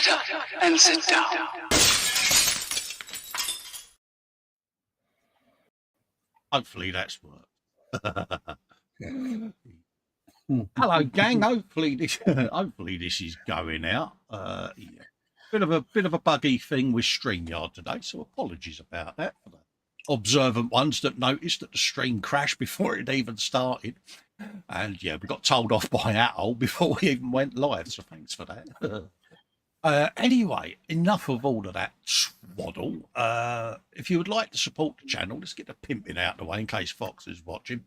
Shut up and sit down. Hopefully that's worked. Hello, gang. Hopefully this is going out. Yeah. Bit of a buggy thing with StreamYard today, so apologies about that for the observant ones that noticed that the stream crashed before it even started. And yeah, we got told off by Atoll before we even went live, so thanks for that. Anyway, enough of all of that swaddle. If you would like to support the channel, let's get the pimping out of the way in case Fox is watching.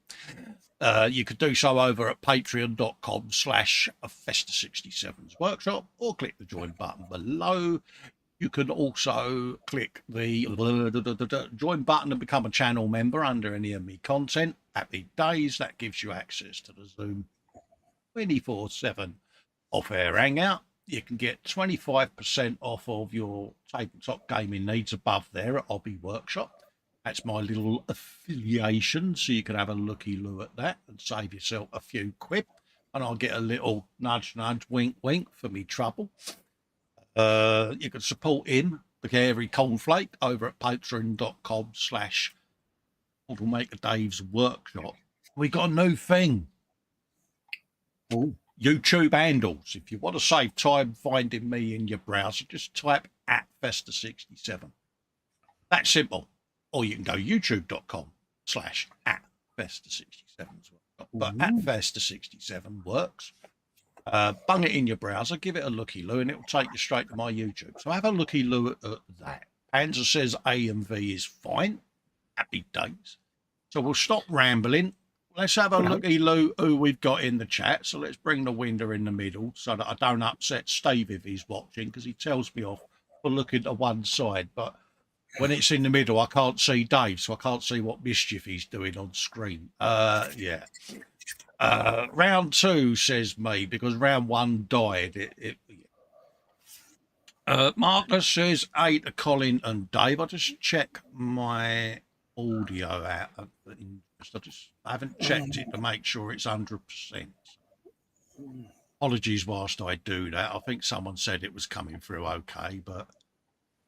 You could do so over at patreon.com/Festa67's workshop, or click the join button below. You can also click the join button and become a channel member under any of me content. Happy days. That gives you access to the Zoom 24/7 off-air hangout. You can get 25% off of your tabletop gaming needs above there at Hobby Workshop. That's my little affiliation, so you can have a looky-loo at that and save yourself a few quid. And I'll get a little nudge, wink, wink for me trouble. You can support him, the Hairy Cornflake, over at patreon.com/Model Dave's Workshop. We got a new thing. Oh. YouTube handles. If you want to save time finding me in your browser, just type @Festa67. That's simple. Or you can go youtube.com/@Festa67 as well. But @Festa67 works. Bung it in your browser, give it a looky-loo, and it will take you straight to my YouTube. So have a looky-loo at that. Panzer says A and V is fine. Happy days. So we'll stop rambling. Let's have a looky-loo who we've got in the chat. So let's bring the window in the middle so that I don't upset Steve if he's watching, because he tells me off for looking to one side. But when it's in the middle, I can't see Dave, so I can't see what mischief he's doing on screen. Yeah. Round 2, says me, because round 1 died. Marcus says A to Colin and Dave. I'll just check my audio out. I haven't checked it to make sure it's 100%. Apologies whilst I do that. I think someone said it was coming through okay, but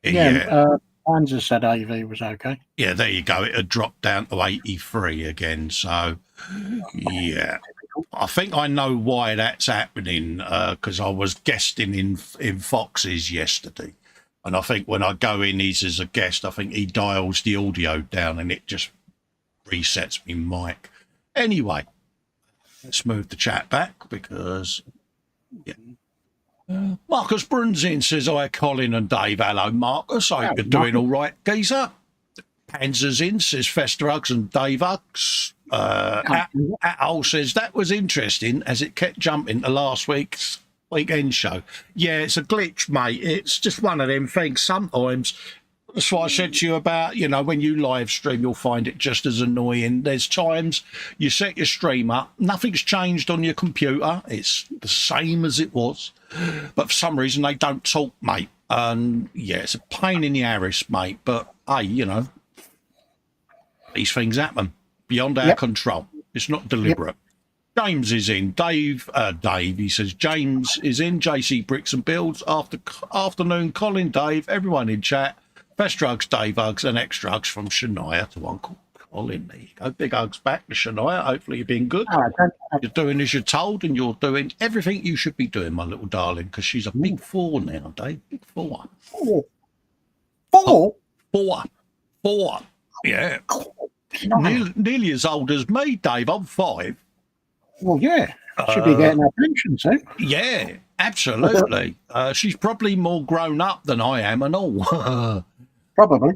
Panzer said AV was okay. Yeah, there you go. It had dropped down to 83 again. So, yeah. I think I know why that's happening, because I was guesting in Fox's yesterday. And I think when I go in, he's as a guest, I think he dials the audio down and it just resets me mic. Anyway, let's move the chat back because, yeah. Marcus Brunzin says, hi, Colin and Dave. Hello, Marcus. I hope you're doing all right, geezer. Panzer's in, says Festa Hugs and Dave Hugs. Atoll says, that was interesting as it kept jumping to last week's weekend show. Yeah, it's a glitch, mate. It's just one of them things. Sometimes, that's what I said to you about, when you live stream, you'll find it just as annoying. There's times you set your stream up, nothing's changed on your computer. It's the same as it was. But for some reason, they don't talk, mate. And, yeah, it's a pain in the arse, mate. But, hey, these things happen beyond our control. It's not deliberate. James is in. Dave, he says, James is in. JC Bricks and Builds. Afternoon, Colin, Dave, everyone in chat. Best drugs, Dave Hugs, and extra hugs from Shania to Uncle Colin. There you go. Big hugs back to Shania. Hopefully you've been good. You're doing as you're told, and you're doing everything you should be doing, my little darling, because she's a big 4 now, Dave. Big 4. 4? Oh, 4. Yeah. Nearly as old as me, Dave. I'm 5. Well, yeah. Should be getting her pension soon. Yeah, absolutely. She's probably more grown up than I am and all. Probably.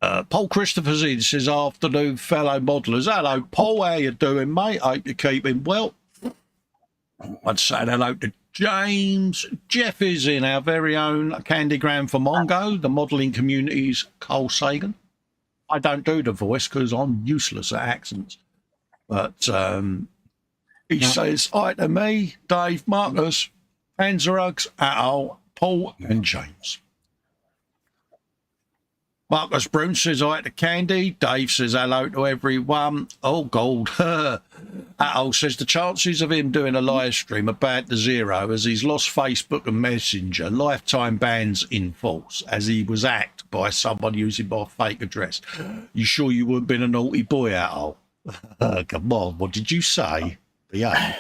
Paul Christopher's in, says, afternoon, fellow modelers. Hello, Paul. How you doing, mate? Hope you're keeping well. I'd say hello to James. Jeff is in, our very own Candygram for Mongo, the modelling community's Cole Sagan. I don't do the voice because I'm useless at accents. But he says, hi to me, Dave, Marcus, Panzer Hugs, Atoll, Paul, and James. Marcus Broom says hi to Candy. Dave says hello to everyone. Oh, gold. Atol says the chances of him doing a live stream are bad to zero as he's lost Facebook and Messenger. Lifetime bans in force as he was hacked by someone using my fake address. You sure you wouldn't been a naughty boy, Atol? Come on, what did you say? Yeah.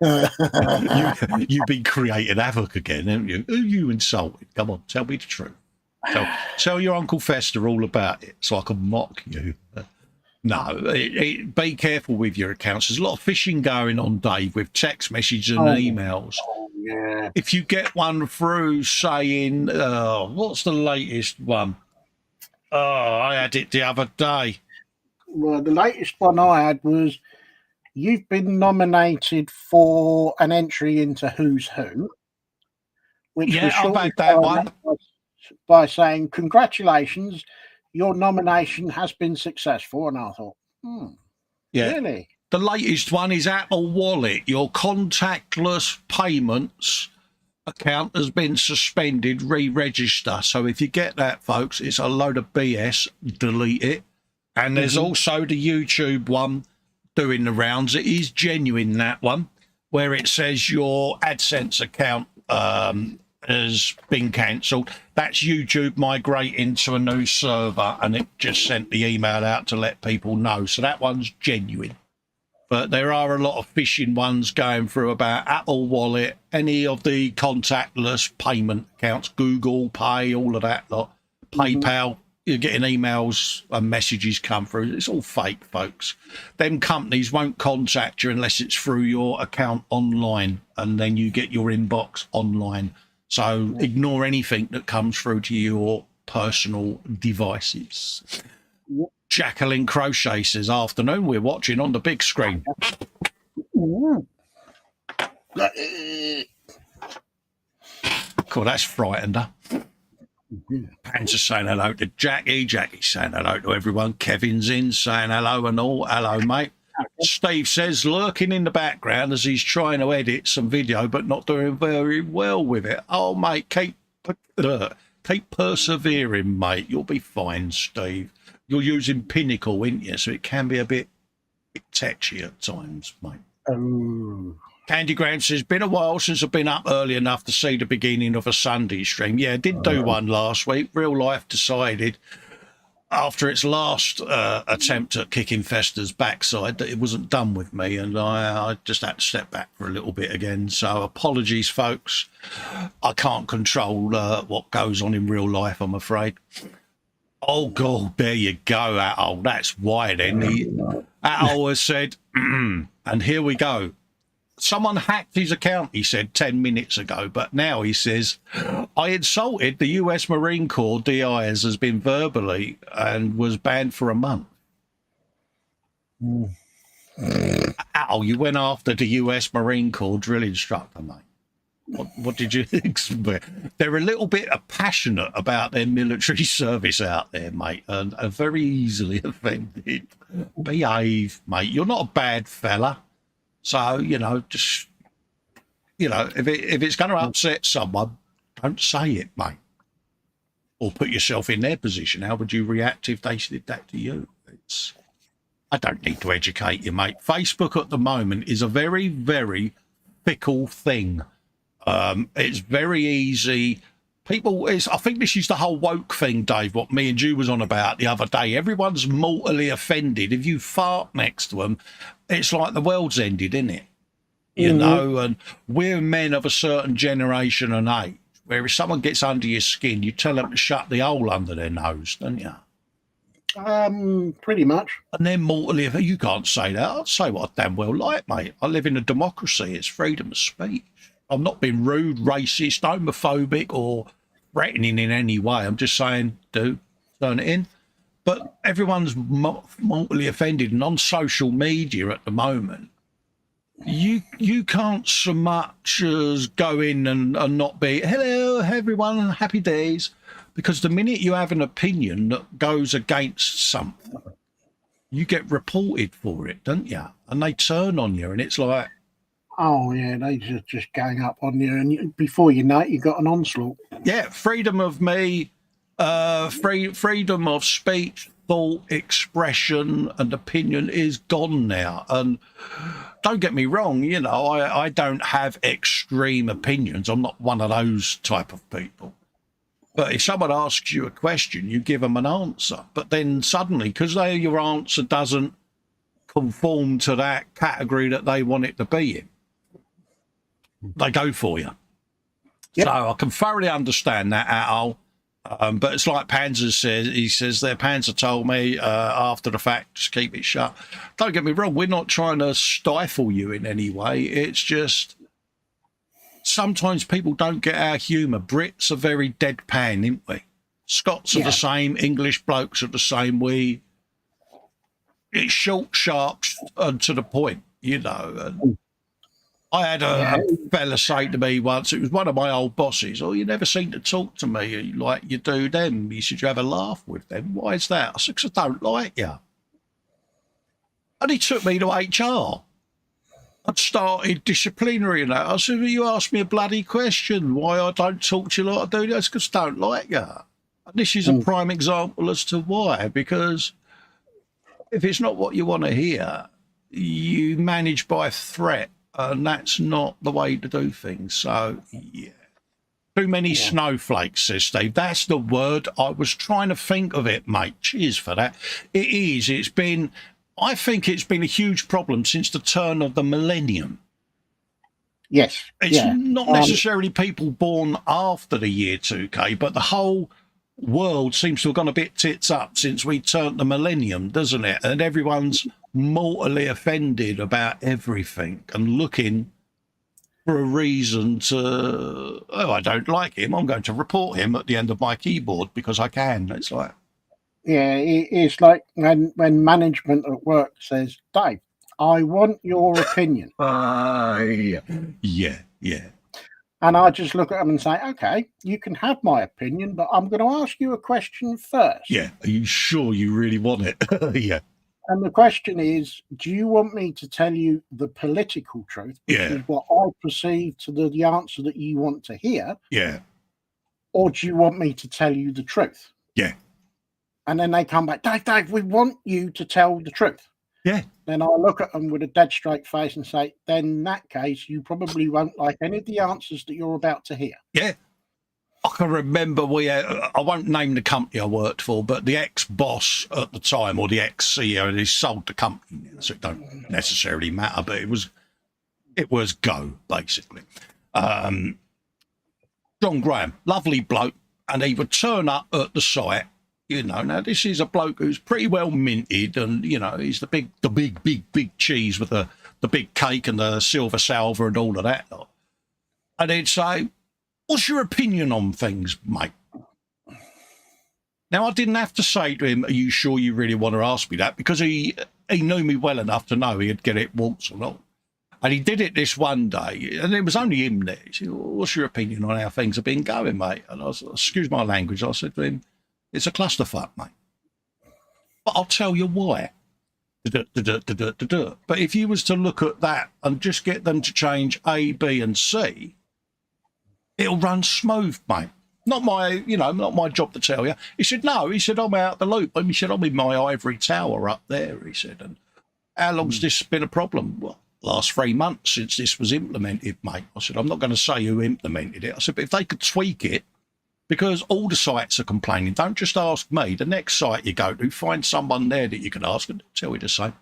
You've been creating havoc again, haven't you? Who you insulted? Come on, tell me the truth. Tell your Uncle Festa all about it so I can mock you. No, be careful with your accounts. There's a lot of phishing going on, Dave, with text messages and emails. Oh, yeah. If you get one through saying, what's the latest one? Oh, I had it the other day. Well, the latest one I had was, you've been nominated for an entry into Who's Who. Which Yeah, I've had that one. By saying, congratulations, your nomination has been successful. And I thought, yeah. Really? The latest one is Apple Wallet. Your contactless payments account has been suspended. Re-register. So if you get that, folks, it's a load of BS. Delete it. And there's also the YouTube one doing the rounds. It is genuine, that one, where it says your AdSense account has been cancelled. That's YouTube migrating to a new server, and it just sent the email out to let people know. So that one's genuine. But there are a lot of phishing ones going through about Apple Wallet, any of the contactless payment accounts, Google Pay, all of that lot, PayPal. You're getting emails and messages come through. It's all fake, folks. Them companies won't contact you unless it's through your account online, and then you get your inbox online. So ignore anything that comes through to your personal devices. Jacqueline Crochet says, afternoon, we're watching on the big screen. Cool, that's frightened her. Pan's saying hello to Jackie. Jackie's saying hello to everyone. Kevin's in saying hello and all. Hello, mate. Steve says, lurking in the background as he's trying to edit some video, but not doing very well with it. Oh, mate, keep persevering, mate. You'll be fine, Steve. You're using Pinnacle, ain't you? So it can be a bit tetchy at times, mate. Candy Graham says, been a while since I've been up early enough to see the beginning of a Sunday stream. Yeah, I did do one last week. Real Life decided after its last attempt at kicking Festa's backside that it wasn't done with me, and I just had to step back for a little bit again. So apologies, folks. I can't control what goes on in real life, I'm afraid. Oh, God, there you go, Atol. That's why then. Atol has said, and here we go. Someone hacked his account, he said 10 minutes ago, but now he says, I insulted the US Marine Corps DIs has been verbally and was banned for a month. Ow, you went after the US Marine Corps drill instructor, mate. What did you expect? They're a little bit passionate about their military service out there, mate, and are very easily offended. Behave, mate. You're not a bad fella. So, just, if it's going to upset someone, don't say it, mate. Or put yourself in their position. How would you react if they did that to you? I don't need to educate you, mate. Facebook at the moment is a very, very fickle thing. It's very easy. I think this is the whole woke thing, Dave, what me and you was on about the other day. Everyone's mortally offended. If you fart next to them, it's like the world's ended, isn't it? You know, and we're men of a certain generation and age, where if someone gets under your skin, you tell them to shut the hole under their nose, don't you? Pretty much. And then mortally, you can't say that. I'll say what I damn well like, mate. I live in a democracy. It's freedom of speech. I'm not being rude, racist, homophobic, or threatening in any way. I'm just saying, turn it in. But everyone's mortally offended, and on social media at the moment, you can't so much as go in and not be, hello, everyone, happy days, because the minute you have an opinion that goes against something, you get reported for it, don't you? And they turn on you, and it's like, oh, yeah, they just gang up on you, and before you know it, you've got an onslaught. Yeah, freedom of me, Freedom of speech, thought, expression, and opinion is gone now. And don't get me wrong, you know, I don't have extreme opinions. I'm not one of those type of people. But if someone asks you a question, you give them an answer. But then suddenly, because your answer doesn't conform to that category that they want it to be in, they go for you. Yep. So I can thoroughly understand that, Al. But it's like Panzer says. He says there, Panzer told me after the fact, just keep it shut. Don't get me wrong. We're not trying to stifle you in any way. It's just sometimes people don't get our humour. Brits are very deadpan, aren't we? Scots are the same. English blokes are the same. It's short, sharp, and to the point, you know. And I had a fella say to me once, it was one of my old bosses, "Oh, you never seem to talk to me like you do them. You should have a laugh with them. Why is that?" I said, "'Cause I don't like you." And he took me to HR. I'd started disciplinary and that. I said, "Well, you asked me a bloody question, why I don't talk to you like I do." That's because I don't like you. And this is a prime example as to why, because if it's not what you want to hear, you manage by threat. And that's not the way to do things. So, yeah. Too many snowflakes, says Steve. That's the word. I was trying to think of it, mate. Cheers for that. It is. I think it's been a huge problem since the turn of the millennium. Yes. It's not necessarily people born after the year 2K, but the whole world seems to have gone a bit tits up since we turned the millennium, doesn't it? And everyone's mortally offended about everything and looking for a reason to, "Oh, I don't like him. I'm going to report him at the end of my keyboard because I can." It's like... Yeah, it's like when management at work says, "Dave, I want your opinion." Yeah. And I just look at them and say, "Okay, you can have my opinion, but I'm going to ask you a question first." Yeah, are you sure you really want it? Yeah. And the question is, do you want me to tell you the political truth, which is what I perceive to the answer that you want to hear? Yeah. Or do you want me to tell you the truth? Yeah. And then they come back, Dave, we want you to tell the truth. Yeah. Then I look at them with a dead straight face and say, then in that case, you probably won't like any of the answers that you're about to hear. Yeah. I can remember I won't name the company I worked for, but the ex-boss at the time, or the ex-CEO, he sold the company, so it don't necessarily matter, but it was go, basically. John Graham, lovely bloke, and he would turn up at the site, you know. Now, this is a bloke who's pretty well minted, and, you know, he's the big cheese with the big cake and the silver salver and all of that lot. And he'd say, "What's your opinion on things, mate?" Now, I didn't have to say to him, "Are you sure you really want to ask me that?" Because he knew me well enough to know he'd get it once or not. And he did it this one day, and it was only him there. He said, "What's your opinion on how things have been going, mate?" And I said, excuse my language, I said to him, "It's a clusterfuck, mate. But I'll tell you why." But if you was to look at that and just get them to change A, B, and C, it'll run smooth, mate. Not my job to tell you. He said, "No," he said, "I'm out the loop." And he said, "I'm in my ivory tower up there," he said. "And how long's this been a problem?" "Well, last 3 months since this was implemented, mate." I said, "I'm not going to say who implemented it." I said, "But if they could tweak it, because all the sites are complaining, don't just ask me. The next site you go to, find someone there that you can ask and tell you the same.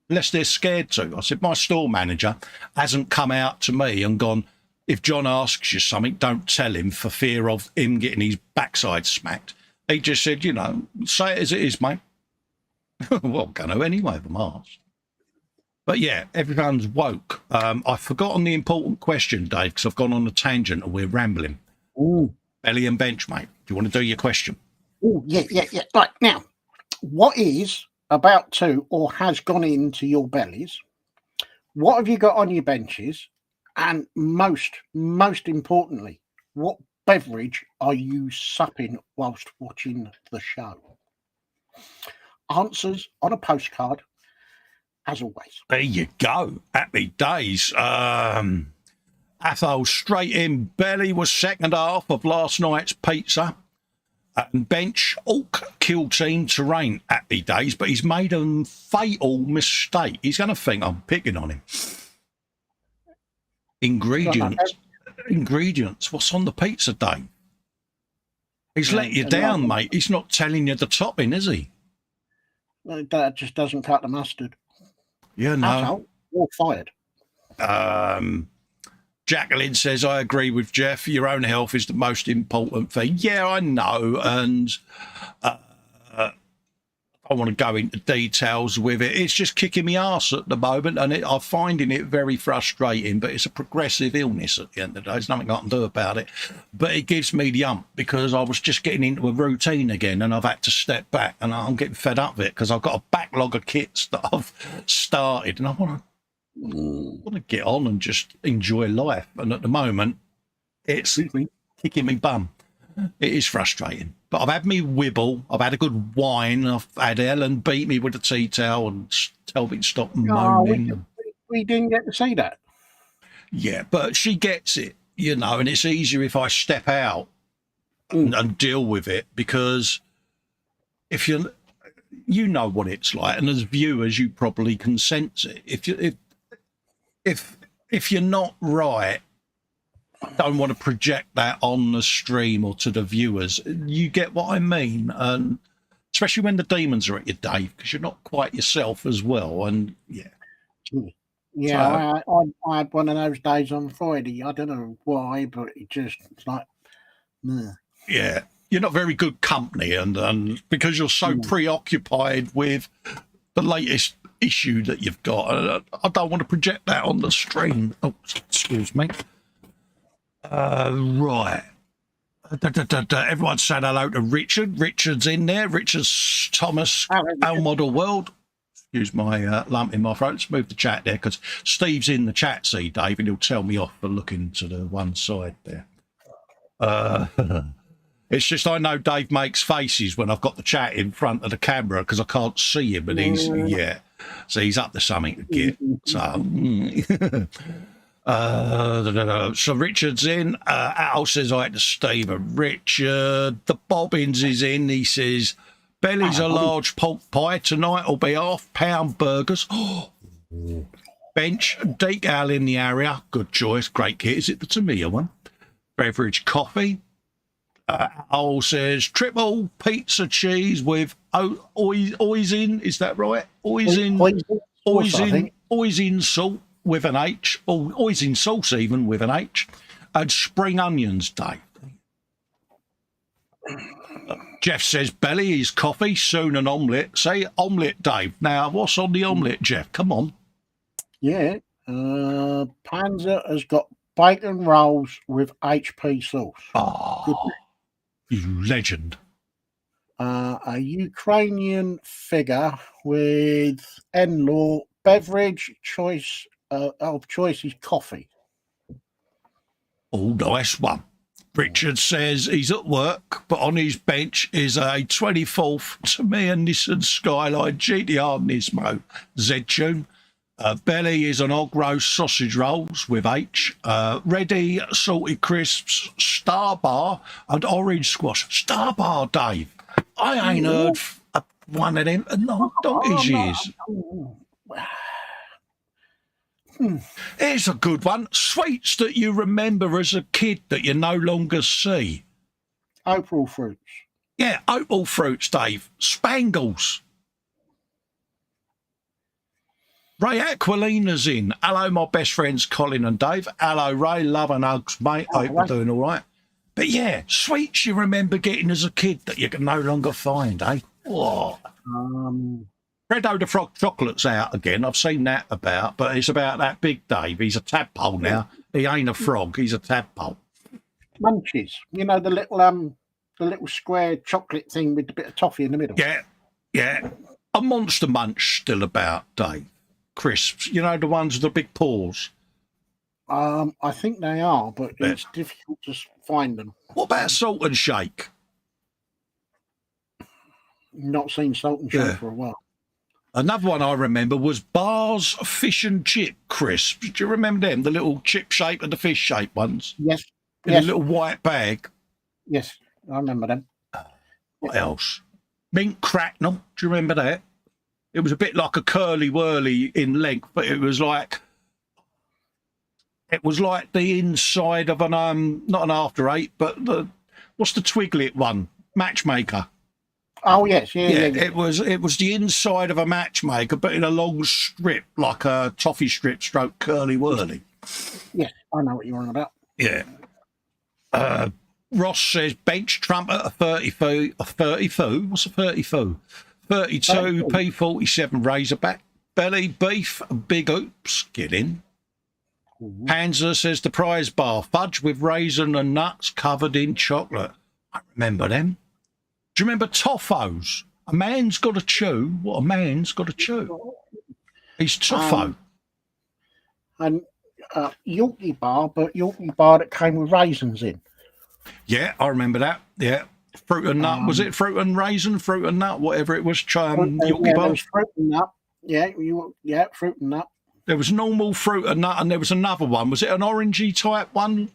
Unless they're scared to." I said, "My store manager hasn't come out to me and gone, if John asks you something, don't tell him for fear of him getting his backside smacked." He just said, "Say it as it is, mate." Well, I'm going to anyway, if I'm asked. But yeah, everyone's woke. I've forgotten the important question, Dave, because I've gone on a tangent and we're rambling. Ooh. Belly and bench, mate. Do you want to do your question? Oh, yeah. Right, now, what is about to or has gone into your bellies? What have you got on your benches? And most importantly, what beverage are you supping whilst watching the show? Answers on a postcard, as always. There you go. Happy days. Athol straight in belly was second half of last night's pizza. And bench Orc kill team terrain happy days, but he's made a fatal mistake. He's going to think I'm picking on him. Ingredients. What's on the pizza, Dave? He's let you down, mate. He's not telling you the topping, is he? That just doesn't cut the mustard. Yeah, no. You're fired. Jacqueline says, I agree with Jeff. Your own health is the most important thing. Yeah, I know. And I want to go into details with it. It's just kicking me arse at the moment, and I'm finding it very frustrating, but it's a progressive illness at the end of the day. There's nothing I can do about it. But it gives me the ump because I was just getting into a routine again, and I've had to step back, and I'm getting fed up with it because I've got a backlog of kits that I've started, and I want to get on and just enjoy life. And at the moment, it's kicking me bum. It is frustrating. But I've had me wibble. I've had a good wine. I've had Ellen beat me with a tea towel and tell me to stop moaning. We didn't get to see that. Yeah, but she gets it, you know, and it's easier if I step out and deal with it, because if you know what it's like, and as viewers, you probably can sense it. If you're not right, don't want to project that on the stream or to the viewers. You get what I mean? And especially when the demons are at you, Dave, because you're not quite yourself as well. And yeah. So, I had one of those days on Friday. I don't know why, but it's like, meh. Yeah. You're not very good company. And because you're so preoccupied with the latest issue that you've got, I don't want to project that on the stream. Oh, excuse me. Right. Everyone said hello to Richard. Richard's in there. Richard's Thomas, Our Model World. Excuse my lump in my throat. Let's move the chat there because Steve's in the chat, see, Dave, and he'll tell me off for looking to the one side there. It's just I know Dave makes faces when I've got the chat in front of the camera because I can't see him, but he's, so he's up to something to get. So... so Richard's in. Al says hi to Steve and Richard. The Bobbins is in. He says Belly's a large pork pie tonight. Will be £1 burgers. Bench Deek Al in the area. Good choice. Great kit. Is it the Tamiya one? Beverage coffee. Al says triple pizza cheese with oisin. Is that right? Oisin salt. With an H, or oisin sauce even with an H, and spring onions, Dave. Jeff says, Belly is coffee, soon an omelette. Say omelette, Dave. Now, what's on the omelette, Jeff? Come on. Yeah, Panzer has got bacon rolls with HP sauce. Oh, you legend. A Ukrainian figure with N-Law beverage choice. Of choice is coffee. Oh, nice one. Richard says he's at work, but on his bench is a 24th Tamiya Nissan Skyline GTR Nismo Z-Tune. Belly is an og roast sausage rolls with H. Ready salted crisps, Star Bar, and orange squash. Star Bar, Dave. I ain't heard one of them in donkey's years. Here's a good one. Sweets that you remember as a kid that you no longer see. Opal fruits. Yeah, opal fruits, Dave. Spangles. Ray Aquilina's in. Hello, my best friends Colin and Dave. Hello, Ray. Love and hugs, mate. Hope you're doing all right. But yeah, sweets you remember getting as a kid that you can no longer find, eh? What? Freddo the Frog Chocolate's out again. I've seen that about, but it's about that big Dave. He's a tadpole now. He ain't a frog. He's a tadpole. Munchies. You know, the little square chocolate thing with a bit of toffee in the middle. Yeah. A Monster Munch still about, Dave. Crisps. You know, the ones with the big paws. I think they are, but it's difficult to find them. What about Salt and Shake? Not seen Salt and Shake for a while. Another one I remember was Bar's Fish and Chip Crisps. Do you remember them? The little chip shape and the fish shape ones? Yes. In a little white bag. Yes, I remember them. What else? Mint cracknel. Do you remember that? It was a bit like a curly whirly in length, but it was like the inside of an not an after eight, but what's the Twiglet one? Matchmaker. Oh yes, yeah. It was the inside of a matchmaker, but in a long strip, like a toffee strip stroke curly whirly. Yes, I know what you're on about. Yeah. Ross says bench trumpet a 30 foo. What's a 30 foo? 32 P47 Razorback. Belly beef, big oops, get in. Panzer says the prize bar, fudge with raisin and nuts covered in chocolate. I remember them. Do you remember Toffos? A man's got to chew. What a man's got to chew. He's Toffo. And Yorkie bar, but Yorkie bar that came with raisins in. Yeah, I remember that. Yeah. Fruit and nut. Was it fruit and raisin, fruit and nut, whatever it was? Yorkie bar. Was fruit and nut. Yeah, fruit and nut. There was normal fruit and nut, and there was another one. Was it an orangey type one?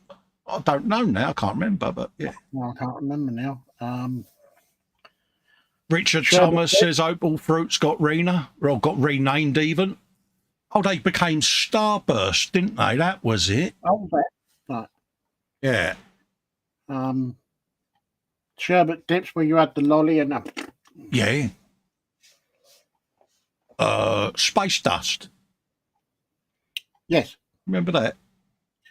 I don't know now. I can't remember, but yeah. Well, I can't remember now. Richard Thomas says Opal Fruits got renamed even. Oh, they became Starburst, didn't they? That was it. Oh, that. Right. Yeah. Sherbet dips where you had the lolly and Yeah. Space Dust. Yes. Remember that?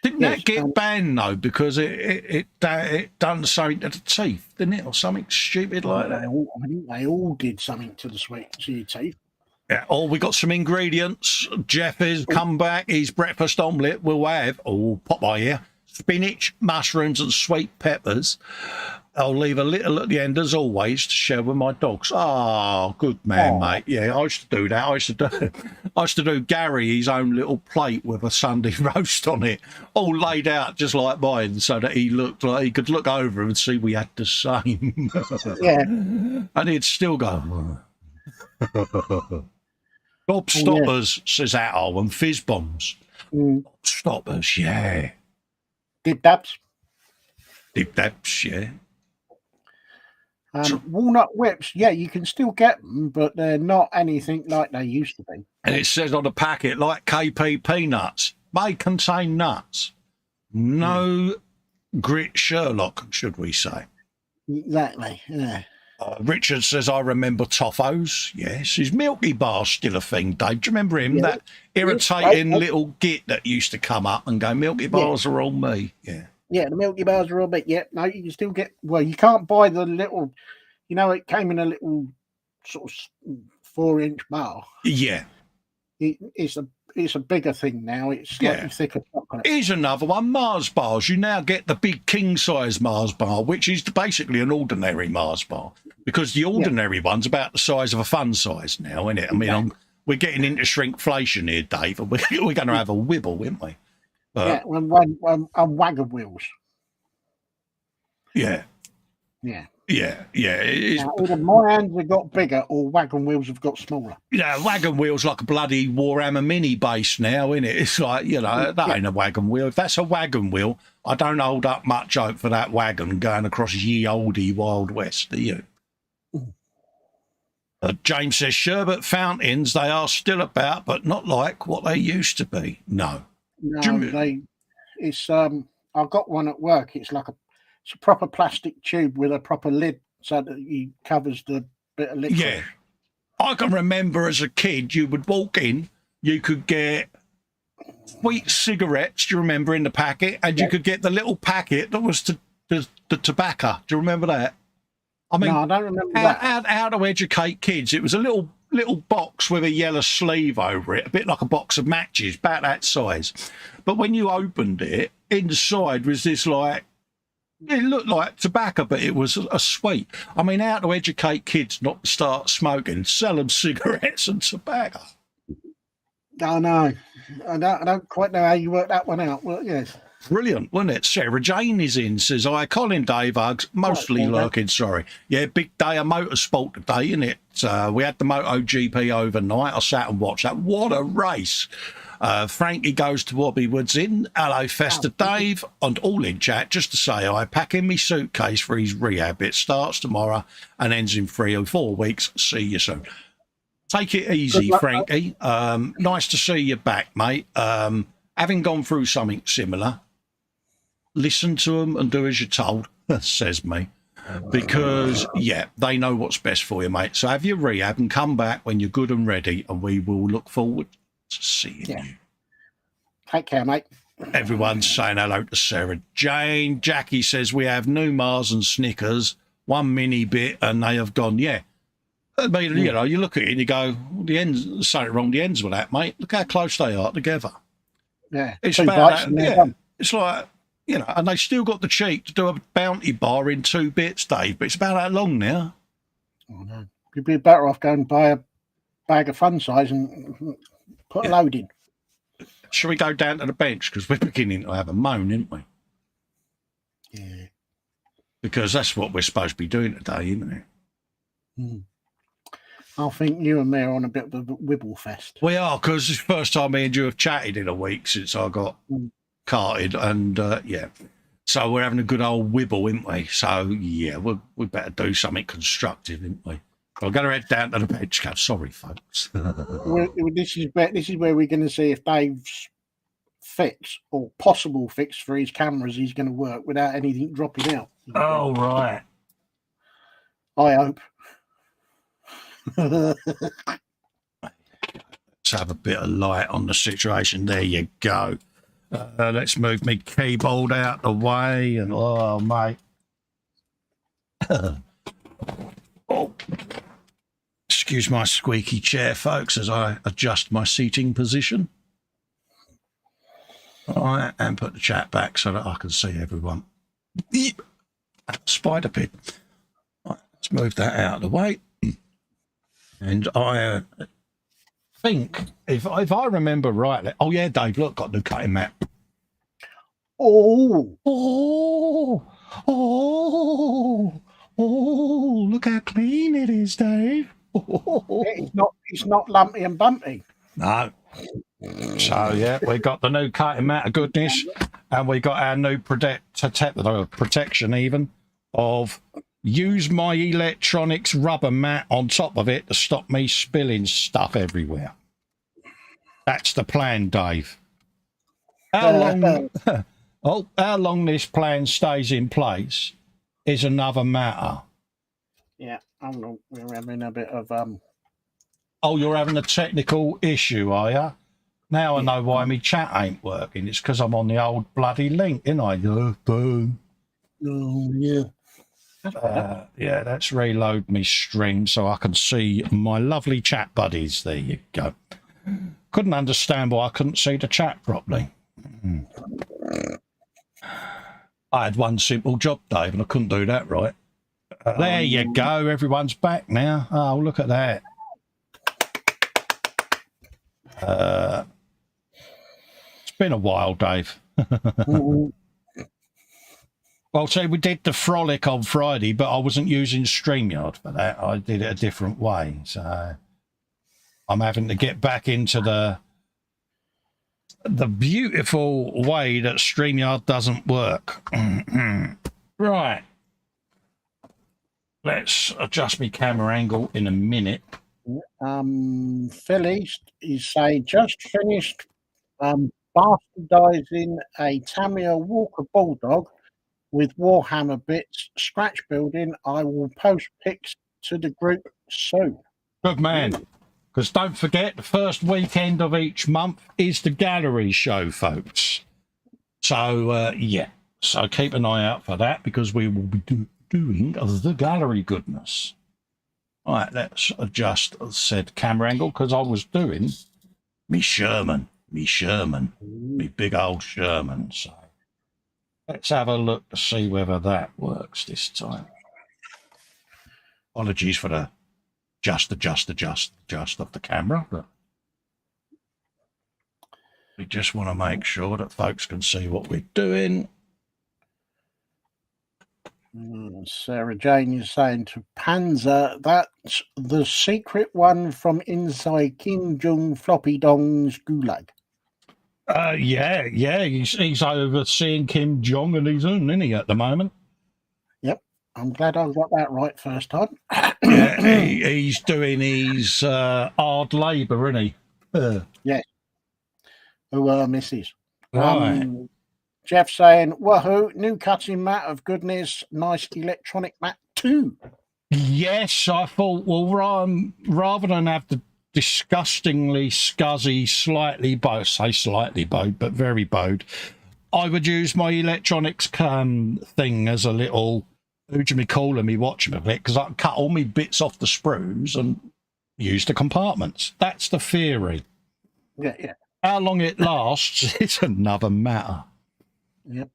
Didn't that get banned though because it done something to the teeth, didn't it, or something stupid like that? I think they all did something to your teeth. Yeah. Oh, we got some ingredients. Jeff has come back. His breakfast omelette will have Popeye here. Spinach, mushrooms, and sweet peppers. I'll leave a little at the end, as always, to share with my dogs. Oh, good man, mate. Yeah, I used to do that. I used to do Gary his own little plate with a Sunday roast on it, all laid out just like mine, so that he looked like he could look over and see we had the same. Yeah, and he'd still go. Bob Stoppers says Atto and fizz bombs. Bob Stoppers, yeah. Dip dabs, yeah. Walnut whips, yeah, you can still get them, but they're not anything like they used to be. And it says on the packet, like KP peanuts, may contain nuts. No grit Sherlock, should we say. Exactly, yeah. Richard says, I remember Toffos. Yes. Is Milky Bar still a thing, Dave? Do you remember him? Yeah. That irritating little git that used to come up and go, Milky Bars are all me. Yeah. Yeah, the Milky Bars are all me. Yeah, no, you can still get, well, you can't buy the little, it came in a little sort of 4-inch bar. Yeah. It's a bigger thing now. It's slightly thicker chocolate. Here's another one, Mars bars. You now get the big king-size Mars bar, which is basically an ordinary Mars bar, because the ordinary one's about the size of a fun size now, isn't it? I mean, we're getting into shrinkflation here, Dave, and we're going to have a wibble, aren't we? And wagon wheels. Yeah. Yeah. Yeah, yeah. Either my hands have got bigger or wagon wheels have got smaller. Yeah, wagon wheel's like a bloody Warhammer mini base now, isn't it? It's like, that ain't a wagon wheel. If that's a wagon wheel, I don't hold up much hope for that wagon going across ye olde Wild West, do you? James says, sherbet fountains, they are still about, but not like what they used to be. No. No, I've got one at work. It's like it's a proper plastic tube with a proper lid so that it covers the bit of liquid. Yeah. I can remember as a kid, you would walk in, you could get sweet cigarettes, do you remember, in the packet? And you could get the little packet that was the tobacco. Do you remember that? I mean, no, I don't remember that. How to educate kids. It was a little box with a yellow sleeve over it, a bit like a box of matches, about that size. But when you opened it, inside was this it looked like tobacco, but it was a sweet. I mean, how to educate kids not to start smoking, sell them cigarettes and tobacco. Oh, no. I don't quite know how you worked that one out. Well, yes. Brilliant, wasn't it? Sarah Jane is in, says, I, Colin Dave, hugs, mostly lurking, sorry. Yeah, big day of motorsport today, isn't it? We had the MotoGP overnight. I sat and watched that. What a race. Frankie goes to Wobby Woods Inn. Hello, Festa Dave, and all in chat. Just to say, I pack in my suitcase for his rehab. It starts tomorrow and ends in 3 or 4 weeks. See you soon. Take it easy, Frankie. Nice to see you back, mate. Having gone through something similar, listen to them and do as you're told, says me. Because, yeah, they know what's best for you, mate. So have your rehab and come back when you're good and ready, and we will look forward to seeing you. Take care, mate. Everyone's saying hello to Sarah Jane. Jackie says we have new Mars and Snickers, 1 mini bit, and they have gone, yeah. I mean, you know, you look at it and you go, well, the ends, something wrong the ends with that, mate. Look how close they are together. Yeah. It's about that, yeah. It's like, you know, and they still got the cheek to do a bounty bar in 2 bits, Dave, but it's about that long now. Oh, no. You'd be better off going and buy a bag of fun size and put a load in. Shall we go down to the bench? Because we're beginning to have a moan, aren't we? Yeah. Because that's what we're supposed to be doing today, isn't it? Mm. I think you and me are on a bit of a wibble fest. We are, because it's the first time me and you have chatted in a week since I got carted, and yeah, so we're having a good old wibble, isn't we? So yeah, we better do something constructive, isn't we? I'll go head down to the bench. Sorry, folks. This is where we're going to see if Dave's fix or possible fix for his cameras is going to work without anything dropping out. Oh right. I hope. Let's have a bit of light on the situation. There you go. Let's move my keyboard out the way, and oh mate. Oh. Excuse my squeaky chair, folks, as I adjust my seating position. All right, and put the chat back so that I can see everyone. Spider pit. Right, let's move that out of the way. And I think, if I remember rightly, oh yeah, Dave, look, got the cutting mat. Oh, look how clean it is, Dave. It's not lumpy and bumpy. No. So yeah, we got the new cutting mat of goodness, and we got our new protection even of use my electronics rubber mat on top of it to stop me spilling stuff everywhere. That's the plan, Dave. How long this plan stays in place is another matter. Yeah, we're having a bit of Oh, you're having a technical issue, are you? Now I know why my chat ain't working. It's because I'm on the old bloody link, ain't I? Boom. Oh yeah. Yeah, let's reload me stream so I can see my lovely chat buddies. There you go. Couldn't understand why I couldn't see the chat properly. I had one simple job, Dave, and I couldn't do that right. There you go. Everyone's back now. Oh, look at that. It's been a while, Dave. Well, say we did the frolic on Friday, but I wasn't using StreamYard for that. I did it a different way. So I'm having to get back into the beautiful way that StreamYard doesn't work. Right. Let's adjust my camera angle in a minute. Phil East is saying just finished bastardizing a Tamiya Walker Bulldog with Warhammer bits, scratch building. I will post pics to the group soon. Good man. Because don't forget, the first weekend of each month is the gallery show, folks. So, yeah. So keep an eye out for that, because we will be doing the gallery goodness. All right, let's adjust said camera angle, because I was doing me Sherman, me big old Sherman. So let's have a look to see whether that works this time. Apologies for the adjust of the camera, but we just want to make sure that folks can see what we're doing. Sarah Jane is saying to Panzer, that's the secret one from inside Kim Jong Floppy Dong's gulag. Yeah. He's overseeing Kim Jong and he's on, isn't he, at the moment? Yep. I'm glad I got that right first time. Yeah, he's doing his hard labour, isn't he? Yes. Who misses? Right. Jeff saying, wahoo, new cutting mat of goodness, nice electronic mat too. Yes, I thought, well, rather than have the disgustingly scuzzy, slightly bowed, but very bowed, I would use my electronics thing as a little, who do you call me watching a bit, because I can cut all my bits off the sprues and use the compartments. That's the theory. Yeah. How long it lasts is another matter. Yep.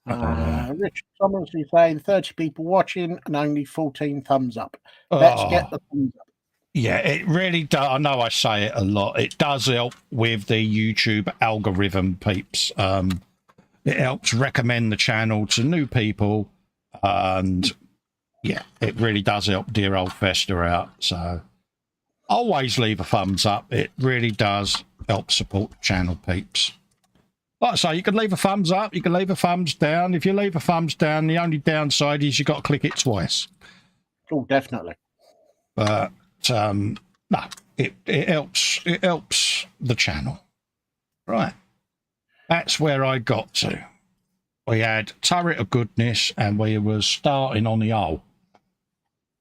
Richard Thomas is saying 30 people watching and only 14 thumbs up. Let's get the thumbs up. Yeah, it really does. I know I say it a lot. It does help with the YouTube algorithm, peeps. It helps recommend the channel to new people. And yeah, it really does help dear old Festa out. So always leave a thumbs up. It really does help support the channel, peeps. Like I say, you can leave a thumbs up, you can leave a thumbs down. If you leave a thumbs down, the only downside is you've got to click it twice. Oh, definitely. But no, it helps the channel. Right. That's where I got to. We had Turret of Goodness and we were starting on the hole.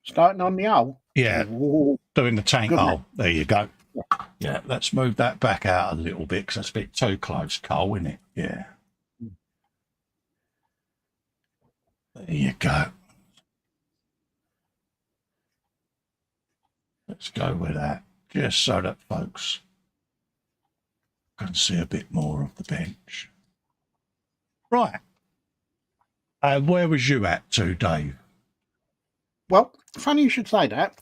Starting on the hole? Yeah. Ooh. Doing the tank hole. There you go. Yeah, let's move that back out a little bit because that's a bit too close, Cole, isn't it? Yeah. There you go. Let's go with that, just so that folks can see a bit more of the bench. Right. Where was you at to, Dave? Well, funny you should say that.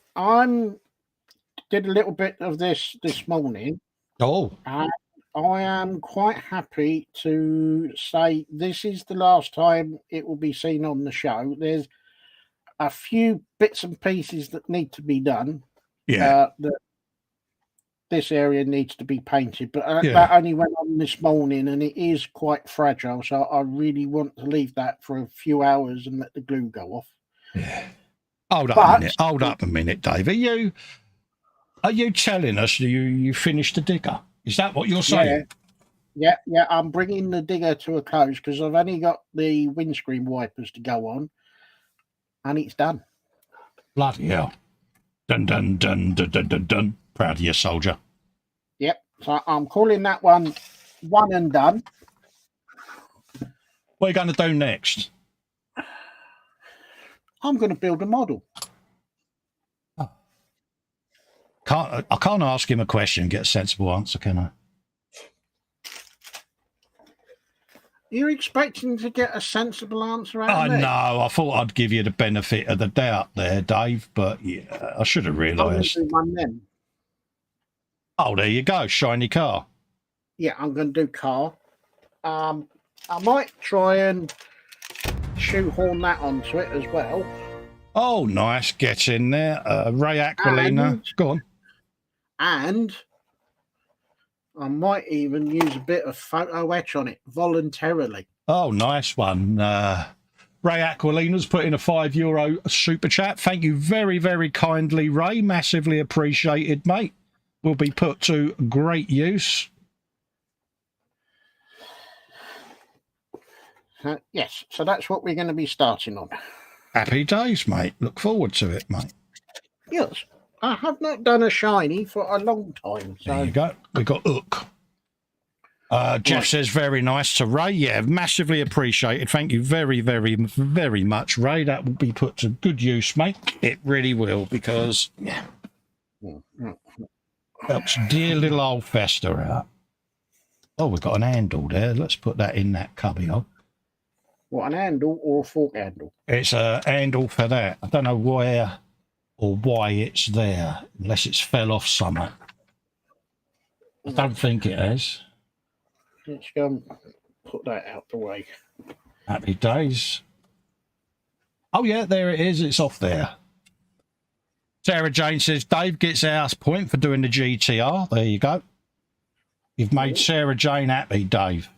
Did a little bit of this morning. Oh. And I am quite happy to say this is the last time it will be seen on the show. There's a few bits and pieces that need to be done. Yeah. This area needs to be painted, but that only went on this morning and it is quite fragile. So I really want to leave that for a few hours and let the glue go off. Yeah. Hold up a minute, Dave. Are you telling us you finished the digger? Is that what you're saying? Yeah. I'm bringing the digger to a close because I've only got the windscreen wipers to go on, and it's done. Bloody hell! Dun dun dun dun dun dun dun. Proud of you, soldier. Yep. So I'm calling that one and done. What are you going to do next? I'm going to build a model. I can't ask him a question and get a sensible answer, can I? You're expecting to get a sensible answer out of me? I know. I thought I'd give you the benefit of the doubt there, Dave, but yeah, I should have realised. Oh, there you go. Shiny car. Yeah, I'm going to do car. I might try and shoehorn that onto it as well. Oh, nice. Get in there. Ray Aquilina. Go on. And I might even use a bit of photo etch on it voluntarily. Oh, nice one. Ray Aquilina's put in a €5 super chat. Thank you very, very kindly, Ray. Massively appreciated, mate. Will be put to great use. Yes, so that's what we're going to be starting on. Happy days, mate. Look forward to it, mate. Yes, I have not done a shiny for a long time. So. There you go. We got Hook. Jeff says, very nice to Ray. Yeah, massively appreciated. Thank you very, very, very much, Ray. That will be put to good use, mate. It really will, because, yeah, helps dear little old Festa out. Oh, we've got an handle there. Let's put that in that cubby hole. What, an handle or a fork handle? It's a handle for that. I don't know where or why it's there, unless it's fell off somewhere. I don't think it has. Let's go and put that out the way. Happy days. Oh, yeah, there it is. It's off there. Sarah Jane says, Dave gets our point for doing the GTR. There you go. You've made Sarah Jane happy, Dave.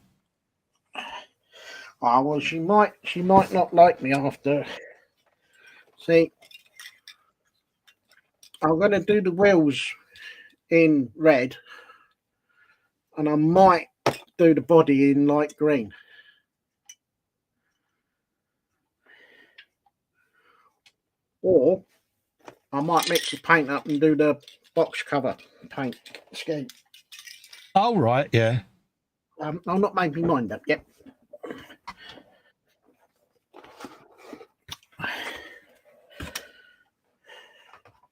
Oh, well, she might not like me after. See, I'm going to do the wheels in red, and I might do the body in light green. Or I might mix the paint up and do the box cover paint scheme. Oh, right, yeah. I'm not making mind up yet.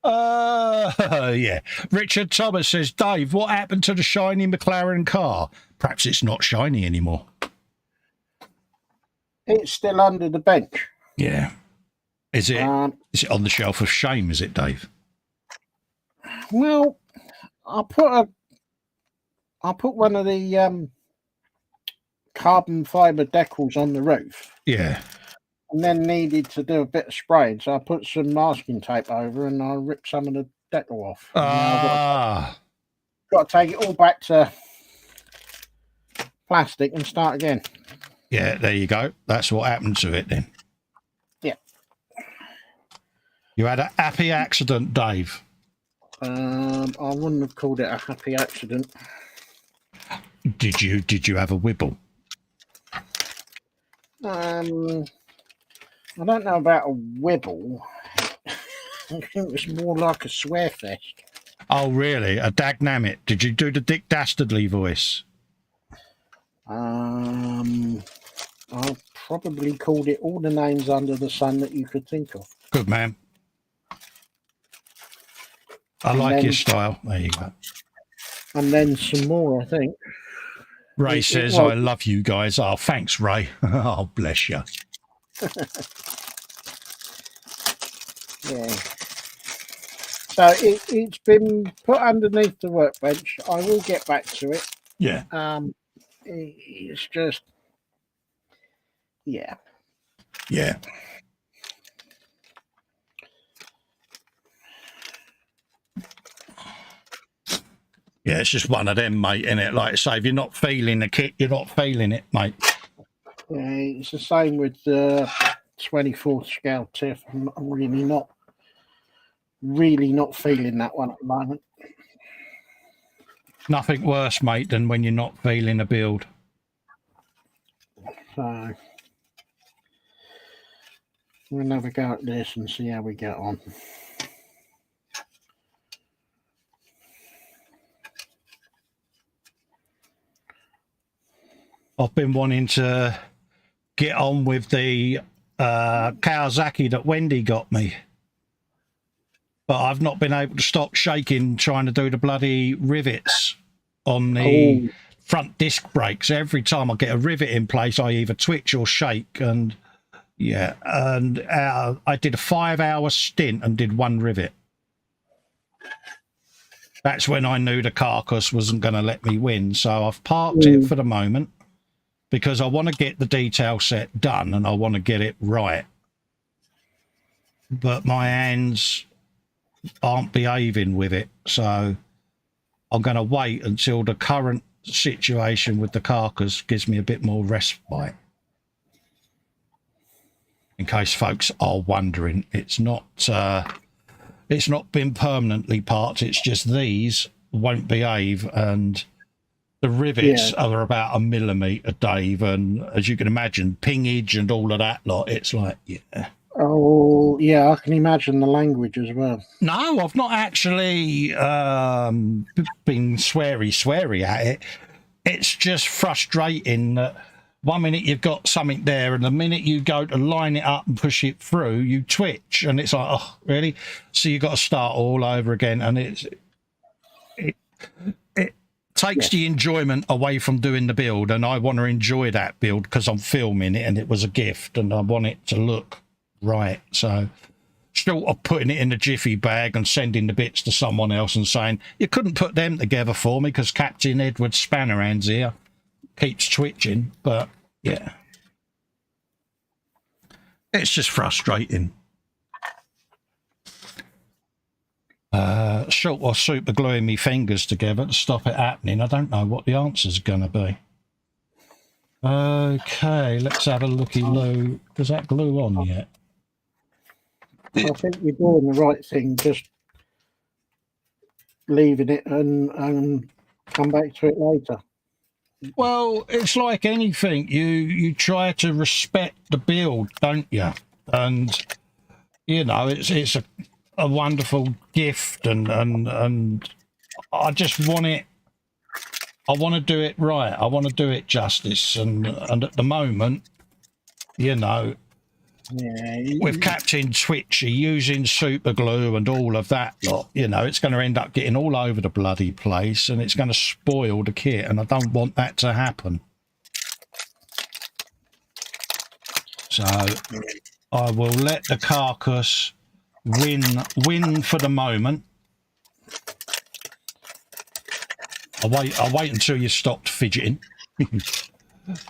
Yeah. Richard Thomas says, Dave, what happened to the shiny McLaren car? Perhaps it's not shiny anymore. It's still under the bench. Yeah. Is it on the shelf of shame, is it, Dave? Well, I put one of the carbon fibre decals on the roof. Yeah. And then needed to do a bit of spraying, so I put some masking tape over and I ripped some of the decal off. Got to take it all back to plastic and start again. Yeah, there you go. That's what happened to it then. Yeah. You had a happy accident, Dave. I wouldn't have called it a happy accident. Did you have a wibble? I don't know about a wibble. I think it was more like a swear fest. Oh, really? A dagnammit. Did you do the Dick Dastardly voice? I probably called it all the names under the sun that you could think of. Good, man. I like your style. There you go. And then some more, I think. Ray says, I love you guys. Oh, thanks, Ray. Oh, bless you. Yeah. So it's been put underneath the workbench. I will get back to it. Yeah. It's just, yeah. Yeah. Yeah, it's just one of them, mate, innit? Like I say, if you're not feeling the kit, you're not feeling it, mate. Yeah, it's the same with the 24th scale TIFF. I'm really not feeling that one at the moment. Nothing worse, mate, than when you're not feeling a build. So we'll have a go at this and see how we get on. I've been wanting to get on with the Kawasaki that Wendy got me. But I've not been able to stop shaking trying to do the bloody rivets on the front disc brakes. Every time I get a rivet in place, I either twitch or shake. And yeah, and I did a 5-hour stint and did one rivet. That's when I knew the carcass wasn't going to let me win. So I've parked it for the moment because I want to get the detail set done and I want to get it right. But my hands aren't behaving with it, so I'm going to wait until the current situation with the carcass gives me a bit more respite. In case folks are wondering, it's not been permanently parked, it's just these won't behave, and the rivets are about 1 millimetre, Dave, and as you can imagine, pingage and all of that lot, it's like, yeah. Oh, yeah, I can imagine the language as well. No, I've not actually been sweary at it. It's just frustrating that 1 minute you've got something there and the minute you go to line it up and push it through, you twitch. And it's like, oh, really? So you've got to start all over again. And it takes the enjoyment away from doing the build. And I want to enjoy that build because I'm filming it and it was a gift and I want it to look right. So short of putting it in a jiffy bag and sending the bits to someone else and saying you couldn't put them together for me because Captain Edward Spannerhands here keeps twitching. But yeah, it's just frustrating. short while super gluing my fingers together to stop it happening. I don't know what the answer's going to be. Okay, let's have a looky-loo. Does that glue on yet? I think you're doing the right thing, just leaving it and come back to it later. Well, it's like anything. You try to respect the build, don't you? And you know, it's a wonderful gift, and I just want it. I want to do it right. I want to do it justice, and at the moment, you know, with Captain Twitchy using super glue and all of that lot, you know, it's going to end up getting all over the bloody place, and it's going to spoil the kit, and I don't want that to happen. So I will let the carcass win for the moment. I'll wait until you stopped fidgeting.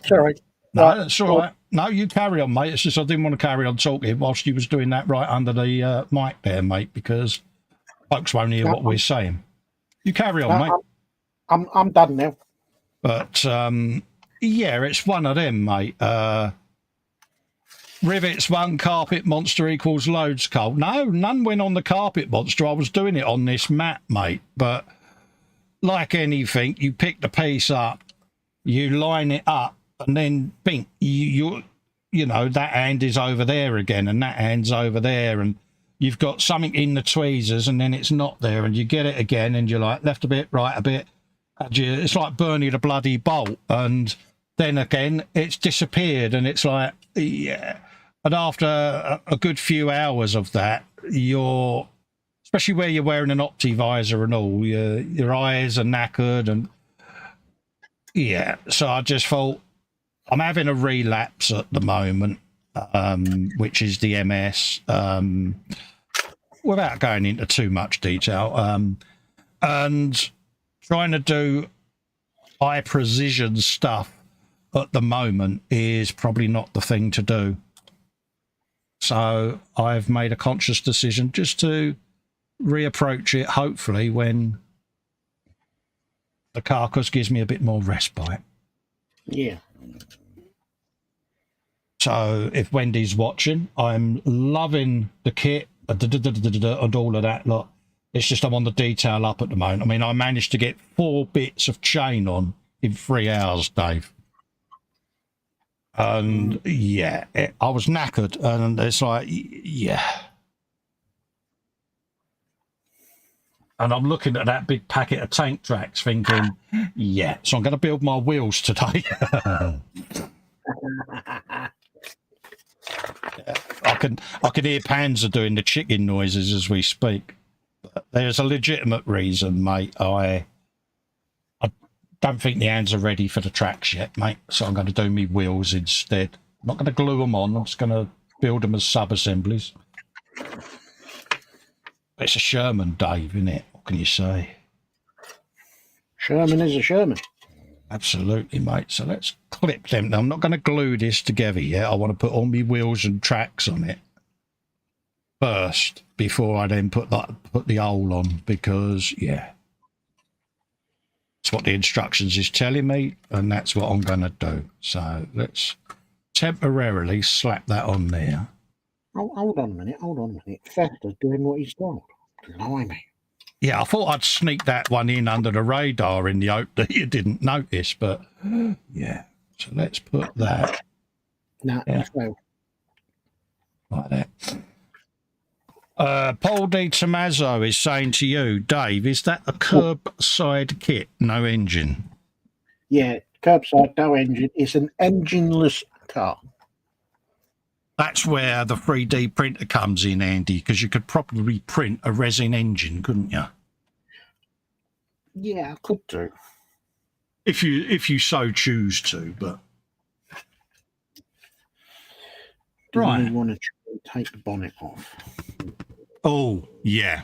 Sorry. No, that's all right. No, you carry on, mate. It's just I didn't want to carry on talking whilst you was doing that right under the mic there, mate, because folks won't hear what we're saying. You carry on, mate. I'm done now. But yeah, it's one of them, mate. Rivets one, carpet monster equals loads cold. No, none went on the carpet monster. I was doing it on this mat, mate. But like anything, you pick the piece up, you line it up, and then bing, you know, that hand is over there again, and that hand's over there, and you've got something in the tweezers, and then it's not there, and you get it again, and you're like, left a bit, right a bit. And it's like burning a bloody bolt, and then again, it's disappeared, and it's like, yeah. And after a good few hours of that, you're, especially where you're wearing an opti visor and all, your eyes are knackered, and yeah. So I just thought, I'm having a relapse at the moment, which is the MS, without going into too much detail, and trying to do high precision stuff at the moment is probably not the thing to do. So I've made a conscious decision just to reapproach it, hopefully, when the carcass gives me a bit more respite. Yeah. So if Wendy's watching, I'm loving the kit and all of that lot. It's just I'm on the detail up at the moment. I mean, I managed to get 4 bits of chain on in 3 hours, Dave. And yeah, I was knackered, and it's like, yeah. And I'm looking at that big packet of tank tracks thinking, yeah, so I'm going to build my wheels today. I can hear Panzer doing the chicken noises as we speak. But there's a legitimate reason, mate. I don't think the hands are ready for the tracks yet, mate. So I'm going to do me wheels instead. I'm not going to glue them on. I'm just going to build them as sub-assemblies. It's a Sherman, Dave, isn't it? What can you say? Sherman is a Sherman. Absolutely, mate. So let's clip them. Now, I'm not going to glue this together yet. I want to put all my wheels and tracks on it first before I then put the hole on, because, yeah, it's what the instructions is telling me, and that's what I'm going to do. So let's temporarily slap that on there. Oh, hold on a minute. Festa's doing what he's told. Blimey. Yeah, I thought I'd sneak that one in under the radar in the hope that you didn't notice, but yeah. So let's put that. No, yeah. Like that. Paul D. Tommaso is saying to you, Dave, is that a curbside kit, no engine? Yeah, curbside, no engine. It's an engineless car. That's where the 3D printer comes in handy, because you could probably print a resin engine, couldn't you? Yeah, I could do. If you so choose to, but do right. You want to take the bonnet off? Oh, yeah.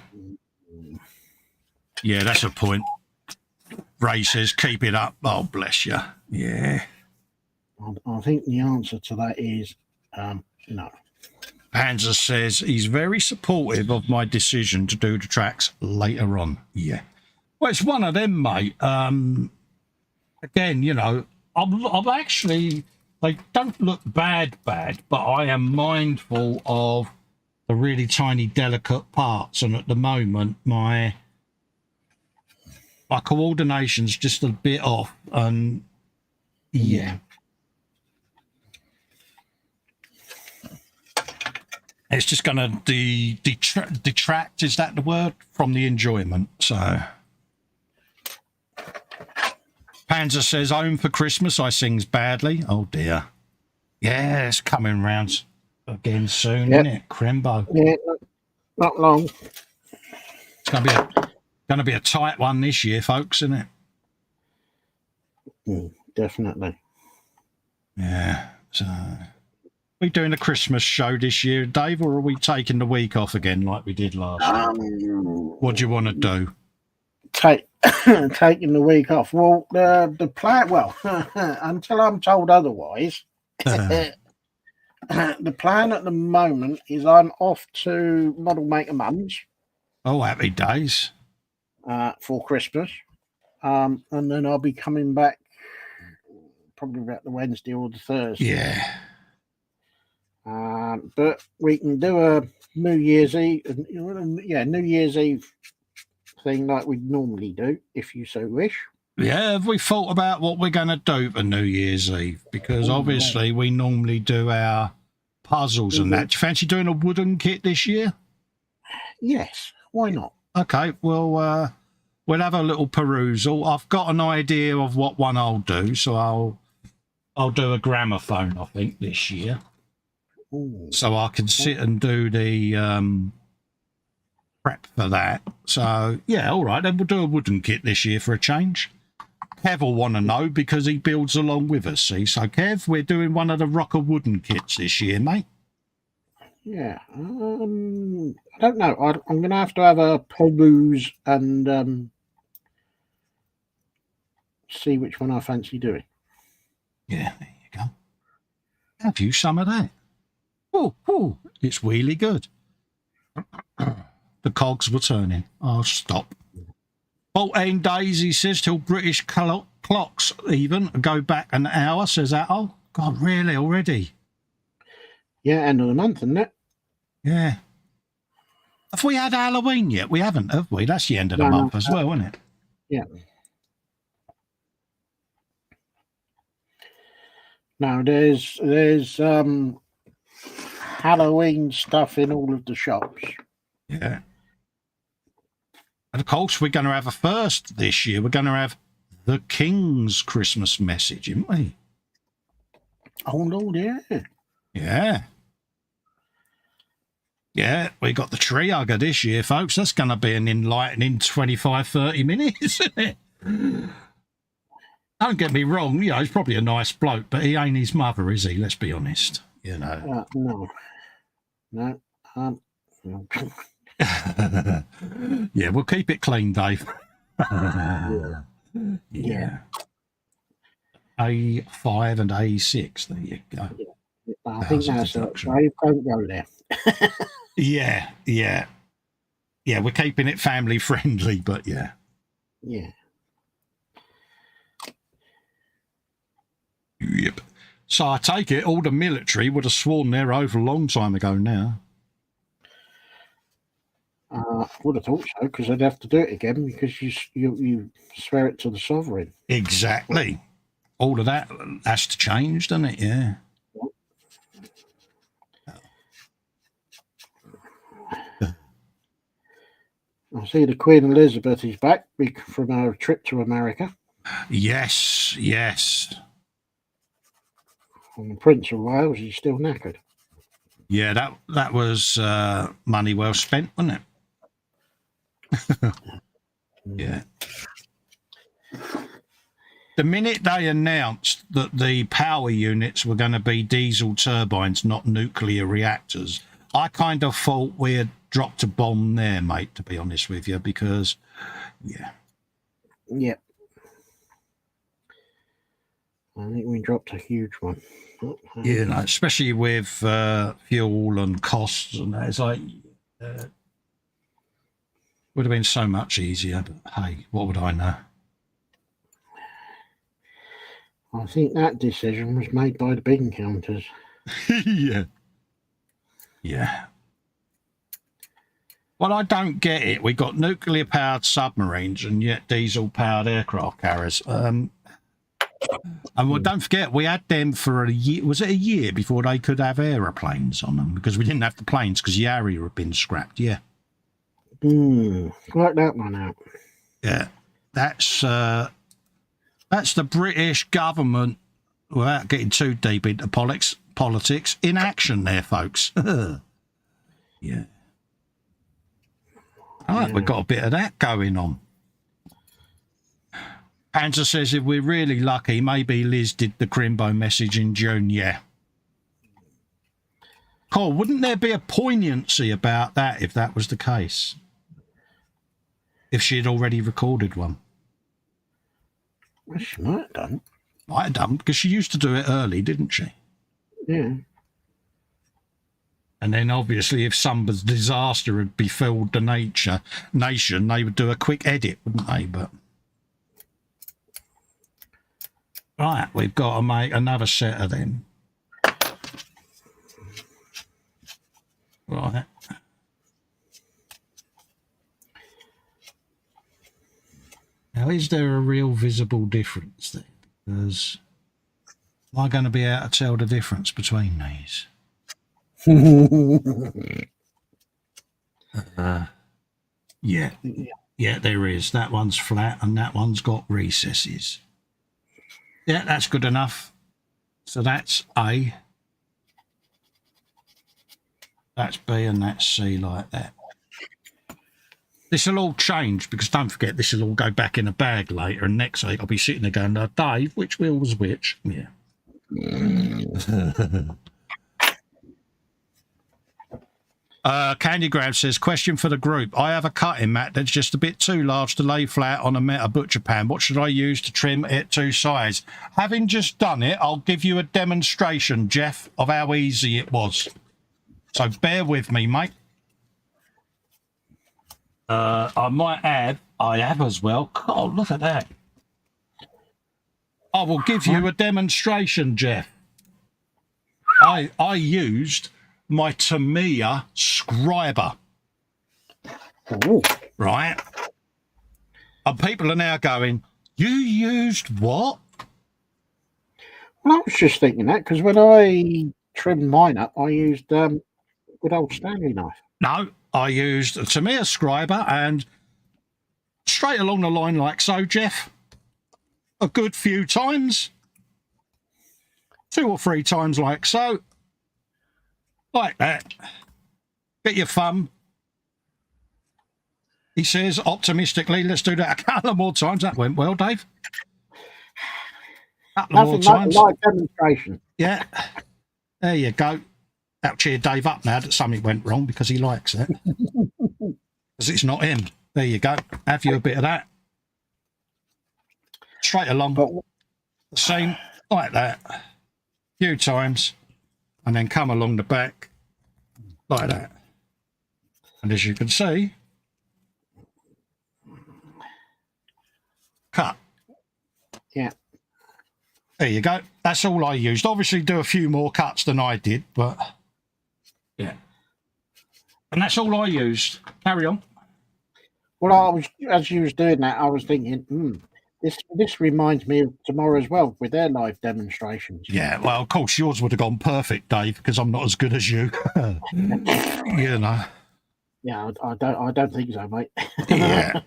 Yeah, that's a point. Ray says, keep it up. Oh, bless you. Yeah. I think the answer to that is no. Panzer says he's very supportive of my decision to do the tracks later on. Yeah. Well, it's one of them, mate. Again, you know, I'm actually, they don't look bad, but I am mindful of the really tiny, delicate parts. And at the moment, my coordination's just a bit off. And yeah. It's just going to detract, is that the word, from the enjoyment. So Panzer says, home for Christmas, I sings badly. Oh, dear. Yeah, it's coming round again soon, isn't it? Crembo. Yeah, not long. It's going to be a tight one this year, folks, isn't it? Definitely. Yeah. So, we doing a Christmas show this year, Dave, or are we taking the week off again like we did last year? What do you want to do? Taking the week off. Well, the plan. Well, until I'm told otherwise, the plan at the moment is I'm off to Model Maker Mums. Oh, happy days! For Christmas, and then I'll be coming back probably about the Wednesday or the Thursday. Yeah. But we can do a New Year's Eve. New Year's Eve thing like we normally do, if you so wish. Yeah, have we thought about what we're going to do for New Year's Eve? Because obviously we normally do our puzzles and that. Do you fancy doing a wooden kit this year? Yes, why not? Okay, well, we'll have a little perusal. I've got an idea of what one I'll do, so I'll do a gramophone, I think, this year. Ooh. So I can sit and do the prep for that. So, yeah, all right, then we'll do a wooden kit this year for a change. Kev will want to know because he builds along with us, see? So, Kev, we're doing one of the rocker wooden kits this year, mate. Yeah. I don't know. I'm going to have a peruse and see which one I fancy doing. Yeah, there you go. Have you some of that? Oh, it's really good. The cogs were turning. I'll stop. 14 days, he says, till British clocks even go back an hour, says Atol. God, really, already? Yeah, end of the month, isn't it? Yeah. Have we had Halloween yet? We haven't, have we? That's the end of the month as well, isn't it? Yeah. Now, there's Halloween stuff in all of the shops. Yeah. And of course, we're going to have a first this year. We're going to have the King's Christmas message, aren't we? Oh, Lord, yeah. Yeah. Yeah, we got the tree hugger this year, folks. That's going to be an enlightening 25, 30 minutes, isn't it? Don't get me wrong, you know, he's probably a nice bloke, but he ain't his mother, is he? Let's be honest, you know. No. Yeah, we'll keep it clean, Dave. Yeah. A5 and A6, there you go. Yeah. I think that's a Dave, don't go there. Yeah, we're keeping it family friendly, but yeah. Yeah. Yep. So I take it all the military would have sworn they're over a long time ago now. I would have thought so, because they'd have to do it again because you swear it to the sovereign. Exactly. All of that has to change, doesn't it? Yeah. I see the Queen Elizabeth is back from her trip to America. Yes. And the Prince of Wales is still knackered. Yeah, that was money well spent, wasn't it? Yeah. The minute they announced that the power units were going to be diesel turbines, not nuclear reactors, I kind of thought we had dropped a bomb there, mate, to be honest with you, because, yeah. Yeah. I think we dropped a huge one. You know, especially with fuel and costs and that. It's like, would have been so much easier, but hey, what would I know? I think that decision was made by the bean counters. Yeah. Yeah. Well, I don't get it. We got nuclear-powered submarines and yet diesel-powered aircraft carriers. And well, don't forget, we had them for a year. Was it a year before they could have aeroplanes on them? Because we didn't have the planes because the Harrier had been scrapped. Yeah. Work that one out. Yeah. That's the British government, without getting too deep into politics, in action there, folks. Yeah. All right, we've got a bit of that going on. Panzer says if we're really lucky, maybe Liz did the Crimbo message in June. Yeah. Cool. Wouldn't there be a poignancy about that if that was the case? If she had already recorded one? Well, she might have done. Might have done, because she used to do it early, didn't she? Yeah. And then obviously if some disaster had befilled the nation, they would do a quick edit, wouldn't they? But right, we've got to make another set of them. Right. Now, is there a real visible difference there? Because am I going to be able to tell the difference between these? Yeah. Yeah, there is. That one's flat and that one's got recesses. Yeah, that's good enough. So that's A. That's B and that's C, like that. This will all change because don't forget, this will all go back in a bag later. And next week I'll be sitting there going, Dave, which wheel was which? Yeah. Candy Grab says, question for the group. I have a cutting mat that's just a bit too large to lay flat on a butcher pan. What should I use to trim it to size? Having just done it, I'll give you a demonstration, Jeff, of how easy it was. So bear with me, mate. I might add, I have as well. Oh, look at that. I will give you a demonstration, Jeff. I used my Tamiya scriber. Ooh. Right? And people are now going, you used what? Well, I was just thinking that because when I trimmed mine up, I used good old Stanley knife. No, I used a Tamiya scriber and straight along the line like so, Jeff. A good few times. 2 or 3 times like so. Like that. Get your thumb. He says optimistically, let's do that a couple more times. That went well, Dave. A couple more times. Like demonstration. Yeah. There you go. That'll cheer Dave up now that something went wrong because he likes it. Because it's not him. There you go. Have you a bit of that. Straight along. The same, like that. A few times. And then come along the back like that. And as you can see, cut. Yeah. There you go. That's all I used. Obviously do a few more cuts than I did, but yeah. And that's all I used. Carry on. Well, I was, as you was doing that, I was thinking, this reminds me of tomorrow as well with their live demonstrations. Yeah, well, of course, yours would have gone perfect, Dave, because I'm not as good as you. You know. Yeah, I don't think so, mate. Yeah.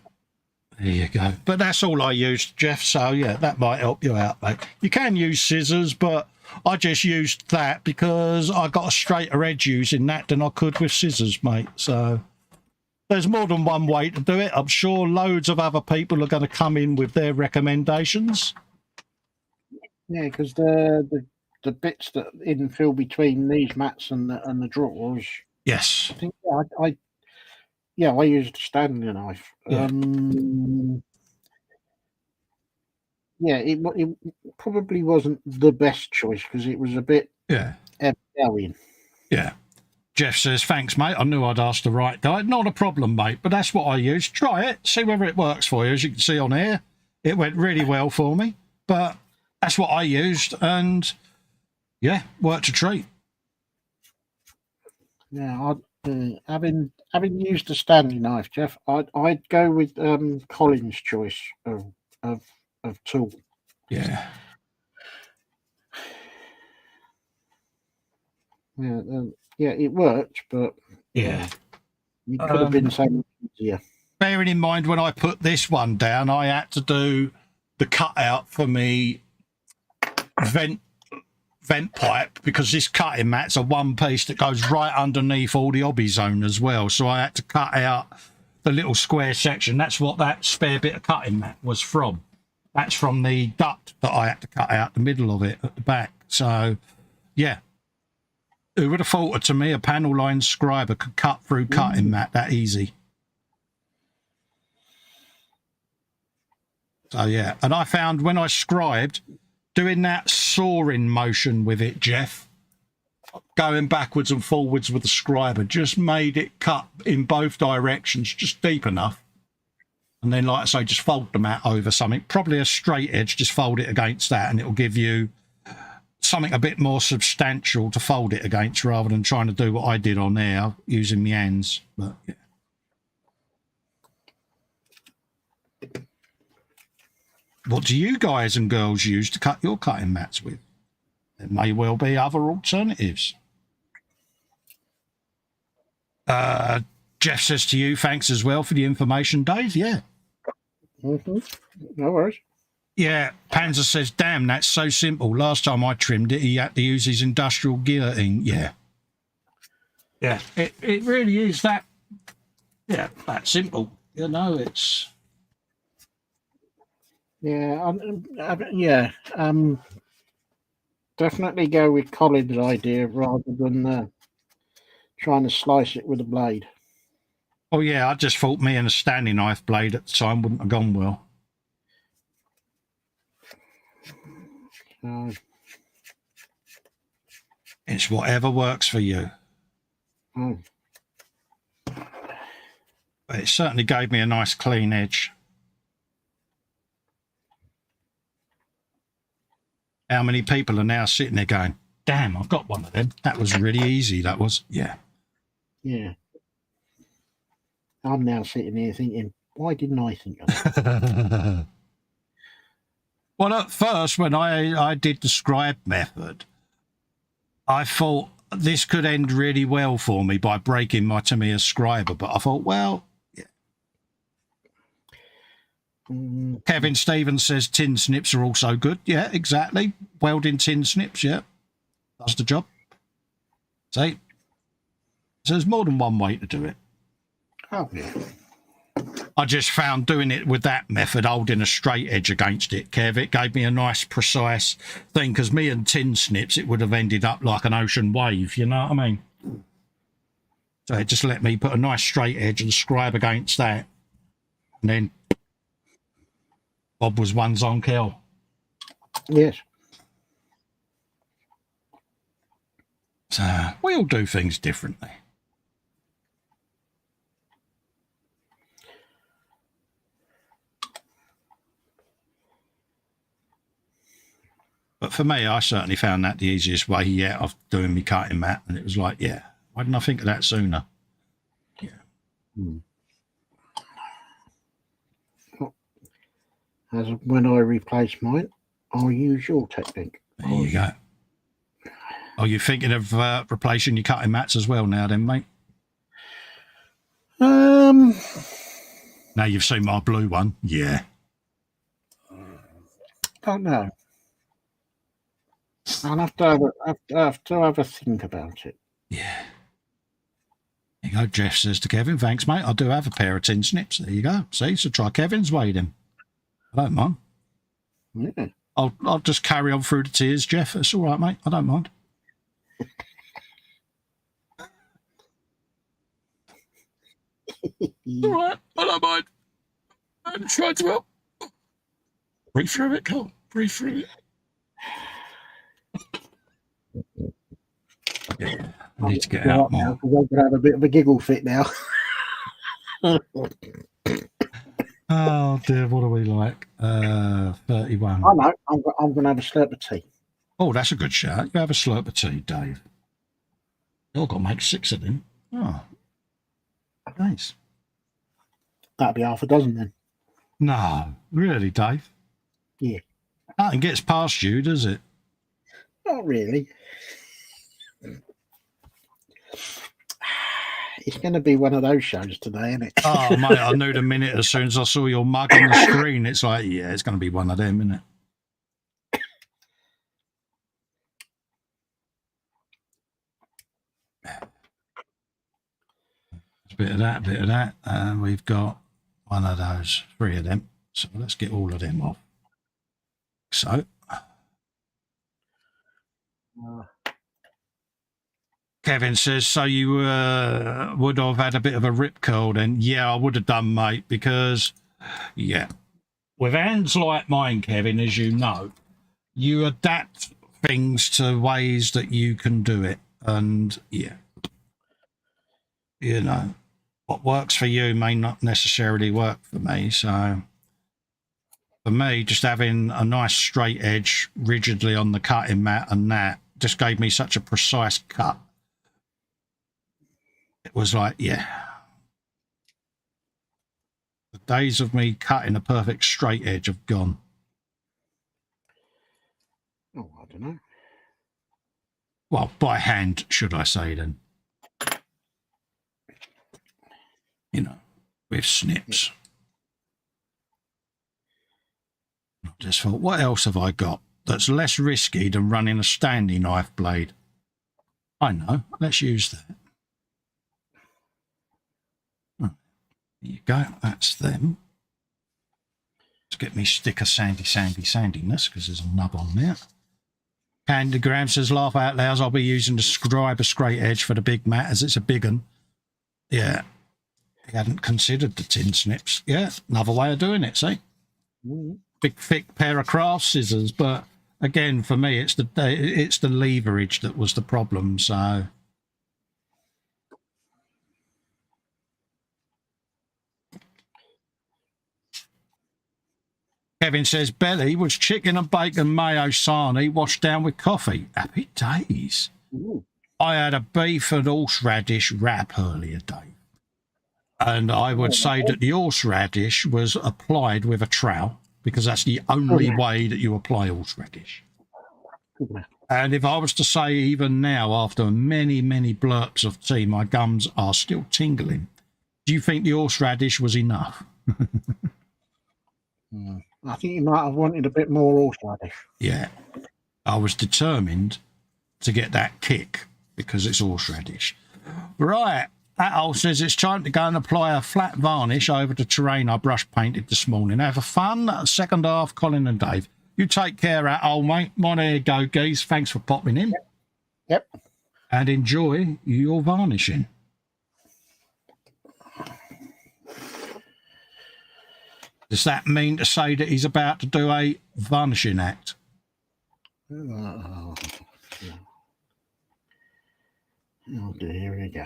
There you go. But that's all I used, Jeff. So, yeah, that might help you out, mate. You can use scissors, but I just used that because I got a straighter edge using that than I could with scissors, mate. So there's more than one way to do it. I'm sure loads of other people are going to come in with their recommendations. Yeah, because the bits that infill between these mats and the drawers. Yes. I think I used a Stanley knife. Yeah. yeah, it probably wasn't the best choice because it was a bit going. Yeah. Jeff says, thanks, mate. I knew I'd asked the right guy. Not a problem, mate, but that's what I use. Try it, see whether it works for you. As you can see on here, it went really well for me, but that's what I used, and yeah, worked a treat. Yeah, having used a Stanley knife, Jeff, I'd go with Colin's choice of tool. Yeah. Yeah, it worked, but Yeah. it could have been so much easier. Bearing in mind when I put this one down, I had to do the cutout for me vent pipe because this cutting mat's a one piece that goes right underneath all the hobby zone as well. So I had to cut out the little square section. That's what that spare bit of cutting mat was from. That's from the duct that I had to cut out the middle of it at the back. So, yeah. Who would have thought it to me a panel line scriber could cut through cutting mat that easy? So, yeah. And I found when I scribed, doing that sawing motion with it, Jeff, going backwards and forwards with the scriber, just made it cut in both directions, just deep enough. And then, like I say, just fold the mat over something, probably a straight edge, just fold it against that, and it'll give you something a bit more substantial to fold it against rather than trying to do what I did on there using my hands. But, yeah. What do you guys and girls use to cut your cutting mats with? There may well be other alternatives. Jeff says to you, thanks as well for the information, Dave. Yeah. No worries. Yeah, Panzer says, damn, that's so simple. Last time I trimmed it, he had to use his industrial guillotine. Yeah. Yeah, it really is that, yeah, that simple. You know, it's... Yeah, definitely go with Colin's idea rather than trying to slice it with a blade. Oh, yeah, I just thought me and a Stanley knife blade at the time wouldn't have gone well. It's whatever works for you. But it certainly gave me a nice clean edge. How many people are now sitting there going, damn, I've got one of them. That was really easy, that was. Yeah. Yeah. I'm now sitting here thinking, why didn't I think of it? Well, at first, when I did the scribe method, I thought this could end really well for me by breaking my Tamiya scriber. But I thought, well, yeah. Kevin Stevens says tin snips are also good. Yeah, exactly. Welding tin snips, yeah. Does the job. See? So there's more than one way to do it. Oh, yeah. I just found doing it with that method, holding a straight edge against it, Kev, it gave me a nice, precise thing, because me and tin snips, it would have ended up like an ocean wave, you know what I mean? So it just let me put a nice straight edge and scribe against that. And then Bob was one's on kill. Yes. So we all do things differently. But for me, I certainly found that the easiest way yet of doing me cutting mat. And it was like, yeah, why didn't I think of that sooner? Yeah. As when I replace mine, I'll use your technique. There you go. Are you thinking of replacing your cutting mats as well now then, mate? Now you've seen my blue one. Yeah. Don't know. I'll have to have a think about it. Yeah. There you go. Jeff says to Kevin, thanks, mate. I do have a pair of tin snips. There you go. See, so try Kevin's way then. I don't mind. Yeah. I'll just carry on through the tears, Jeff. It's all right, mate. I don't mind. All right. I don't mind. I'm trying to help. Breathe through it, Cole. Breathe through it. Yeah, I need to get out more. Now, because I'm going to have a bit of a giggle fit now. Oh dear, what are we like? 31. I know. I'm going to have a slurp of tea. Oh, that's a good shout. You have a slurp of tea, Dave. You've got to make 6 of them. Oh, nice. That'd be half a dozen then. No, really, Dave? Yeah. Nothing gets past you, does it? Not really. It's going to be one of those shows today, isn't it? Oh, mate, I knew the minute as soon as I saw your mug on the screen. It's like, yeah, it's going to be one of them, isn't it? A bit of that, bit of that. And we've got one of those, 3 of them. So let's get all of them off. So. Kevin says, so you would have had a bit of a rip curl then? Yeah, I would have done, mate, because, yeah, with hands like mine, Kevin, as you know, you adapt things to ways that you can do it. And, yeah, you know, what works for you may not necessarily work for me. So, for me, just having a nice straight edge rigidly on the cutting mat and that just gave me such a precise cut. It was like, yeah. The days of me cutting a perfect straight edge have gone. Oh, I don't know. Well, by hand, should I say then. You know, with snips. I just thought, what else have I got that's less risky than running a standing knife blade? I know, let's use that. There you go, that's them. Let's get me sticker sandiness, because there's a nub on there. Candygram says, laugh out loud, I'll be using the Scriber straight edge for the big mat as it's a big one. Yeah, he hadn't considered the tin snips. Yeah, another way of doing it, see? Big thick pair of craft scissors, but again, for me, it's the leverage that was the problem, so... Kevin says, Belly was chicken and bacon mayo sarnie washed down with coffee. Happy days. Ooh. I had a beef and horseradish wrap earlier, Dave. And I would say that the horseradish was applied with a trowel because that's the only way that you apply horseradish. And if I was to say even now, after many, many blurps of tea, my gums are still tingling, do you think the horseradish was enough? I think you might have wanted a bit more horseradish. Yeah. I was determined to get that kick because it's horseradish. Right. Athol says it's time to go and apply a flat varnish over the terrain I brush painted this morning. Have a fun second half, Colin and Dave. You take care, Athol, mate. My there you go, geese. Thanks for popping in. Yep. And enjoy your varnishing. Does that mean to say that he's about to do a varnishing act? Oh dear, here we go.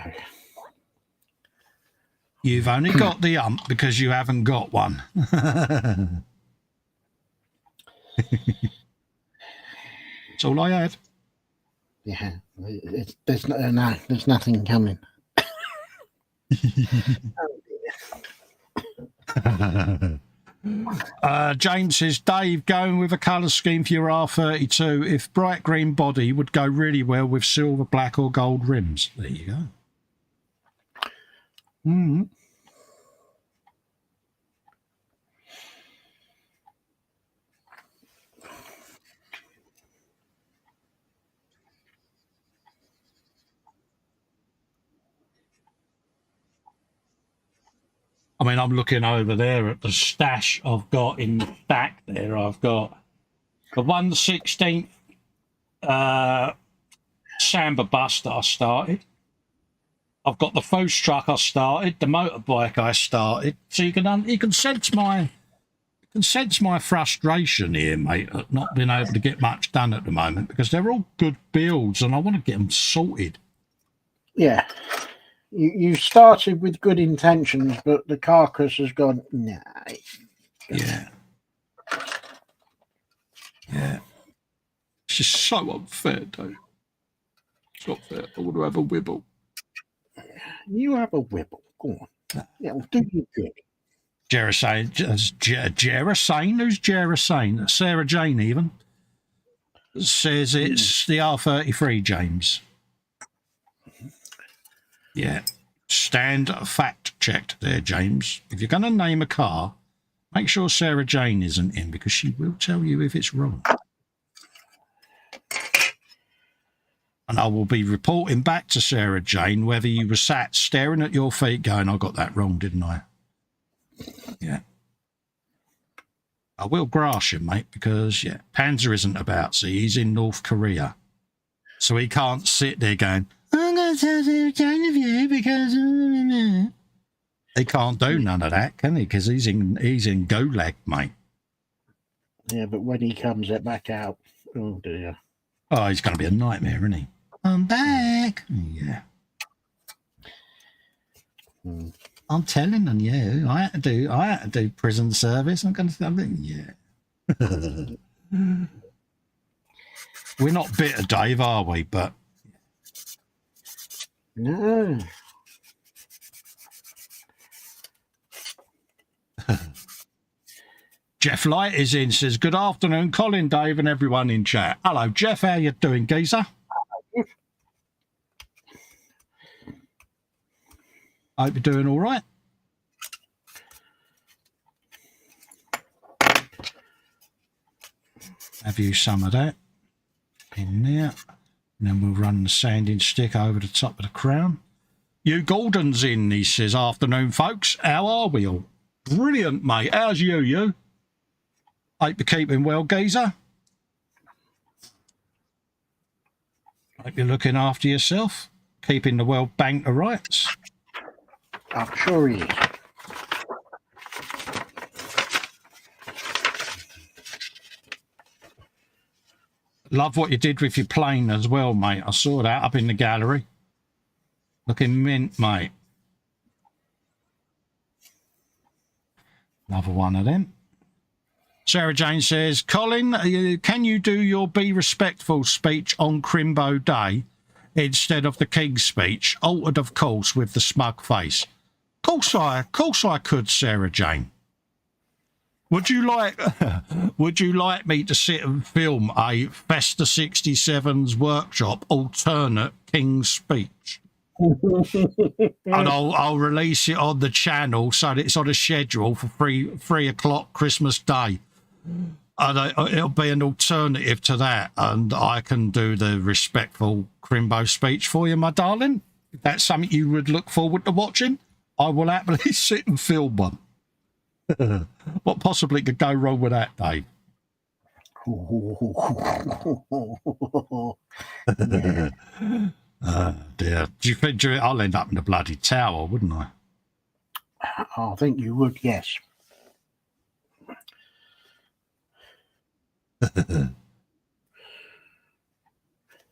You've only got the ump because you haven't got one. That's all I had. Yeah, there's nothing coming. James says, Dave, going with a colour scheme for your R32, if bright green body would go really well with silver, black or gold rims. There you go. I mean, I'm looking over there at the stash I've got in the stack there. I've got the 1/16 Samba bus that I started. I've got the Foos truck I started, the motorbike I started. So you can sense my You can sense my frustration here, mate, at not being able to get much done at the moment because they're all good builds and I want to get them sorted. Yeah. You started with good intentions, but the carcass has gone, nah. Yeah. Yeah. It's just so unfair, Dave. It's not fair. I want to have a wibble. You have a wibble. Go on. Yeah, well, do you good. Jerasane. Who's Jerasane? Sarah Jane, even. Says it's the R33, James. Yeah. Stand fact checked there, James. If you're going to name a car, make sure Sarah Jane isn't in because she will tell you if it's wrong. And I will be reporting back to Sarah Jane whether you were sat staring at your feet going, I got that wrong, didn't I? Yeah. I will grass you, mate, because, yeah, Panzer isn't about. See, he's in North Korea. So he can't sit there going, I'm going to tell Sarah Jane of you because... He can't do none of that, can he? Because he's in Gulag, mate. Yeah, but when he comes back out, oh, dear. Oh, he's going to be a nightmare, isn't he? I'm back. Yeah. I'm telling on you, I had to do prison service. I'm going to, yeah. We're not bitter, Dave, are we? But no. Jeff Light is in, says, good afternoon, Colin, Dave, and everyone in chat. Hello, Jeff. How you doing, geezer? Hope you're doing all right. Have you some of that in there? And then we'll run the sanding stick over the top of the crown. Hugh Gordon's in, he says, afternoon, folks. How are we all? Brilliant, mate. How's you, Hugh? Hope you're keeping well, geezer. Hope you're looking after yourself, keeping the world banked to rights. I'm sure he is. Love what you did with your plane as well, mate. I saw that up in the gallery. Looking mint, mate. Another one of them. Sarah Jane says, Colin, can you do your Be Respectful speech on Crimbo Day instead of the King's speech? Altered, of course, with the smug face. Of course I could, Sarah Jane. Would you like me to sit and film a Festa 67's workshop alternate King's speech? And I'll release it on the channel so that it's on a schedule for 3 o'clock Christmas Day. And it'll be an alternative to that, and I can do the respectful Crimbo speech for you, my darling. If that's something you would look forward to watching, I will happily sit and film one. What possibly could go wrong with that, Dave? Dear. Do you think I'll end up in the bloody tower, wouldn't I? I think you would, yes.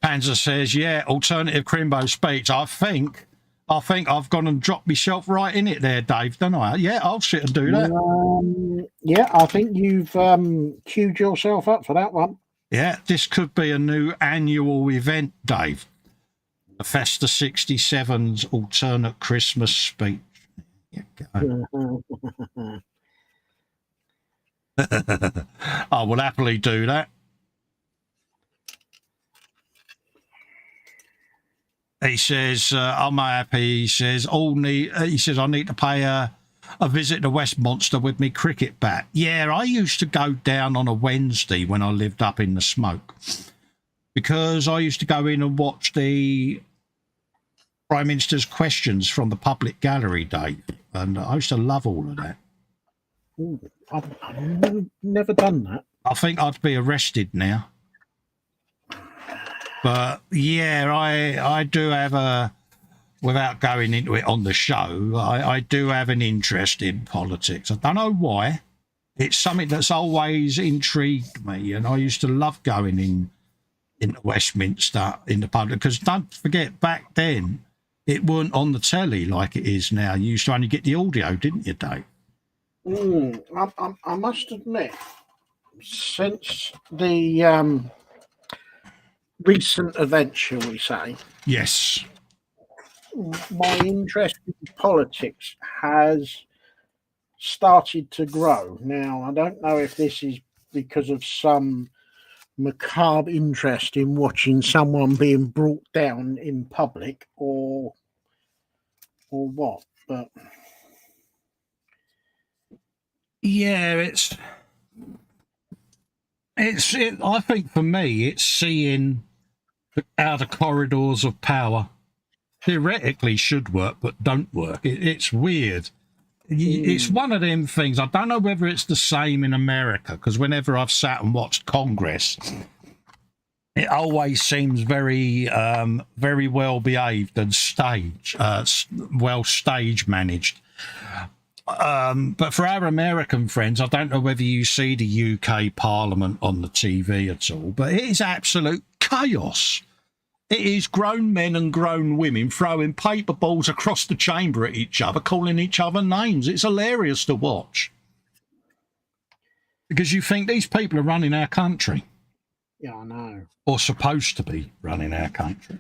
Panzer says, yeah, alternative Crimbo speech. I think I've gone and dropped myself right in it there, Dave, don't I? Yeah, I'll sit and do that. Yeah, I think you've queued yourself up for that one. Yeah, this could be a new annual event, Dave. The Festa 67's alternate Christmas speech. I will happily do that. He says, I'm happy. He says, I need to pay a visit to Westminster with me cricket bat. Yeah, I used to go down on a Wednesday when I lived up in the smoke because I used to go in and watch the Prime Minister's questions from the public gallery, Dave. And I used to love all of that. I've never done that. I think I'd be arrested now. But yeah, I do have without going into it on the show, I do have an interest in politics. I don't know why. It's something that's always intrigued me, and I used to love going into Westminster in the public, because don't forget, back then it weren't on the telly like it is now. You used to only get the audio, didn't you, Dave? I must admit, since the recent events, shall we say, Yes. my interest in politics has started to grow. Now, I don't know if this is because of some macabre interest in watching someone being brought down in public or what, but yeah, I think for me, it's seeing how the corridors of power theoretically should work, but don't work. It's weird. It's one of them things. I don't know whether it's the same in America, because whenever I've sat and watched Congress, it always seems very, very well behaved and well stage managed. But for our American friends, I don't know whether you see the UK Parliament on the TV at all, but it is absolute chaos. It is grown men and grown women throwing paper balls across the chamber at each other, calling each other names. It's hilarious to watch. Because you think these people are running our country. yeah, I know. Or supposed to be running our country.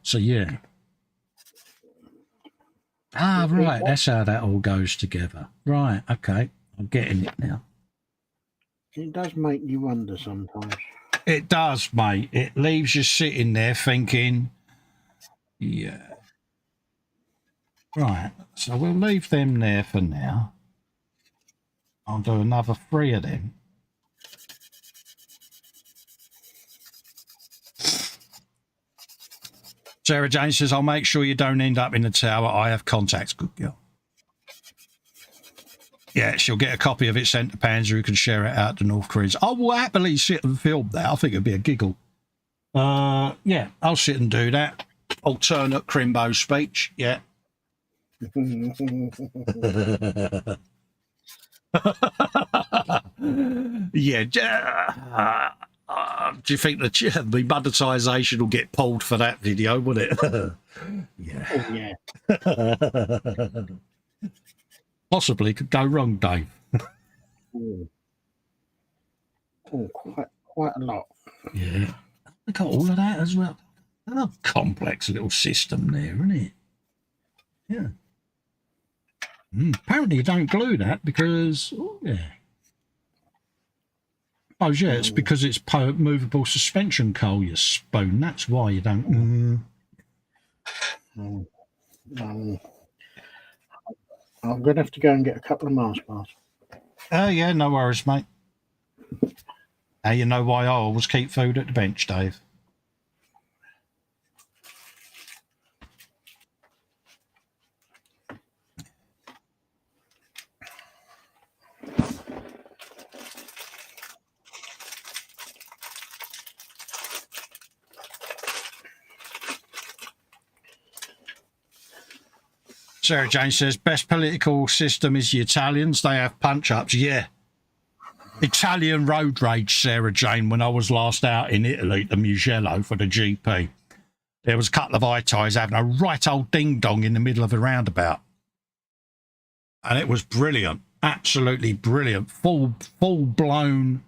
So, yeah. Ah, right, that's how that all goes together. Right, okay, I'm getting it now. It does make you wonder sometimes. It does, mate. It leaves you sitting there thinking, yeah. Right, so we'll leave them there for now. I'll do another 3 of them. Sarah Jane says, I'll make sure you don't end up in the tower. I have contacts. Good girl. Yeah, she'll get a copy of it sent to Panzer, who can share it out to North Koreans. I will happily sit and film that. I think it'd be a giggle. Yeah, I'll sit and do that. Alternate Crimbo speech. Yeah. Yeah. Do you think the monetisation will get pulled for that video, would it? Yeah. Oh, yeah. Possibly could go wrong, Dave. Oh, quite a lot. Yeah. They got all of that as well. Another complex little system there, isn't it? Yeah. Apparently you don't glue that because, oh, yeah. Oh, yeah, it's because it's movable suspension coal, you spoon. That's why you don't. I'm going to have to go and get a couple of Mars bars. Oh, yeah, no worries, mate. Now you know why I always keep food at the bench, Dave. Sarah Jane says, best political system is the Italians. They have punch-ups. Yeah. Italian road rage, Sarah Jane, when I was last out in Italy, the Mugello for the GP. There was a couple of Itais having a right old ding-dong in the middle of the roundabout. And it was brilliant. Absolutely brilliant. Full-blown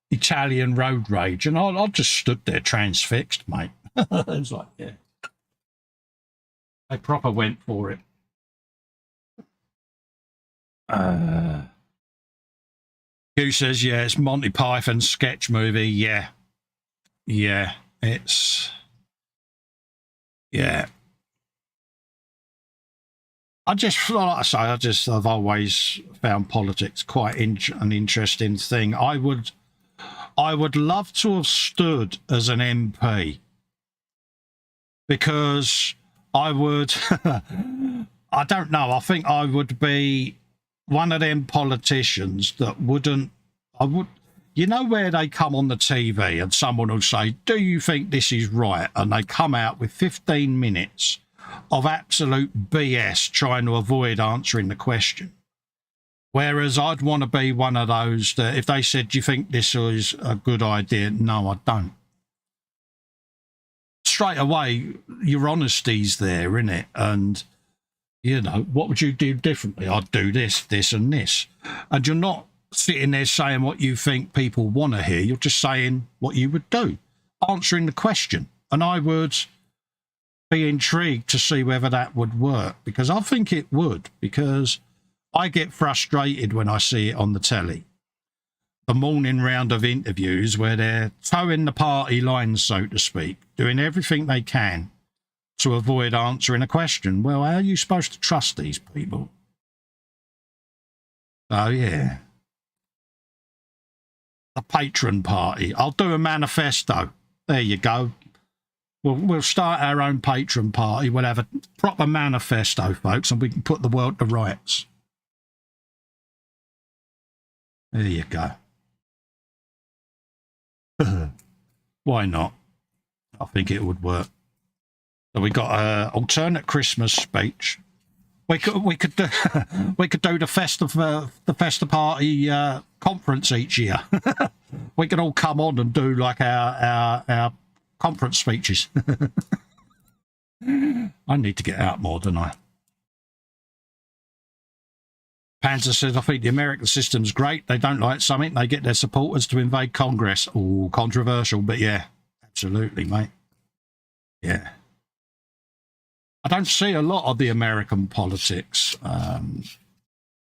Italian road rage. And I just stood there transfixed, mate. It was like, yeah. They proper went for it. Who says, yeah, it's Monty Python's sketch movie. Yeah. Yeah, it's... Yeah. I just, like I say, I've always found politics quite an interesting thing. I would love to have stood as an MP because I would, I don't know, I think I would be one of them politicians that you know where they come on the TV and someone will say, do you think this is right? And they come out with 15 minutes of absolute BS trying to avoid answering the question. Whereas I'd want to be one of those that if they said, do you think this is a good idea? No, I don't. Straight away, your honesty's there, innit? And, you know, what would you do differently? I'd do this, this and this. And you're not sitting there saying what you think people want to hear. You're just saying what you would do, answering the question. And I would be intrigued to see whether that would work, because I think it would, because I get frustrated when I see it on the telly. The morning round of interviews where they're towing the party line, so to speak, doing everything they can to avoid answering a question. Well, how are you supposed to trust these people? Oh, yeah. The patron party. I'll do a manifesto. There you go. We'll start our own patron party. We'll have a proper manifesto, folks, and we can put the world to rights. There you go. Why not? I think it would work. So we got an alternate Christmas speech. We could do the Festa party conference each year. We could all come on and do like our conference speeches. I need to get out more, don't I? Panzer says, I think the American system's great. They don't like something, they get their supporters to invade Congress. Oh, controversial, but yeah, absolutely, mate. Yeah. I don't see a lot of the American politics.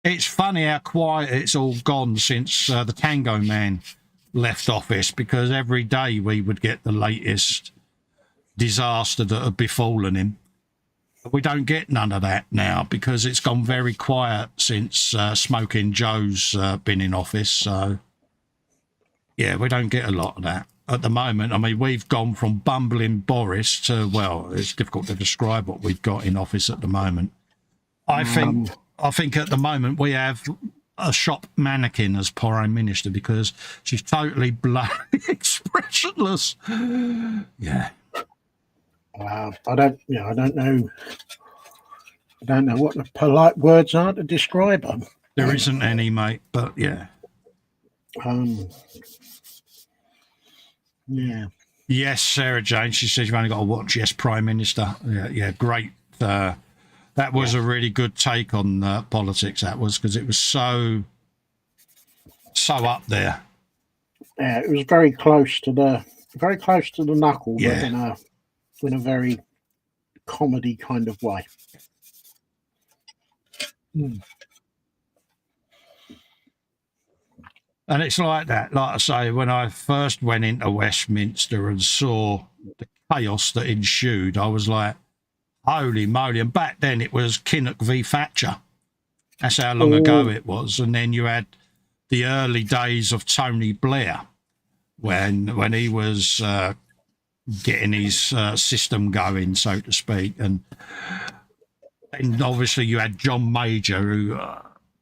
It's funny how quiet it's all gone since the Tango Man left office, because every day we would get the latest disaster that had befallen him. We don't get none of that now because it's gone very quiet since Smoking Joe's been in office. So, yeah, we don't get a lot of that at the moment. I mean, we've gone from bumbling Boris to, well, it's difficult to describe what we've got in office at the moment. I think at the moment we have a shop mannequin as Prime Minister because she's totally expressionless. Yeah. I don't know what the polite words are to describe her. There isn't any, mate, but yeah. Yeah. Yes, Sarah Jane, she says you've only got to watch Yes, Prime Minister. Yeah, great. That was a really good take on politics, that was, because it was so up there. Yeah, it was very close to the knuckle, yeah. But in a very comedy kind of way. And it's like that, like I say, when I first went into Westminster and saw the chaos that ensued, I was like, holy moly. And back then it was Kinnock v Thatcher. That's how long ago it was. And then you had the early days of Tony Blair when he was getting his system going, so to speak. And obviously you had John Major, who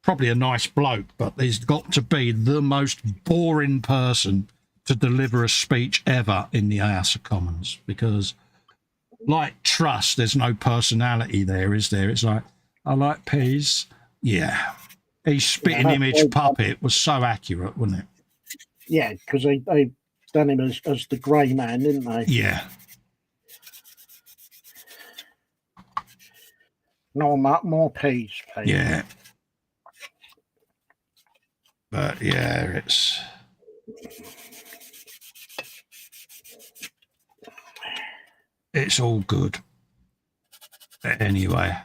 probably a nice bloke, but he's got to be the most boring person to deliver a speech ever in the House of Commons, because like Truss, there's no personality there, is there? It's like, I like peas. Yeah. His spitting image puppet was so accurate, wasn't it? Yeah, because they done him as the grey man, didn't they? Yeah. No, more peas, please. Yeah. But yeah, it's all good. Anyway,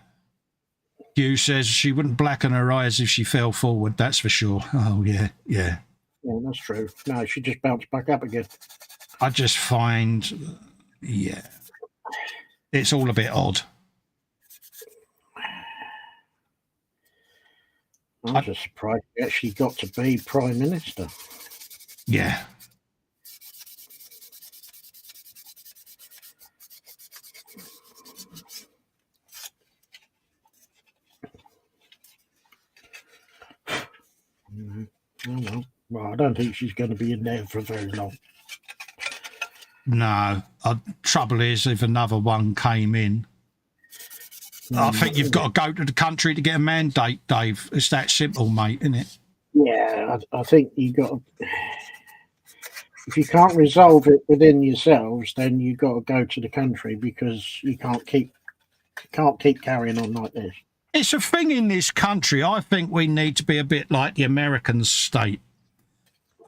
Hugh says she wouldn't blacken her eyes if she fell forward, that's for sure. Oh, yeah. Yeah, that's true. No, she just bounced back up again. I just find, yeah, it's all a bit odd. I'm just surprised she actually got to be Prime Minister. Yeah. Oh, well, I don't think she's going to be in there for very long. No. Trouble is, if another one came in, I think you've got to go to the country to get a mandate, Dave. It's that simple, mate, isn't it? Yeah, I think you got to. If you can't resolve it within yourselves, then you got to go to the country, because you can't keep carrying on like this. It's a thing in this country. I think we need to be a bit like the American state,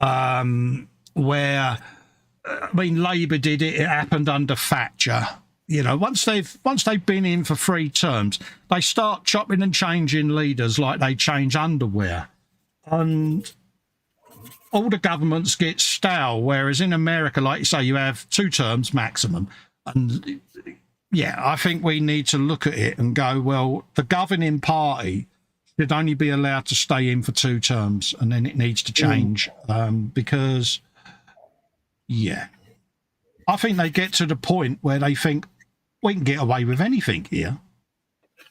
where, I mean, Labour did it. It happened under Thatcher. You know, once they've been in for 3 terms, they start chopping and changing leaders like they change underwear, and all the governments get stale. Whereas in America, like you say, you have 2 terms maximum. And yeah, I think we need to look at it and go, well, the governing party should only be allowed to stay in for 2 terms, and then it needs to change, because, yeah, I think they get to the point where they think we can get away with anything here.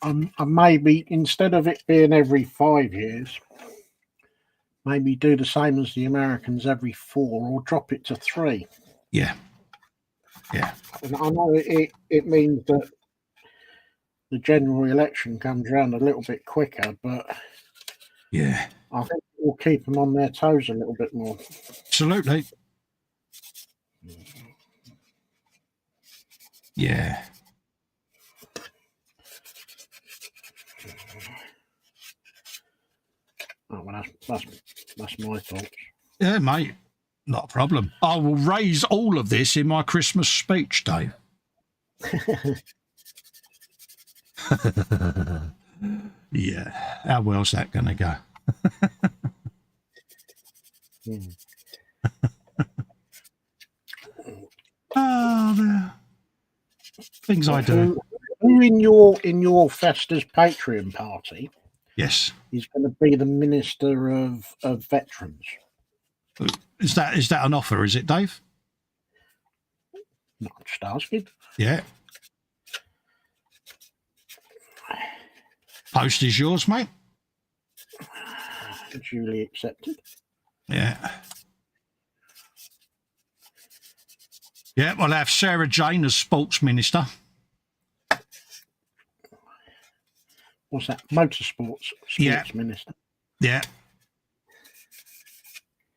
And maybe instead of it being every 5 years, maybe do the same as the Americans, every 4, or drop it to 3. Yeah. Yeah. And I know it means that the general election comes around a little bit quicker, but yeah, I think it will keep them on their toes a little bit more. Absolutely. Yeah. Oh, well, that's my thoughts. Yeah, mate. Not a problem. I will raise all of this in my Christmas speech, Dave. Yeah. How well's that going to go? The things I do. Who in your Festa's Patreon party? Yes. Is going to be the Minister of Veterans. Is that an offer, is it, Dave? Not just asking. Yeah. Post is yours, mate. Duly accepted. Yeah. Yeah, we'll have Sarah Jane as Sports Minister. What's that? Motorsports Minister. Yeah.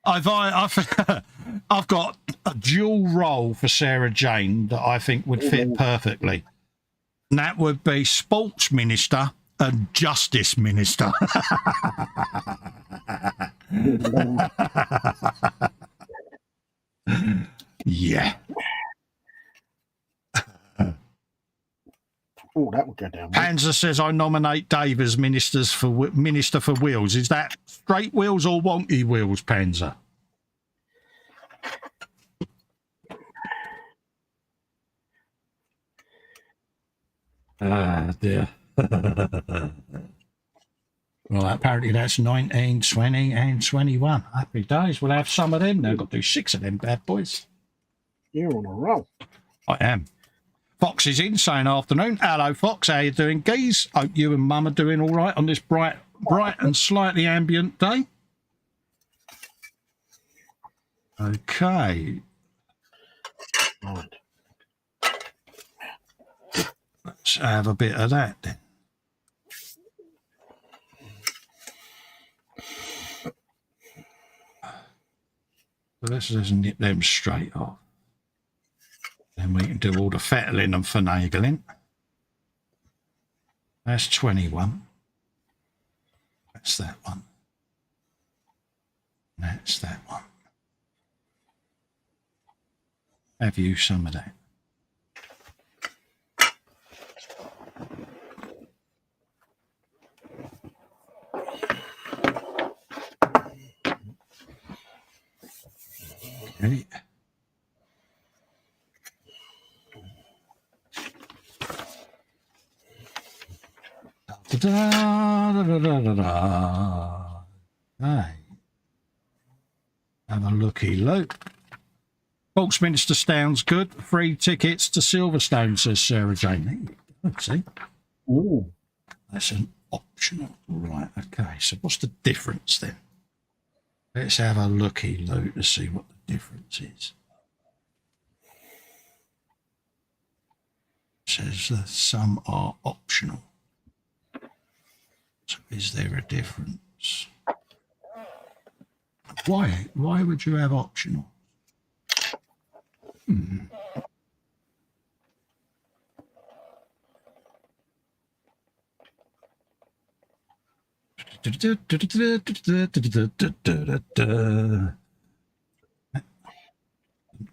I've got a dual role for Sarah Jane that I think would fit perfectly. And that would be Sports Minister and Justice Minister. Yeah. Oh, that would go down. Panzer says I nominate Dave as Minister for Wheels. Is that straight wheels or wonky wheels, Panzer? Ah, dear. Well, apparently that's 19, 20, and 21. Happy days. We'll have some of them now. Got to do 6 of them bad boys. You're on a roll. I am. Fox is in, saying afternoon. Hello, Fox. How you doing, geez? Hope you and Mum are doing all right on this bright and slightly ambient day. Okay. Right. Let's have a bit of that then. So let's just nip them straight off. Then we can do all the fettling and finagling. That's 21. That's that one. That's that one. Have you some of that? Okay. Hey. Have a looky look. Boltsminster sounds good. 3 tickets to Silverstone, says Sarah Jane. Let's see. Ooh. That's an optional. Right, okay. So what's the difference then? Let's have a looky look to see what the difference is. It says some are optional. Is there a difference? Why? Why would you have optional?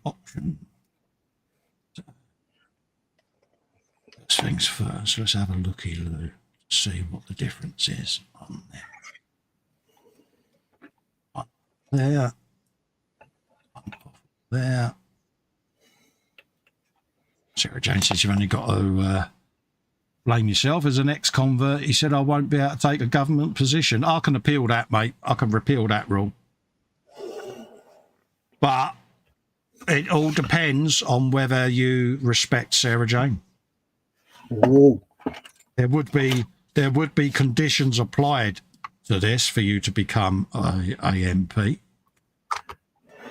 Option. First things first, let's have a looky-loo, see what the difference is on there. There. There. Sarah Jane says you've only got to blame yourself. As an ex-convert, he said, I won't be able to take a government position. I can appeal that, mate. I can repeal that rule. But it all depends on whether you respect Sarah Jane. Oh. There would be conditions applied to this for you to become a MP.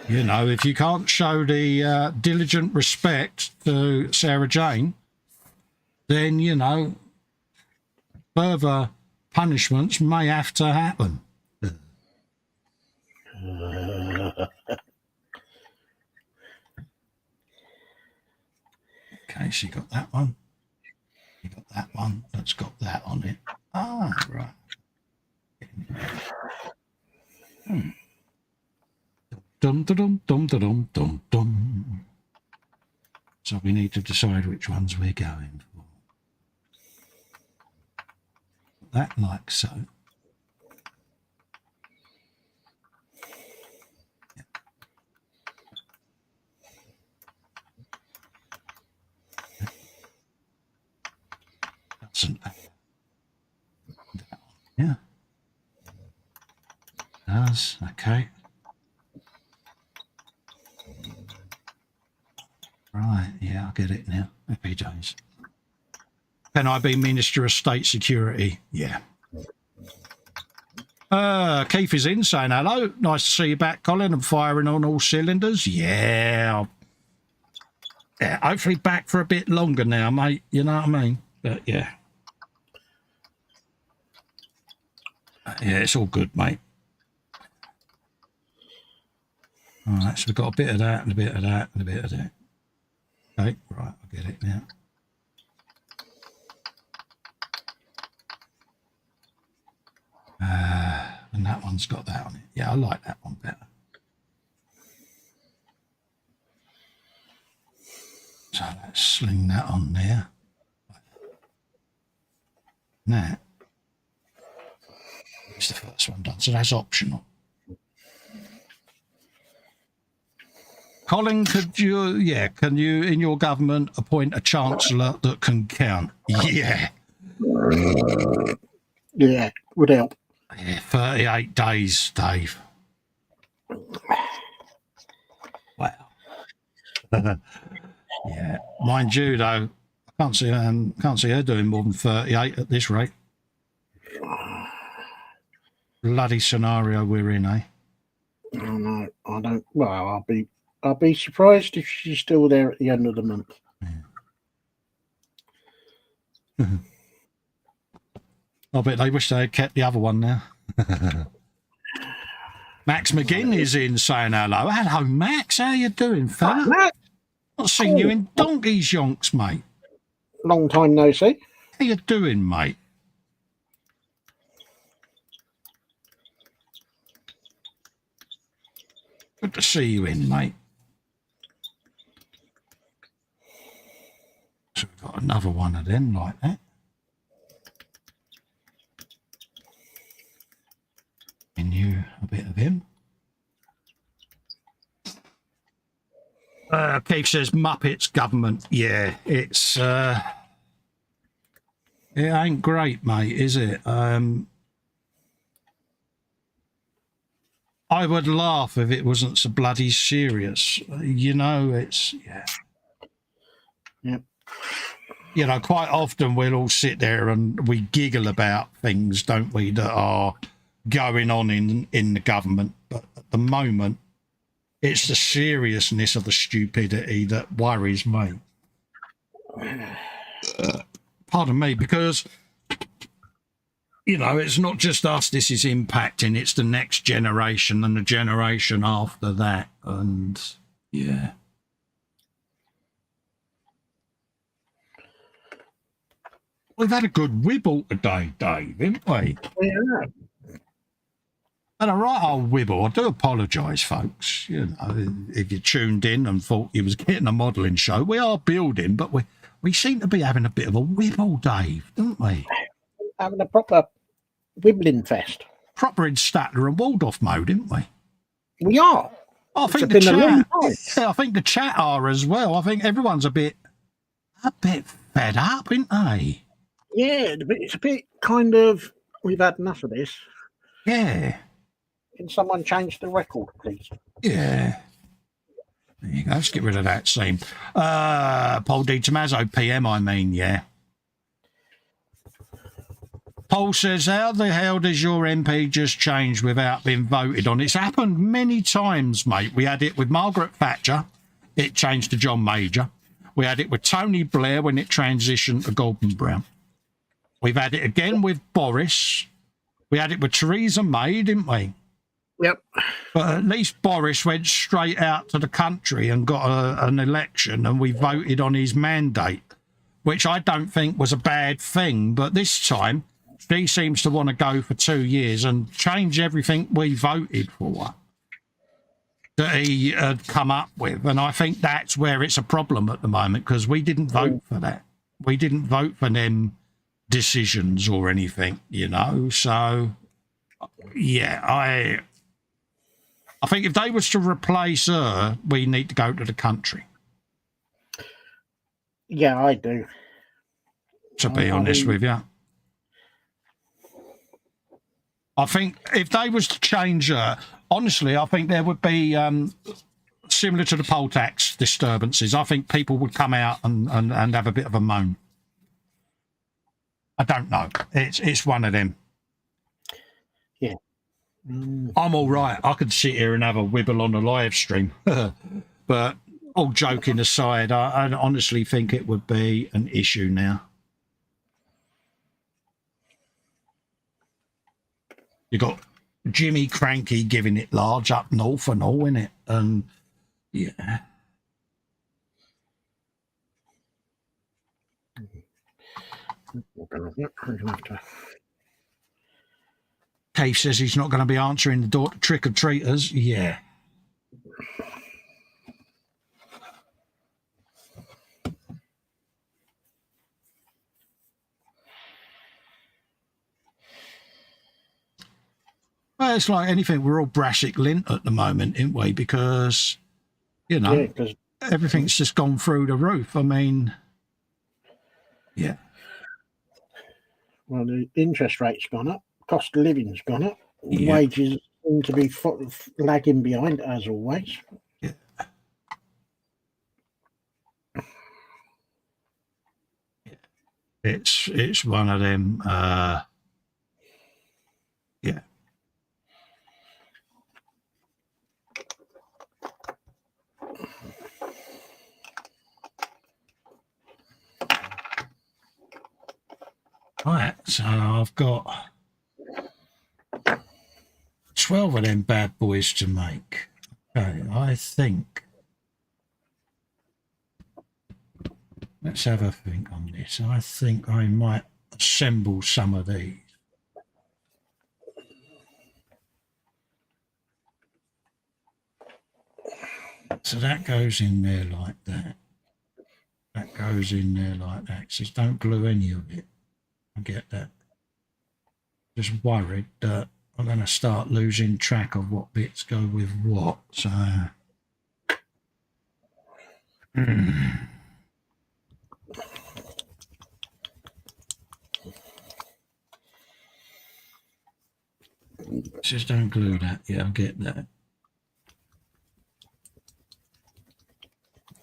You know, if you can't show the diligent respect to Sarah Jane, then, you know, further punishments may have to happen. Okay, so you got that one. You got that one that's got that on it. Ah, right. Dum dum dum dum dum dum. So we need to decide which ones we're going for. That like so. Yeah. Doesn't. Yeah. Does. Okay. Right, yeah, I get it now. Happy days. Can I be Minister of State Security? Yeah. Keith is in saying hello. Nice to see you back, Colin, and firing on all cylinders. Yeah. Yeah, hopefully back for a bit longer now, mate. You know what I mean? But yeah. Yeah, it's all good, mate. All right, so we've got a bit of that and a bit of that and a bit of that. Okay, right, I get it now. And that one's got that on it. Yeah, I like that one better. So let's sling that on there. That is the first one done. So that's optional. Colin, can you, in your government, appoint a chancellor that can count? Yeah. Yeah, would help. Yeah, 38 days, Dave. Wow. Yeah. Mind you, though, I can't see her doing more than 38 at this rate. Bloody scenario we're in, eh? No, I don't. Well, I'll be surprised if she's still there at the end of the month. Yeah. I bet they wish they had kept the other one now. Max McGinn is in saying hello. Hello, Max. How you doing, fella? Max. Not seen you in donkey's yonks, mate. Long time no see. How you doing, mate? Good to see you in, mate. So we've got another one of them like that. And you a bit of him. Keith says Muppets government. Yeah, it's it ain't great, mate, is it? I would laugh if it wasn't so bloody serious. You know, it's Yep. You know, quite often we'll all sit there and we giggle about things, don't we, that are going on in the government. But at the moment, it's the seriousness of the stupidity that worries me. Pardon me, because you know, it's not just us this is impacting, it's the next generation and the generation after that. And yeah. We've had a good wibble today, Dave, haven't we? Yeah. And a right old wibble. I do apologise, folks. You know, if you tuned in and thought you was getting a modelling show, we are building, but we seem to be having a bit of a wibble, Dave, don't we? Having a proper wibbling fest. Proper in Statler and Waldorf mode, didn't we? We are. I think the chat. Yeah, I think the chat are as well. I think everyone's a bit fed up, isn't they? Yeah, it's a bit kind of. We've had enough of this. Yeah. Can someone change the record, please? Yeah. There you go. Let's get rid of that scene. Paul D. Tommaso, PM, I mean, yeah. Paul says, how the hell does your MP just change without being voted on? It's happened many times, mate. We had it with Margaret Thatcher. It changed to John Major. We had it with Tony Blair when it transitioned to Gordon Brown. We've had it again with Boris. We had it with Theresa May, didn't we? Yep. But at least Boris went straight out to the country and got an election, and we voted on his mandate, which I don't think was a bad thing. But this time, she seems to want to go for 2 years and change everything we voted for that he had come up with. And I think that's where it's a problem at the moment, because we didn't vote for that. We didn't vote for them decisions or anything, you know. So, yeah, I think if they was to replace her, we need to go to the country. Yeah, I do. To be honest with you. I think if they was to change her, honestly, I think there would be, similar to the poll tax disturbances, I think people would come out and have a bit of a moan. I don't know. It's one of them. Yeah. I'm all right. I could sit here and have a wibble on the live stream. But all joking aside, I honestly think it would be an issue now. You got Jimmy Cranky giving it large up north and all, innit? And yeah. Cave says he's not going to be answering the door to trick-or-treaters. Yeah. Well, it's like anything. We're all brassic lint at the moment, ain't we? Because, you know, everything's just gone through the roof. I mean, yeah. Well, the interest rate's gone up. Cost of living's gone up. Yeah. Wages seem to be lagging behind, as always. Yeah. It's one of them. Yeah. Right, so I've got 12 of them bad boys to make. Okay, I think. Let's have a think on this. I think I might assemble some of these. So that goes in there like that. That goes in there like that. So don't glue any of it. I get that. Just worried that I'm going to start losing track of what bits go with what. So, just don't glue that. Yeah, I get that.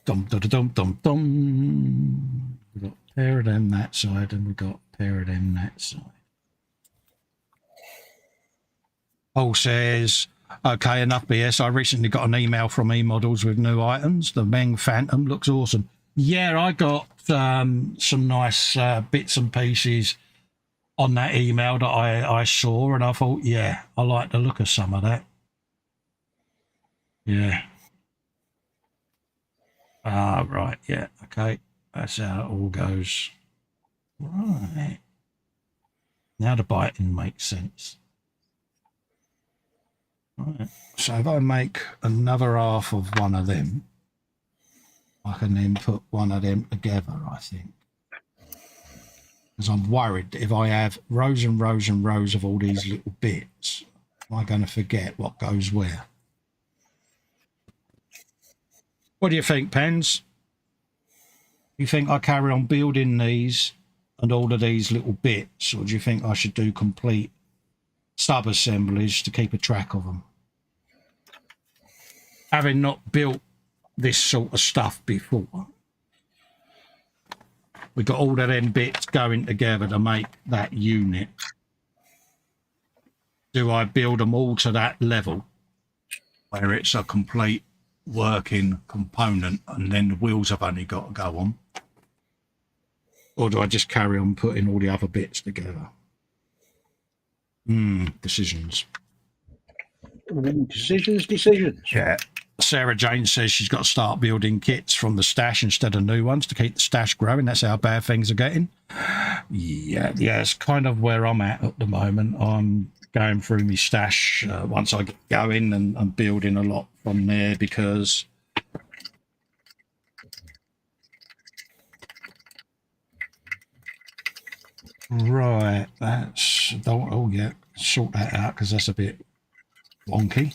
Dum dum dum dum dum. We've got a pair of them that side, and we've got a pair of them that side. Paul says, okay, enough BS. I recently got an email from eModels with new items. The Meng Phantom looks awesome. Yeah, I got some nice bits and pieces on that email that I saw, and I thought, yeah, I like the look of some of that. Yeah. Right, yeah, okay. That's how it all goes. Right. Now the biting makes sense. Right. So if I make another half of one of them, I can then put one of them together, I think. Because I'm worried that if I have rows and rows and rows of all these little bits, am I going to forget what goes where? What do you think, Pens? You think I carry on building these and all of these little bits, or do you think I should do complete sub-assemblies to keep a track of them? Having not built this sort of stuff before, we got all of them bits going together to make that unit. Do I build them all to that level where it's a complete working component and then the wheels have only got to go on? Or do I just carry on putting all the other bits together? Decisions. Decisions. Yeah. Sarah Jane says she's got to start building kits from the stash instead of new ones to keep the stash growing. That's how bad things are getting. Yeah, it's kind of where I'm at the moment. I'm going through my stash once I get going and I'm building a lot from there because right, that's sort that out because that's a bit wonky.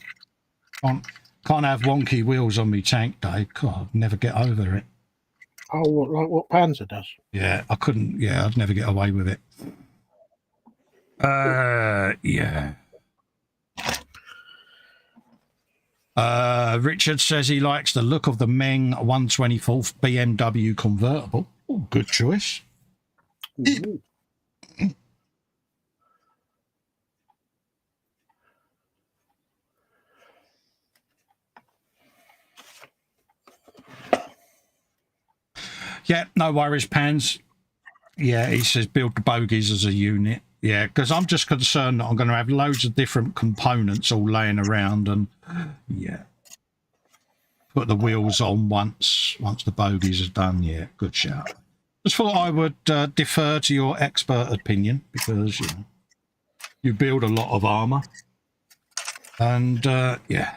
Can't have wonky wheels on me tank, Dave. God, I'd never get over it. Oh, like what Panzer does? Yeah, I couldn't. Yeah, I'd never get away with it. Yeah. Richard says he likes the look of the Meng 124th BMW convertible. Oh, good choice. Yeah, no worries, Pans. Yeah, he says build the bogies as a unit. Yeah, because I'm just concerned that I'm going to have loads of different components all laying around and, yeah. Put the wheels on once the bogies are done. Yeah, good shout. Just thought I would defer to your expert opinion because, you build a lot of armour. And, yeah.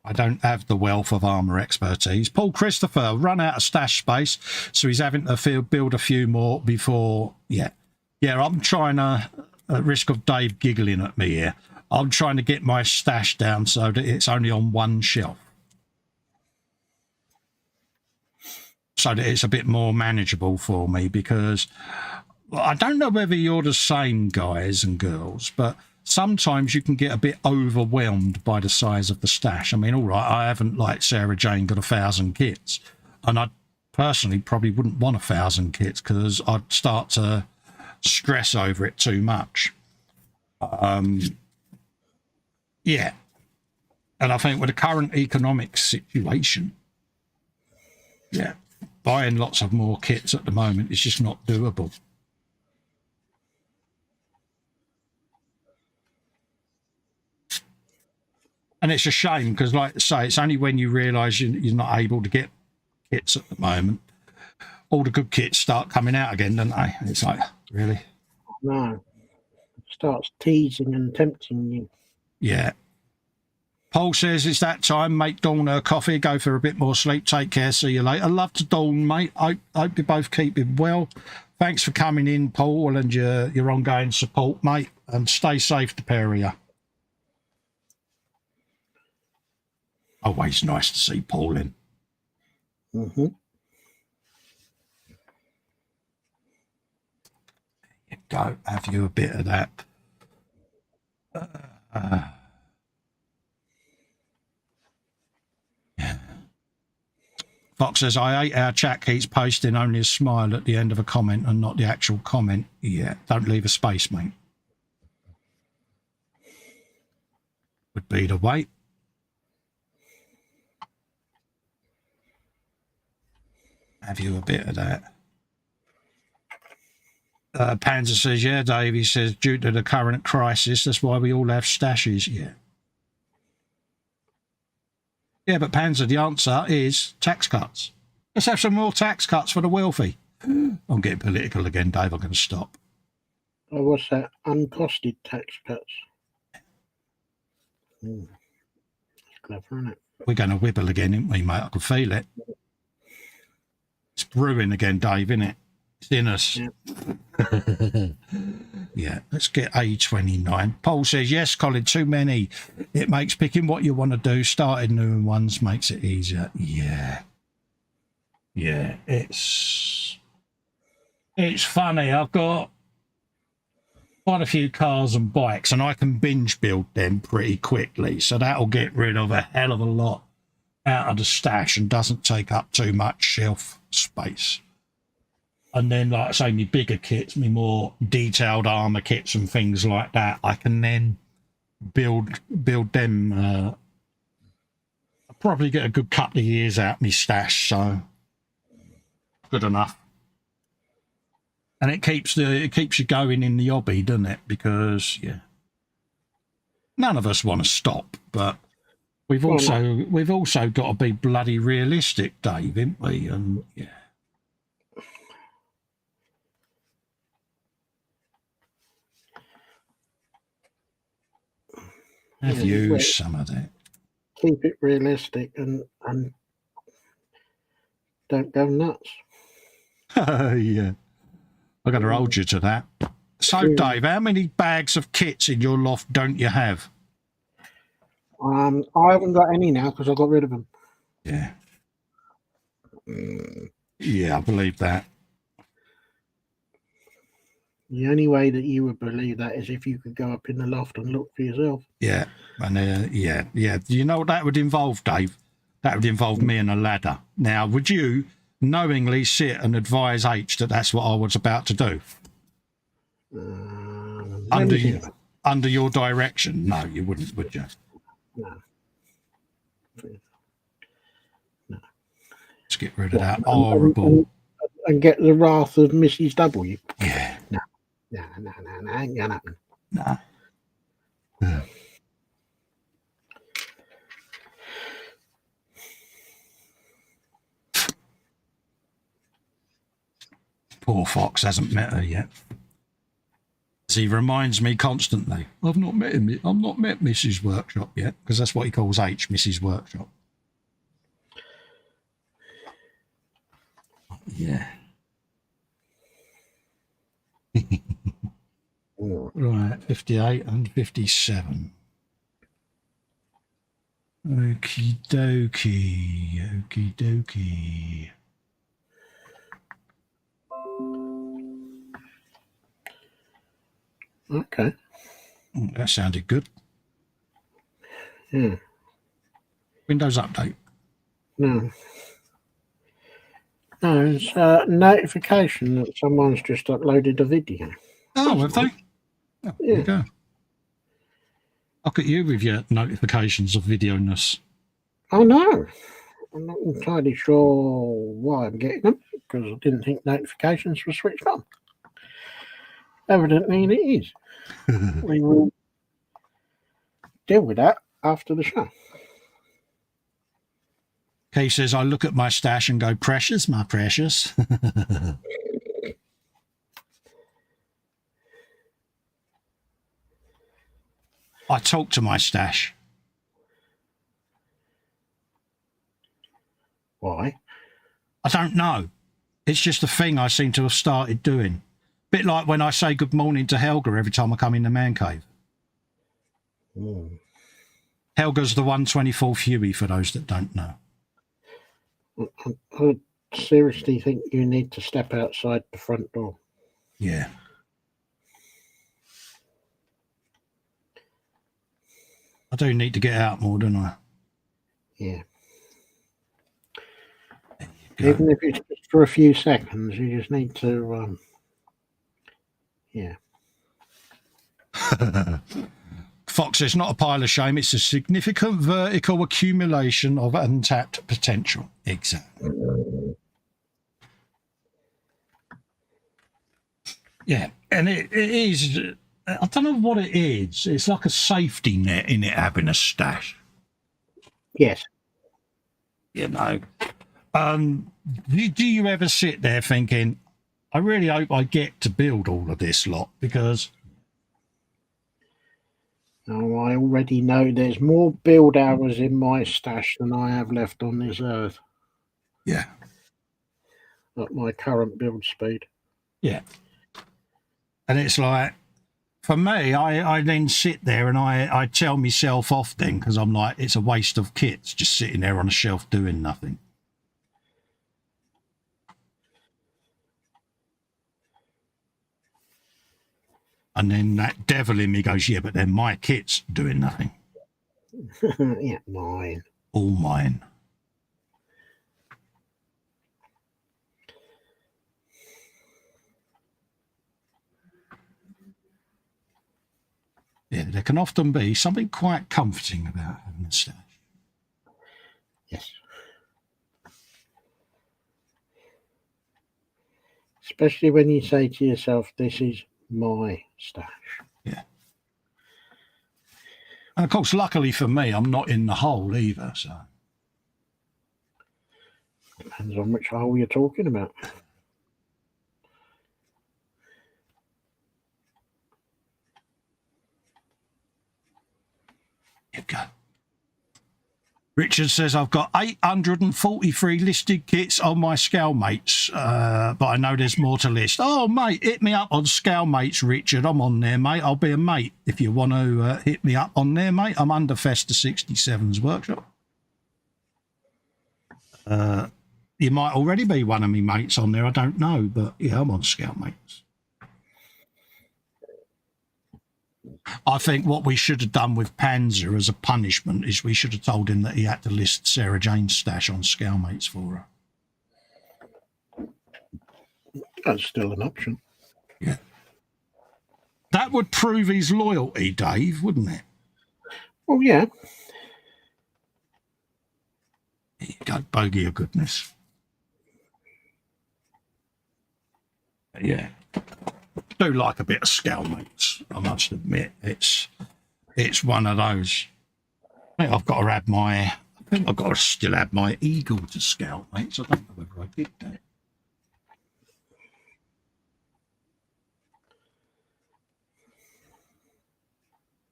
I don't have the wealth of armour expertise. Paul Christopher run out of stash space, so he's having to build a few more before. Yeah, I'm trying to, at risk of Dave giggling at me here, I'm trying to get my stash down so that it's only on one shelf, so that it's a bit more manageable for me. Because I don't know whether you're the same, guys and girls, but sometimes you can get a bit overwhelmed by the size of the stash. I mean, all right, I haven't, like Sarah Jane, got 1,000 kits, and I personally probably wouldn't want 1,000 kits because I'd start to stress over it too much. Yeah, and I think with the current economic situation, yeah, buying lots of more kits at the moment is just not doable. And it's a shame because, like I say, it's only when you realise you're not able to get kits at the moment, all the good kits start coming out again, don't they? It's like, really? No. It starts teasing and tempting you. Yeah. Paul says it's that time. Make Dawn her coffee. Go for a bit more sleep. Take care. See you later. Love to Dawn, mate. Hope you both keeping well. Thanks for coming in, Paul, and your ongoing support, mate. And stay safe, the pair of you. Always nice to see Paul in. Mm-hmm. Go, have you a bit of that. Yeah. Fox says, I hate our chat keeps posting only a smile at the end of a comment and not the actual comment. Yeah, don't leave a space, mate. Would be the way. Have you a bit of that? Panzer says, yeah, Dave, he says, due to the current crisis, that's why we all have stashes. Yeah. Yeah, but Panzer, the answer is tax cuts. Let's have some more tax cuts for the wealthy. I'm getting political again, Dave. I'm going to stop. Oh, what's that? Uncosted tax cuts. That's clever, isn't it? We're going to wibble again, aren't we, mate? I can feel it. It's brewing again, Dave, isn't it? It's in us. Yeah, yeah, let's get A29. Paul says, yes, Colin, too many. It makes picking what you want to do, starting new ones makes it easier. Yeah. Yeah, it's funny. I've got quite a few cars and bikes, and I can binge build them pretty quickly. So that'll get rid of a hell of a lot out of the stash and doesn't take up too much shelf space. And then, like I say, my bigger kits, my more detailed armour kits and things like that, I can then build them. I'll probably get a good couple of years out my stash, so good enough. And it keeps you going in the hobby, doesn't it? Because yeah, none of us want to stop, but we've also got to be bloody realistic, Dave, haven't we? And yeah. Have you some of that? Keep it realistic and don't go nuts. Yeah. I've got to hold you to that. So, Dave, how many bags of kits in your loft don't you have? I haven't got any now because I got rid of them. Yeah. Yeah, I believe that. The only way that you would believe that is if you could go up in the loft and look for yourself. Yeah. And yeah. Do you know what that would involve, Dave? That would involve me and a ladder. Now, would you knowingly sit and advise H that that's what I was about to do? Under your direction? No, you wouldn't, would you? No. Let's get rid of that horrible... And get the wrath of Mrs. W. Yeah. No, ain't gonna happen. No. Yeah. Poor Fox hasn't met her yet. He reminds me constantly. I've not met him. I've not met Mrs. Workshop yet, because that's what he calls H, Mrs. Workshop. Yeah. Right, 58 and 57. Okie dokie. Okay. That sounded good. Yeah. Windows update. No, it's a notification that someone's just uploaded a video. Oh, have they? Oh, Yeah. There you go. Look at you with your notifications of video-ness. I know. I'm not entirely sure why I'm getting them, because I didn't think notifications were switched on. Evidently it is. We will deal with that after the show. Kay says, I look at my stash and go, precious, my precious. I talk to my stash. Why? I don't know. It's just a thing I seem to have started doing. Bit like when I say good morning to Helga every time I come in the man cave. Helga's the 124th Huey, for those that don't know. I seriously think you need to step outside the front door. Yeah. I do need to get out more, don't I? Yeah. Even if it's just for a few seconds, you just need to, yeah. Fox says, not a pile of shame, it's a significant vertical accumulation of untapped potential. Exactly. Yeah, and it is. I don't know what it is. It's like a safety net in it having a stash. Yes. You know. Do you ever sit there thinking, I really hope I get to build all of this lot because. Oh, I already know there's more build hours in my stash than I have left on this earth. Yeah. At my current build speed. Yeah. And it's like, for me, I then sit there and I tell myself off then because I'm like, it's a waste of kits just sitting there on a shelf doing nothing. And then that devil in me goes, yeah, but then my kit's doing nothing. Yeah, mine. All mine. Yeah, there can often be something quite comforting about having a stash. Yes. Especially when you say to yourself, this is my stash. Yeah. And of course, luckily for me, I'm not in the hole either, so. Depends on which hole you're talking about. Here you go. Richard says, I've got 843 listed kits on my Scalemates, but I know there's more to list. Oh, mate, hit me up on Scalemates, Richard. I'm on there, mate. I'll be a mate if you want to hit me up on there, mate. I'm under Festa 67's workshop. You might already be one of me mates on there. I don't know, but yeah, I'm on Scalemates. I think what we should have done with Panzer as a punishment is we should have told him that he had to list Sarah Jane's stash on Scalemates for her. That's still an option. Yeah. That would prove his loyalty, Dave, wouldn't it? Oh, yeah. There you go, bogey of goodness. Yeah. Do like a bit of Scalemates, I must admit. It's one of those. I think I've got to still add my Eagle to Scalemates. I don't know whether I did that.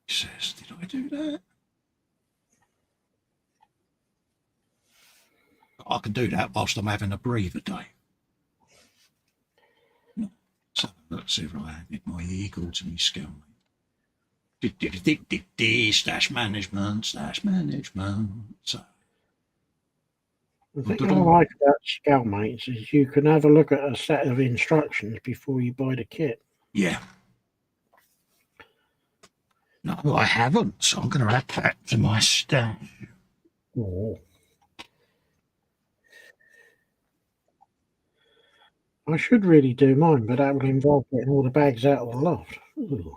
He says, did I do that? I can do that whilst I'm having a breather, Dave. So let's see if I added my Eagle to my Scalmate. Stash management. So. The thing I like about Scalemates is you can have a look at a set of instructions before you buy the kit. Yeah. No, I haven't, so I'm going to add that to my stash. Oh. I should really do mine, but that would involve getting all the bags out of the loft. Ooh.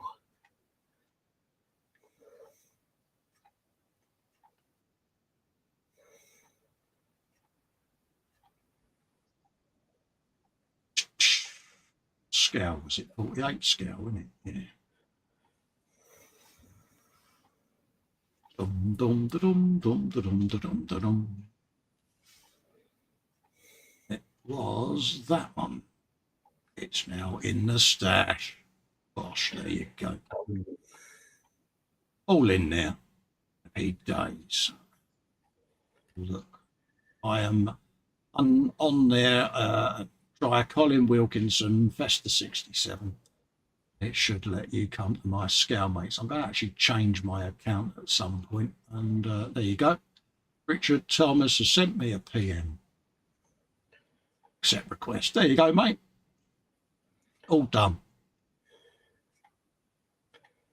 Scale, was it 48 scale, wasn't it? Yeah. Dum dum dum dum dum dum dum. It was that one. It's now in the stash. Gosh, there you go. All in there. Happy days. Look, I am on there. Try Colin Wilkinson, Festa 67. It should let you come to my Scalemates. I'm going to actually change my account at some point. And there you go. Richard Thomas has sent me a PM. Accept request. There you go, mate. All done.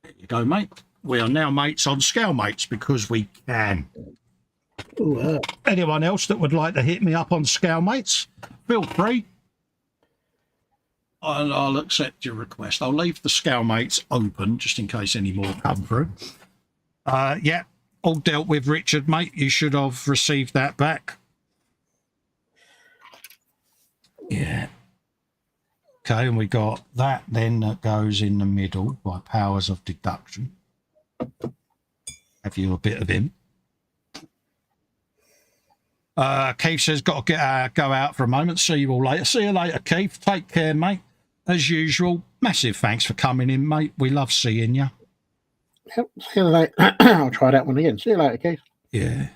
There you go, mate. We are now mates on Scalemates because we can. Ooh, Anyone else that would like to hit me up on Scalemates, feel free. I'll accept your request. I'll leave the Scalemates open just in case any more come through. Yeah, all dealt with, Richard, mate. You should have received that back. Yeah. Okay, and we got that then that goes in the middle by powers of deduction. Have you a bit of him? Keith says, got to go out for a moment. See you all later. See you later, Keith. Take care, mate. As usual, massive thanks for coming in, mate. We love seeing you. Yep, see you later. I'll try that one again. See you later, Keith. Yeah.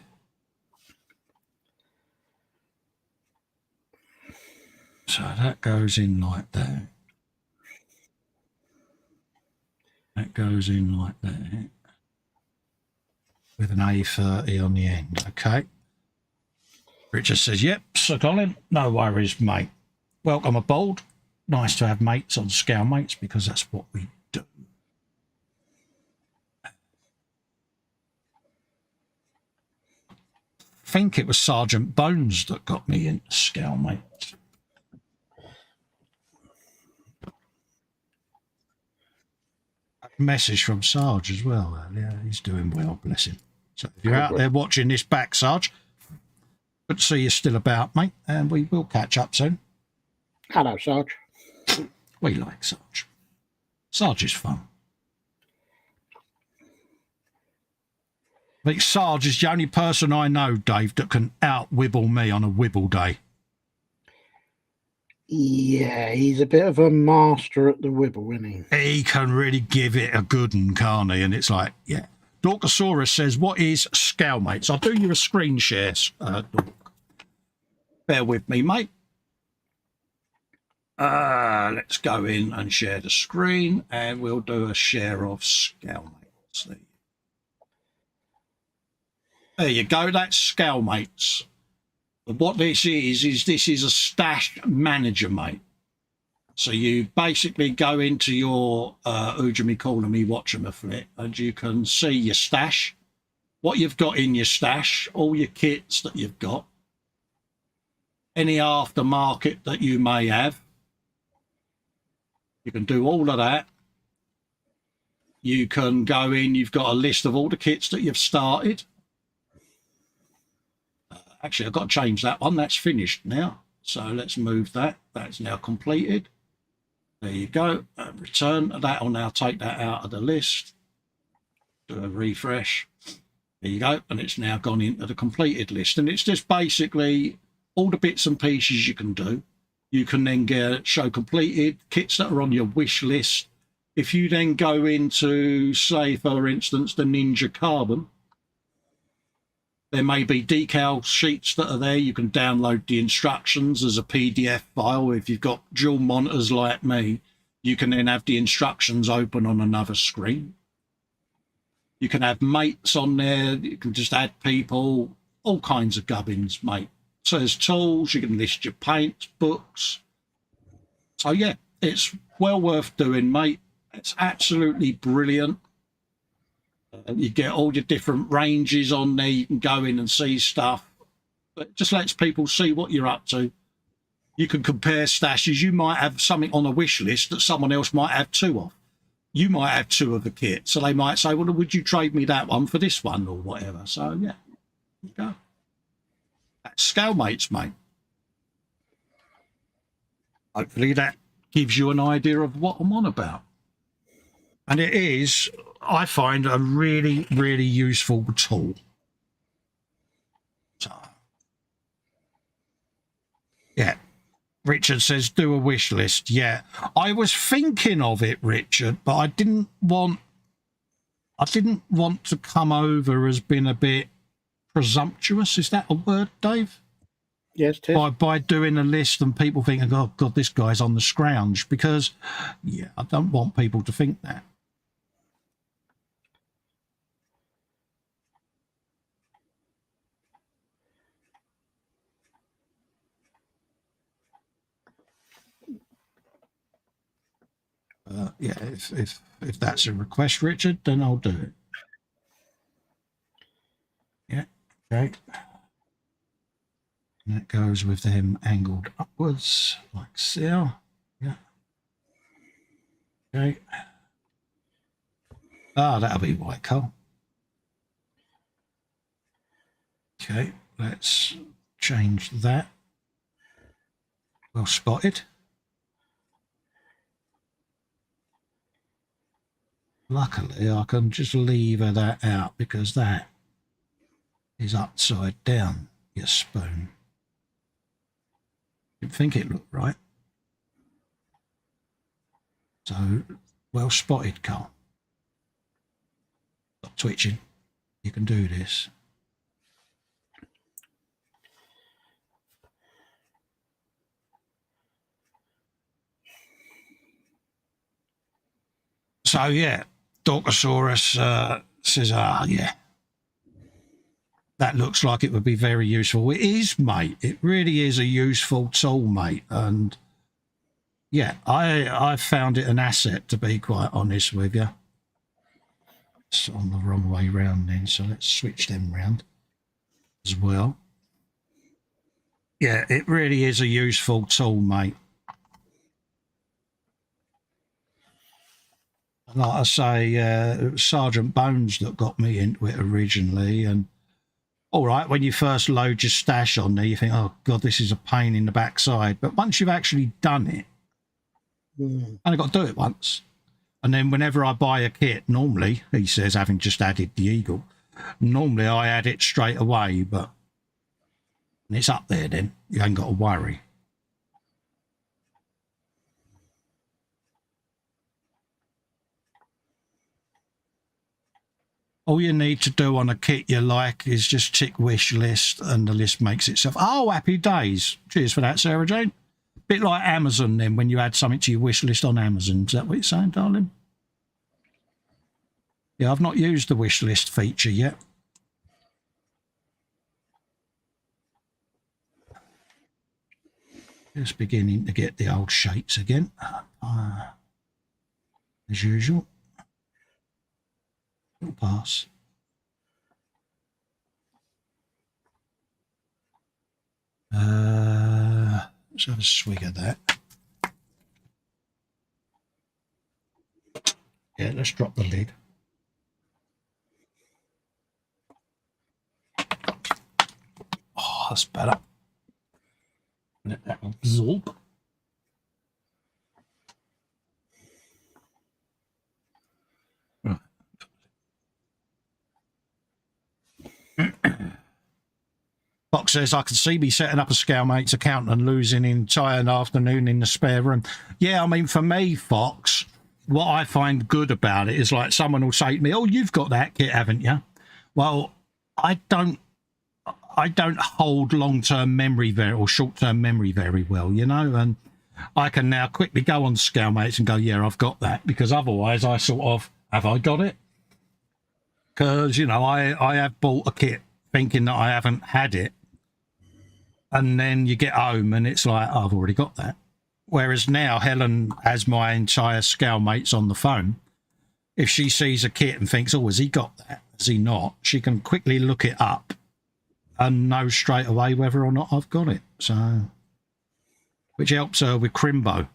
So that goes in like that. That goes in like that. With an A30 on the end. Okay. Richard says, yep, Sir Colin, no worries, mate. Welcome aboard. Nice to have mates on Scale Mates because that's what we do. I think it was Sergeant Bones that got me into Scale Mates. Message from Sarge as well. Yeah, he's doing well, bless him. So if you're out there watching this back, Sarge, good to see you're still about, mate, and we will catch up soon. Hello, Sarge. We like Sarge. Sarge is fun. I think Sarge is the only person I know, Dave, that can out-wibble me on a wibble day. Yeah, he's a bit of a master at the wibble, isn't he? He can really give it a good one, can't he? And it's like, yeah. Dorkosaurus says, what is Scale Mates? I'll do you a screen share, Dork. Bear with me, mate. Let's go in and share the screen, and we'll do a share of Scale Mates. There you go. That's Scale Mates. But what this is this is a stash manager, mate. So you basically go into your Ujami Callami Watchama Flit, and you can see your stash, what you've got in your stash, all your kits that you've got, any aftermarket that you may have. You can do all of that. You can go in, you've got a list of all the kits that you've started. Actually, I've got to change that one. That's finished now. So let's move that. That's now completed. There you go. Return. That will now take that out of the list. Do a refresh. There you go. And it's now gone into the completed list. And it's just basically all the bits and pieces you can do. You can then show completed kits that are on your wish list. If you then go into, say, for instance, the Ninja Carbon, there may be decal sheets that are there. You can download the instructions as a PDF file. If you've got dual monitors like me, you can then have the instructions open on another screen. You can have mates on there. You can just add people, all kinds of gubbins, mate. So there's tools. You can list your paints, books. So, yeah, it's well worth doing, mate. It's absolutely brilliant. You get all your different ranges on there. You can go in and see stuff. But it just lets people see what you're up to. You can compare stashes. You might have something on a wish list that someone else might have two of. You might have two of the kit. So they might say, well, would you trade me that one for this one or whatever? So, yeah, there you go. That's Scale Mates, mate. Hopefully that gives you an idea of what I'm on about. And it is, I find, a really, really useful tool. So, yeah. Richard says, do a wish list. Yeah. I was thinking of it, Richard, but I didn't want to come over as being a bit presumptuous. Is that a word, Dave? Yes, it is. By doing a list and people thinking, oh, God, this guy's on the scrounge. Because, yeah, I don't want people to think that. Yeah, if that's a request, Richard, then I'll do it. Yeah, okay. And that goes with them angled upwards, like so. Yeah. Okay. Ah, that'll be white coal. Okay, let's change that. Well spotted. Luckily, I can just lever that out because that is upside down, your spoon. You'd think it looked right. So, well spotted, Carl. Stop twitching. You can do this. So, yeah, Dorkosaurus says, yeah, that looks like it would be very useful. It is, mate. It really is a useful tool, mate. And, yeah, I found it an asset, to be quite honest with you. It's on the wrong way round then, so let's switch them round as well. Yeah, it really is a useful tool, mate. Like I say, it was Sergeant Bones that got me into it originally. And all right, when you first load your stash on there, you think, oh, God, this is a pain in the backside. But once you've actually done it, and I've got to do it once. And then whenever I buy a kit, normally, he says, having just added the Eagle, normally I add it straight away, but it's up there then. You ain't got to worry. All you need to do on a kit you like is just tick wish list and the list makes itself. Oh, happy days. Cheers for that, Sarah Jane. Bit like Amazon then, when you add something to your wish list on Amazon. Is that what you're saying, darling? Yeah, I've not used the wish list feature yet. Just beginning to get the old shapes again. As usual. It'll pass. Let's have a swig of that. Yeah, let's drop the lid. Oh, that's better. Let that absorb. Right. Fox says, I can see me setting up a Scalemates account and losing an entire afternoon in the spare room. Yeah, I mean, for me, Fox, what I find good about it is like someone will say to me, oh, you've got that kit, haven't you? Well, I don't hold long-term memory or short-term memory very well, you know, and I can now quickly go on Scalemates and go, yeah, I've got that, because otherwise I sort of, have I got it? Because, you know, I have bought a kit thinking that I haven't had it, and then you get home and it's like, oh, I've already got that. Whereas now Helen has my entire Scalemates on the phone. If she sees a kit and thinks, oh, has he got that? Has he not? She can quickly look it up and know straight away whether or not I've got it. So, which helps her with Crimbo.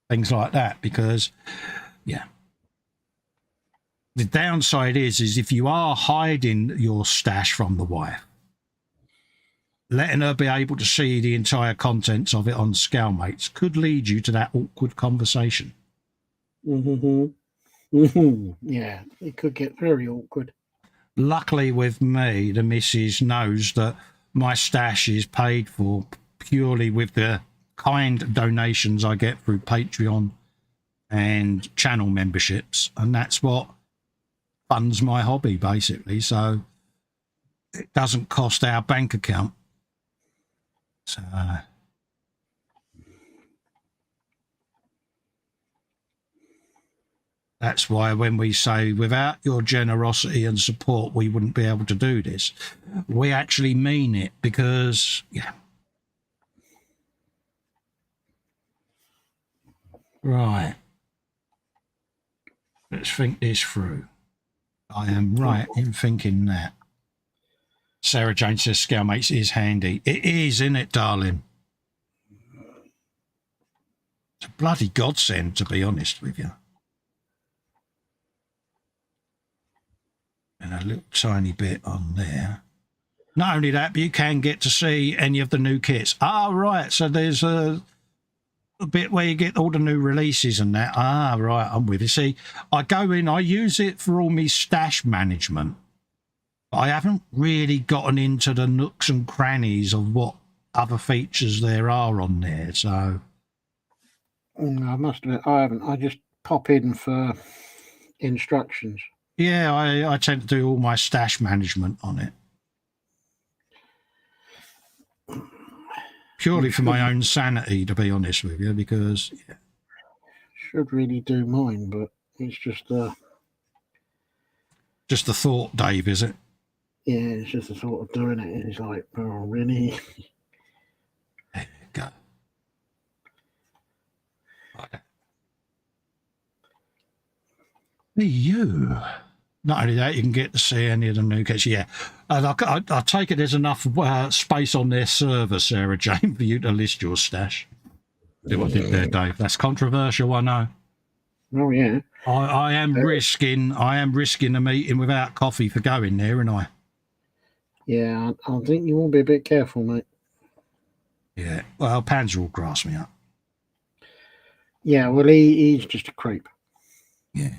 Things like that, because, yeah. The downside is if you are hiding your stash from the wife, letting her be able to see the entire contents of it on Scalemates could lead you to that awkward conversation. Yeah, it could get very awkward. Luckily with me, the missus knows that my stash is paid for purely with the kind donations I get through Patreon and channel memberships, and that's what funds my hobby, basically. So it doesn't cost our bank account. So that's why when we say without your generosity and support we wouldn't be able to do this, we actually mean it, because yeah. Right, let's think this through. I am right in thinking that. Sarah Jane says Scalemates is handy. It is, isn't it, darling? It's a bloody godsend, to be honest with you. And a little tiny bit on there. Not only that, but you can get to see any of the new kits. Ah, right. So there's the bit where you get all the new releases and that. Ah, right, I'm with you. See, I go in, I use it for all my stash management. I haven't really gotten into the nooks and crannies of what other features there are on there. So, I must admit, I haven't. I just pop in for instructions. yeah, I tend to do all my stash management on it. Purely for my own sanity, to be honest with you, because... Yeah. Should really do mine, but it's just... Just the thought, Dave, is it? Yeah, it's just the thought of doing it. It's like, oh, really? There you go. Okay. You. Not only that, you can get to see any of the new kits. Yeah. And I take it there's enough space on their server, Sarah Jane, for you to list your stash. See what I did there, Dave. That's controversial, I know. Oh, yeah. I am risking a meeting without coffee for going there, and I. Yeah, I think you will be a bit careful, mate. Yeah. Well, Panzer will grass me up. Yeah, well, he's just a creep. Yeah.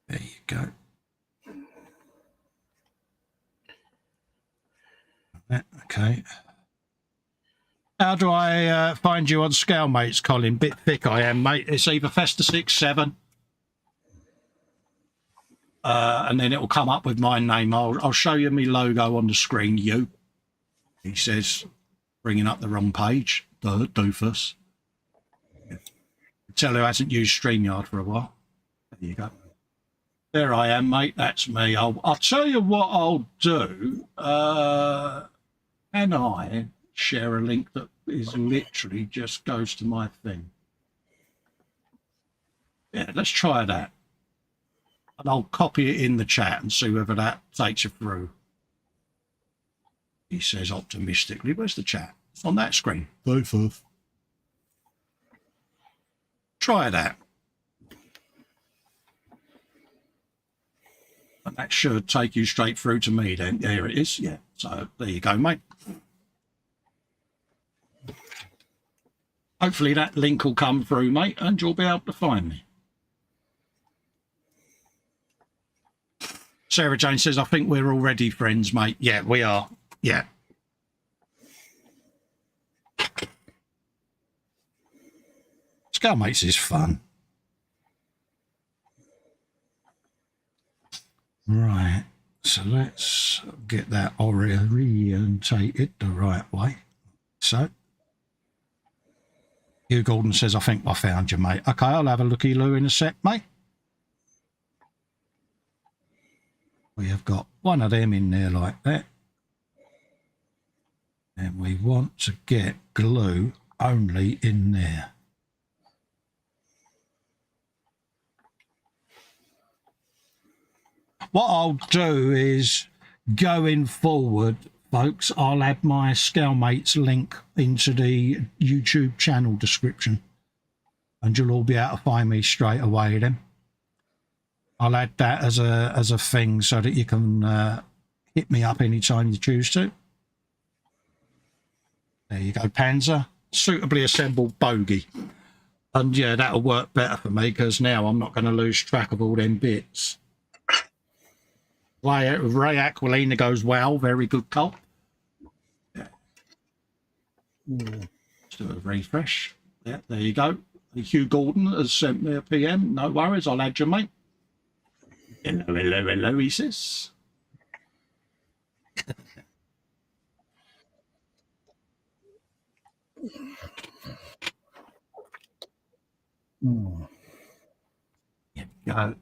There you go. Okay. How do I find you on Scale Mates, Colin? Bit thick I am, mate. It's either Festa 67, and then it will come up with my name. I'll show you my logo on the screen. You. He says, bringing up the wrong page. The doofus. Tell who hasn't used StreamYard for a while. There you go. There I am, mate. That's me. I'll tell you what I'll do. Can I share a link that is literally just goes to my thing? Yeah, let's try that. And I'll copy it in the chat and see whether that takes you through. He says optimistically. Where's the chat? It's on that screen. Try that. And that should take you straight through to me then. There it is. Yeah. So there you go, mate. Hopefully that link will come through, mate, and you'll be able to find me. Sarah Jane says, I think we're already friends, mate. Yeah, we are. Yeah. Scale Mates is fun. Right. So let's get that orientated the right way. So. Hugh Gordon says, I think I found you, mate. Okay, I'll have a looky-loo in a sec, mate. We have got one of them in there like that. And we want to get glue only in there. What I'll do is, going forward, folks, I'll add my Scale Mates link into the YouTube channel description. And you'll all be able to find me straight away then. I'll add that as a thing so that you can hit me up anytime you choose to. There you go, Panzer. Suitably assembled bogey. And yeah, that'll work better for me because now I'm not going to lose track of all them bits. Ray Aquilina goes, wow, very good cult. Yeah. Let's do a refresh. Yeah, there you go. Hugh Gordon has sent me a PM. No worries, I'll add you, mate. Hello, he says. Yeah, go.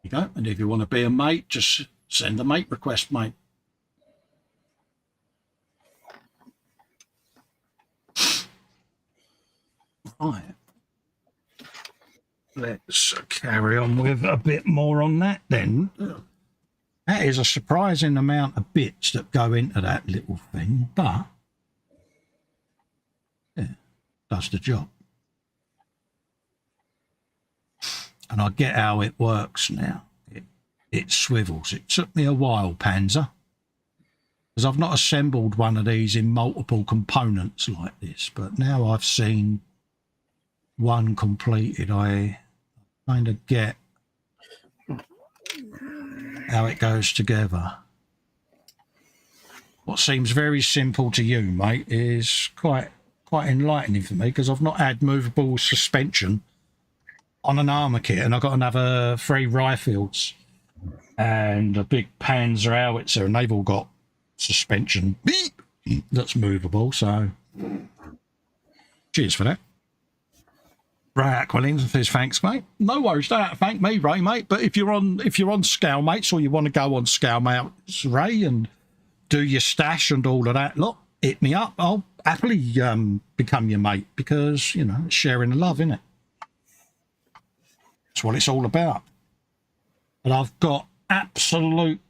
You go. And if you want to be a mate, just send a mate request, mate. Right. Let's carry on with a bit more on that then. That is a surprising amount of bits that go into that little thing, but yeah, does the job. And I get how it works now. It swivels. It took me a while, Panzer. because I've not assembled one of these in multiple components like this, but now I've seen one completed, I kind of get how it goes together. What seems very simple to you, mate, is quite enlightening for me, because I've not had movable suspension on an armour kit, and I've got another 3 rifles and a big Panzer howitzer, and they've all got suspension that's movable. So cheers for that. Right, Colin says thanks, mate. No worries, don't have to thank me, Ray, mate. But if you're on Scale Mates, or you want to go on Scale Mates, Ray, and do your stash and all of that, look, hit me up. I'll happily become your mate, because, you know, it's sharing the love, isn't it? That's what it's all about. And I've got absolute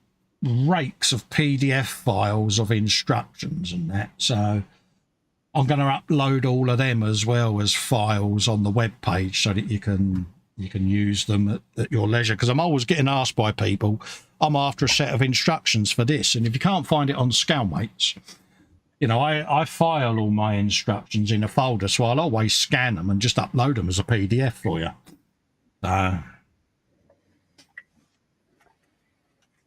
rakes of PDF files of instructions and that, so I'm going to upload all of them as well as files on the web page, so that you can use them at your leisure, because I'm always getting asked by people, I'm after a set of instructions for this, and if you can't find it on Scalemates, you know, I file all my instructions in a folder, so I'll always scan them and just upload them as a PDF for you.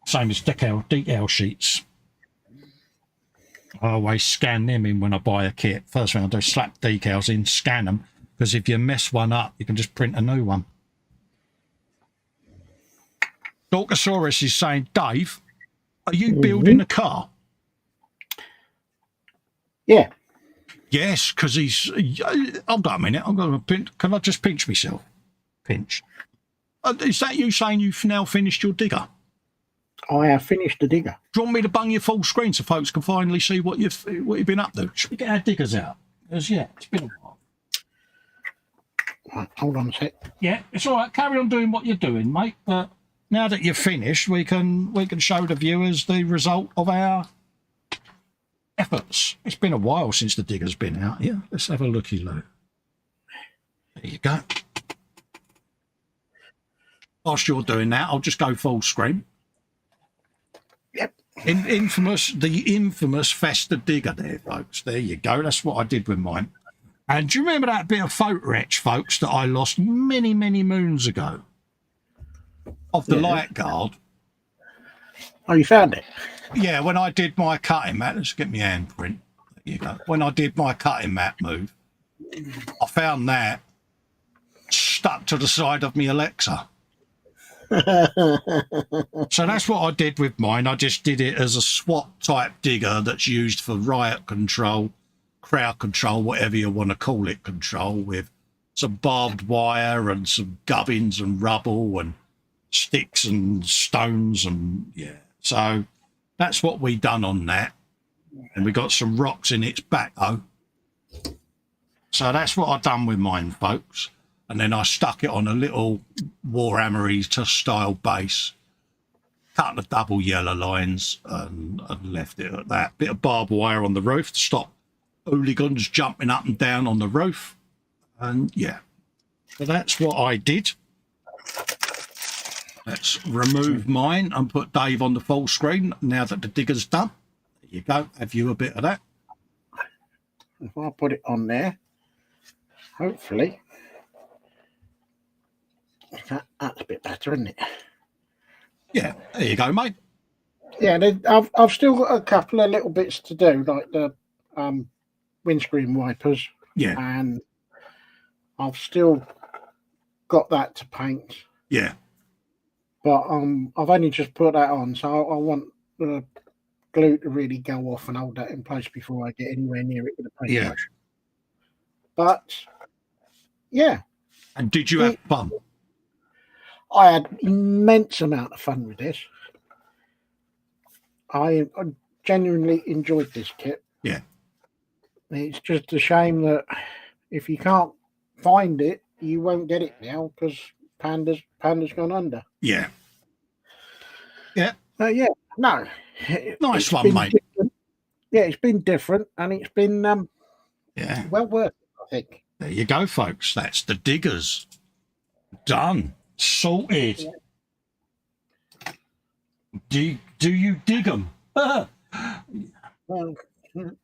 Same as decal sheets. I always scan them in when I buy a kit. First thing I do is slap decals in, scan them, because if you mess one up, you can just print a new one. Dorkosaurus is saying, Dave, are you building a car? Yeah. Yes, because he's... Hold on a minute. I'm going to pinch. Can I just pinch myself? Pinch. Is that you saying you've now finished your digger? I have finished the digger. Do you want me to bung your full screen so folks can finally see what you've been up to? Should we get our diggers out? Because, yeah, it's been a while. Right, hold on a sec. Yeah, it's all right. Carry on doing what you're doing, mate. But now that you're finished, we can show the viewers the result of our efforts. It's been a while since the digger's been out here. Let's have a looky-loo. There you go. Whilst you're doing that, I'll just go full screen. Yep. The infamous Festa digger there, folks. There you go. That's what I did with mine. And do you remember that bit of photo etch, folks, that I lost many, many moons ago of the light guard? Oh, you found it? Yeah, when I did my cutting mat, let's get my handprint. There you go. When I did my cutting mat move, I found that stuck to the side of my Alexa. So that's what I did with mine. I just did it as a SWAT type digger that's used for riot control, crowd control, whatever you want to call it, control, with some barbed wire and some gubbins and rubble and sticks and stones, and yeah. So that's what we done on that. And we got some rocks in its back though. So that's what I done with mine, folks. And then I stuck it on a little Warhammer Eater style base, cut the double yellow lines, and left it at that. Bit of barbed wire on the roof to stop hooligans jumping up and down on the roof. And yeah, so that's what I did. Let's remove mine and put Dave on the full screen now that the digger's done. There you go. Have you a bit of that? If I put it on there, hopefully... That's a bit better, isn't it? Yeah, there you go, mate. Yeah, I've still got a couple of little bits to do, like the windscreen wipers. Yeah. And I've still got that to paint. Yeah. But I've only just put that on, so I want the glue to really go off and hold that in place before I get anywhere near it with a paintbrush. Yeah. But yeah. And did you have fun? I had immense amount of fun with this. I genuinely enjoyed this kit. Yeah. It's just a shame that if you can't find it, you won't get it now because Panda's gone under. Yeah. Yeah. Yeah. No. Nice one, mate. Different. Yeah, it's been different and it's been well worth it, I think. There you go, folks. That's the diggers. Done. Sorted. Do you dig them? Well, right,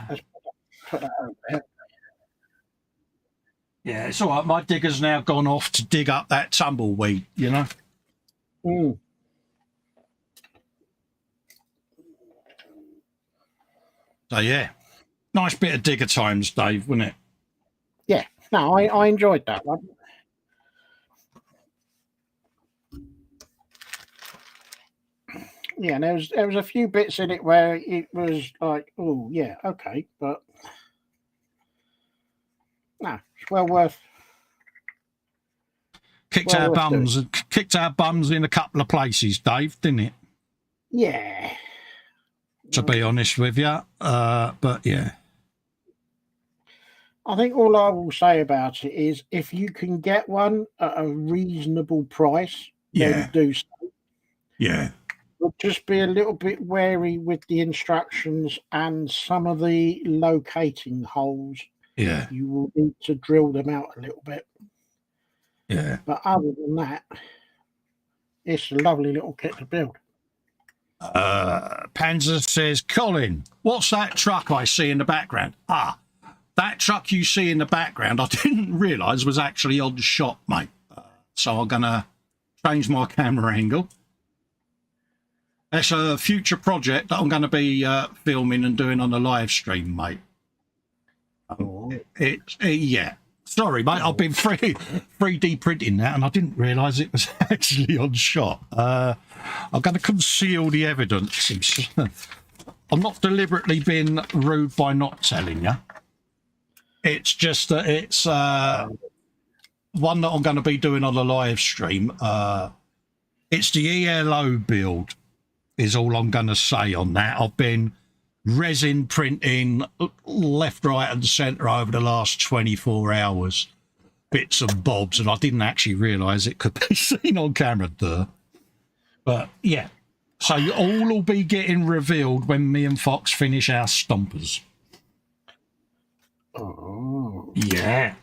let's put that over there. Yeah, it's all right. My digger's now gone off to dig up that tumbleweed, you know. Mm. So yeah, nice bit of digger times, Dave, wasn't it? Yeah, no, I enjoyed that one. Yeah, and there was a few bits in it where it was like, oh yeah, okay, but no, it's well worth. Kicked Well our worth doing. bums in a couple of places, Dave, didn't it? Yeah. To be honest with you, but yeah. I think all I will say about it is if you can get one at a reasonable price, Yeah. then do so. Yeah. But just be a little bit wary with the instructions and some of the locating holes. Yeah. You will need to drill them out a little bit. Yeah. But other than that, it's a lovely little kit to build. Panzer says, Colin, what's that truck I see in the background? Ah, that truck you see in the background, I didn't realise was actually on shot, mate. So I'm going to change my camera angle. That's a future project that I'm going to be filming and doing on a live stream, mate. Yeah. Sorry, mate. I've been 3D printing that, and I didn't realise it was actually on shot. I'm going to conceal the evidence. I'm not deliberately being rude by not telling you. It's just that it's one that I'm going to be doing on a live stream. It's the ELO build, is all I'm going to say on that. I've been resin printing left, right and centre over the last 24 hours, bits and bobs, and I didn't actually realise it could be seen on camera there. But yeah, so all will be getting revealed when me and Fox finish our stompers. Oh. Yeah.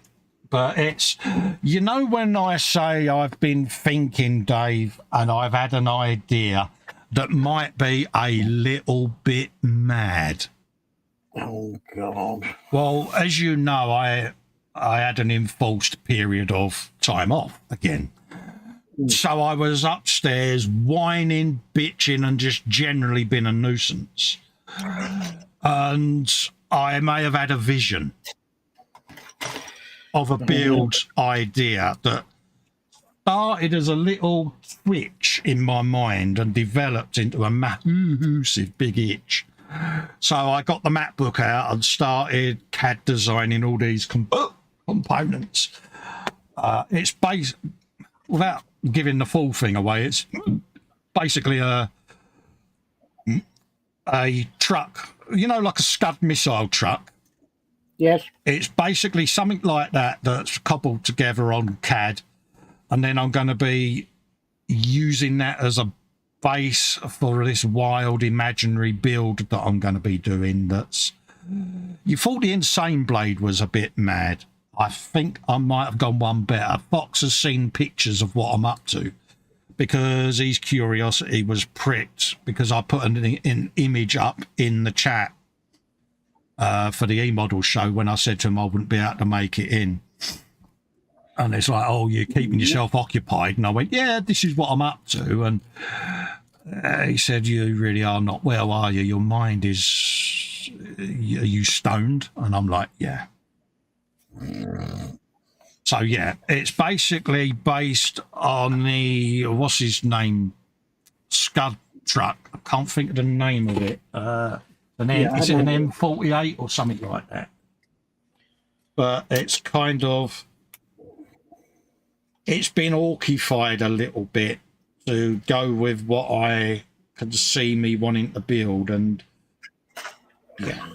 But it's, you know, when I say I've been thinking, Dave, and I've had an idea that might be a little bit mad. Oh, God. Well, as you know, I had an enforced period of time off again. So I was upstairs whining, bitching, and just generally been a nuisance. And I may have had a vision of a build idea that started as a little twitch in my mind and developed into a massive big itch. So I got the map book out and started CAD designing all these components. It's based, without giving the full thing away, it's basically a truck, you know, like a Scud missile truck. Yes. It's basically something like that that's coupled together on CAD. And then I'm going to be using that as a base for this wild imaginary build that I'm going to be doing. That's, you thought the Insane Blade was a bit mad. I think I might have gone one better. Fox has seen pictures of what I'm up to because his curiosity was pricked because I put an image up in the chat for the E-Model show when I said to him I wouldn't be able to make it in. And it's like, oh, you're keeping yourself occupied. And I went, yeah, this is what I'm up to. And he said, you really are not well, are you? Your mind is, are you stoned? And I'm like, yeah. So, yeah, it's basically based on the, what's his name, Scud truck. I can't think of the name of it. Is it an M48 or something like that? But it's kind of, it's been orcified a little bit to go with what I can see me wanting to build. And yeah,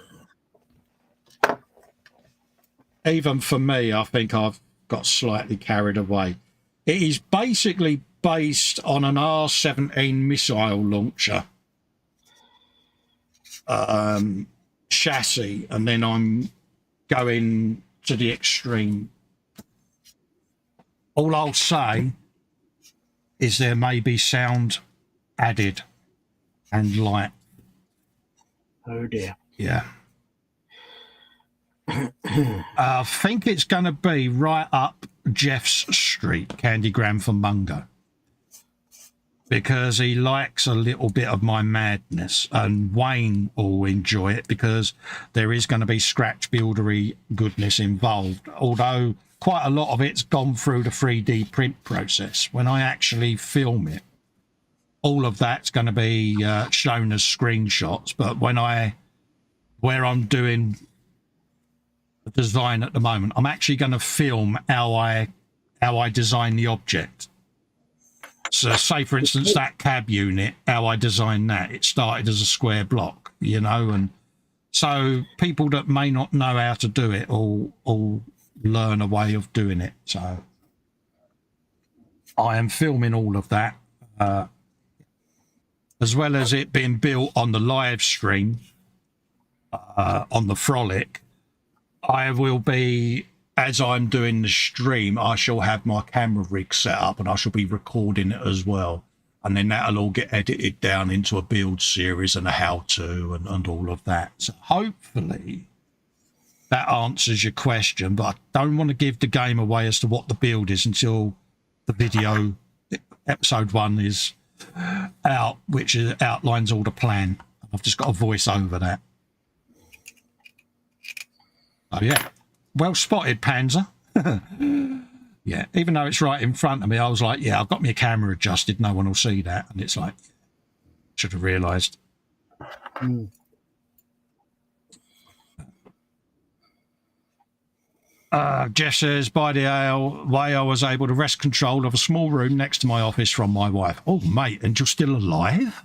even for me, I think I've got slightly carried away. It is basically based on an R-17 missile launcher chassis, and then I'm going to the extreme. All I'll say is there may be sound added and light. Oh dear. Yeah. I think it's going to be right up Jeff's street, Candygram for Mungo, because he likes a little bit of my madness, and Wayne will enjoy it because there is going to be scratch buildery goodness involved, although quite a lot of it's gone through the 3D print process. When I actually film it, all of that's going to be shown as screenshots, but where I'm doing the design at the moment, I'm actually going to film how I design the object. So say, for instance, that cab unit, how I designed that, it started as a square block, you know, and so people that may not know how to do it all learn a way of doing it. So I am filming all of that, as well as it being built on the live stream, on the Frolic. I will be, as I'm doing the stream, I shall have my camera rig set up and I shall be recording it as well. And then that'll all get edited down into a build series and a how-to and all of that. So hopefully that answers your question, but I don't want to give the game away as to what the build is until the video, episode 1, is out, which outlines all the plan. I've just got to voice over that. Oh, yeah. Well spotted, Panzer. Yeah, even though it's right in front of me, I was like, yeah, I've got my camera adjusted. No one will see that. And it's like, should have realised. Jeff says, by the way, I was able to wrest control of a small room next to my office from my wife. Oh, mate, and you're still alive?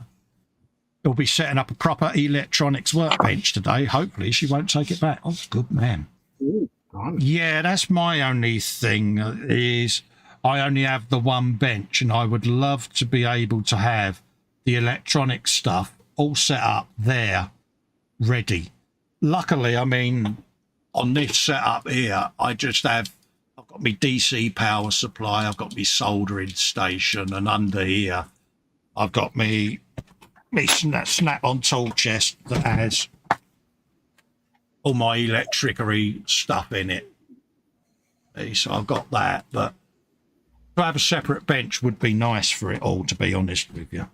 He'll be setting up a proper electronics workbench today. Hopefully she won't take it back. Oh, good man. Ooh, yeah, that's my only thing, is I only have the one bench, and I would love to be able to have the electronic stuff all set up there, ready. Luckily, I mean, on this setup here, I've got my DC power supply, I've got my soldering station, and under here, I've got me snap-on tool chest that has all my electricery stuff in it. So I've got that, but to have a separate bench would be nice for it all, to be honest with you.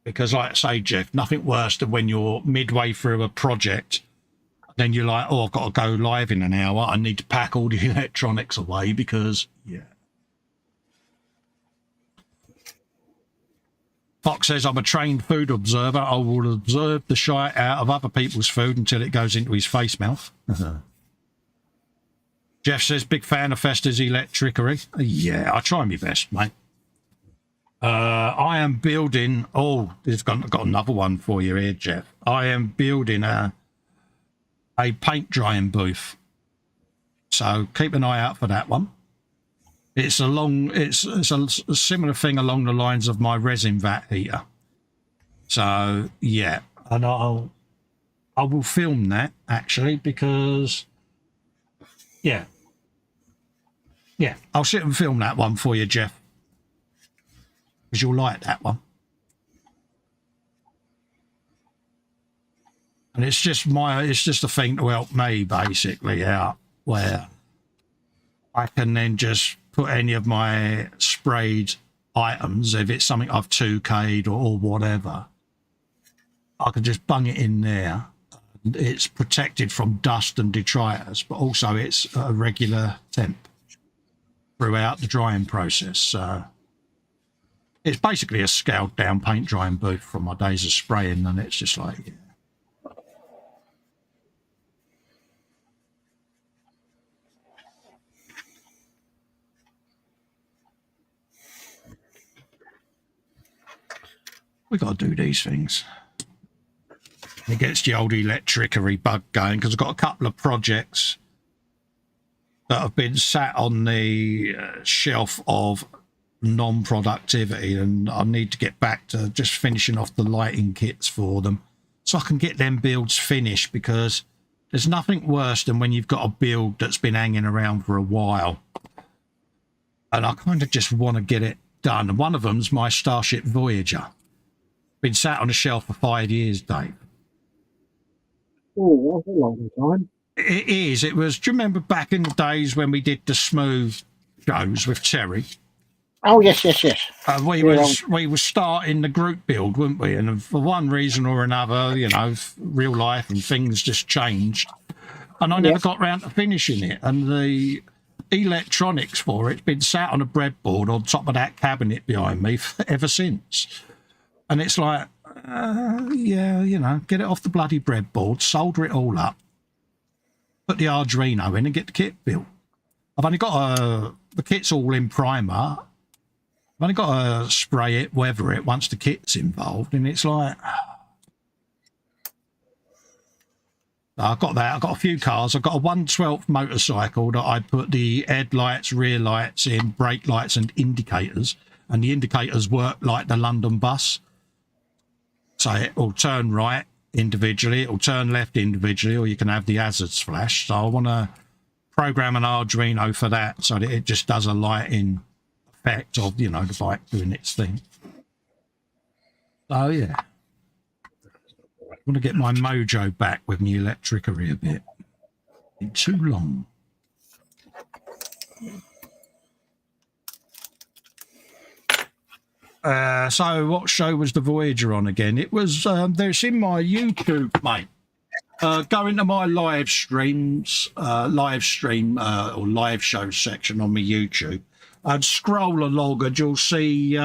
Because like I say, Jeff, nothing worse than when you're midway through a project, then you're like, oh, I've got to go live in an hour. I need to pack all the electronics away because, yeah. Fox says, I'm a trained food observer. I will observe the shite out of other people's food until it goes into his face mouth. Jeff says, big fan of Festa's electricery. Yeah, I try my best, mate. I am building... Oh, I've got another one for you here, Jeff. I am building a paint drying booth. So keep an eye out for that one. It's a similar thing along the lines of my resin vat heater. So yeah, and I will film that actually, because yeah, I'll sit and film that one for you, Jeff, because you'll like that one. And it's just a thing to help me basically out, where I can then just put any of my sprayed items, if it's something I've 2K'd or whatever, I can just bung it in there. It's protected from dust and detritus, but also it's a regular temp throughout the drying process. So it's basically a scaled down paint drying booth from my days of spraying, and it's just like, yeah. We got to do these things. It gets the old electricery bug going, because I've got a couple of projects that have been sat on the shelf of non-productivity, and I need to get back to just finishing off the lighting kits for them so I can get them builds finished, because there's nothing worse than when you've got a build that's been hanging around for a while, and I kind of just want to get it done. And one of them's my Starship Voyager. Been sat on a shelf for 5 years, Dave. Oh, that's a long time. It is. It was. Do you remember back in the days when we did the smooth shows with Terry? Oh, yes. We were starting the group build, weren't we? And for one reason or another, you know, real life and things just changed. And I never got round to finishing it. And the electronics for it's been sat on a breadboard on top of that cabinet behind me ever since. And it's like, yeah, you know, get it off the bloody breadboard, solder it all up, put the Arduino in and get the kit built. I've only got the kit's all in primer. I've only got to spray it, weather it once the kit's involved. And it's like, I've got that. I've got a few cars. I've got a 1/12 motorcycle that I put the headlights, rear lights in, brake lights and indicators. And the indicators work like the London bus. So it will turn right individually, it will turn left individually, or you can have the hazards flash. So I want to program an Arduino for that so that it just does a lighting effect of, you know, the bike doing its thing. So yeah. I want to get my mojo back with my electricery a bit. Been too long. So what show was the Voyager on again? It was, there's in my YouTube, mate. Go into my live stream or live show section on my YouTube and scroll along and you'll see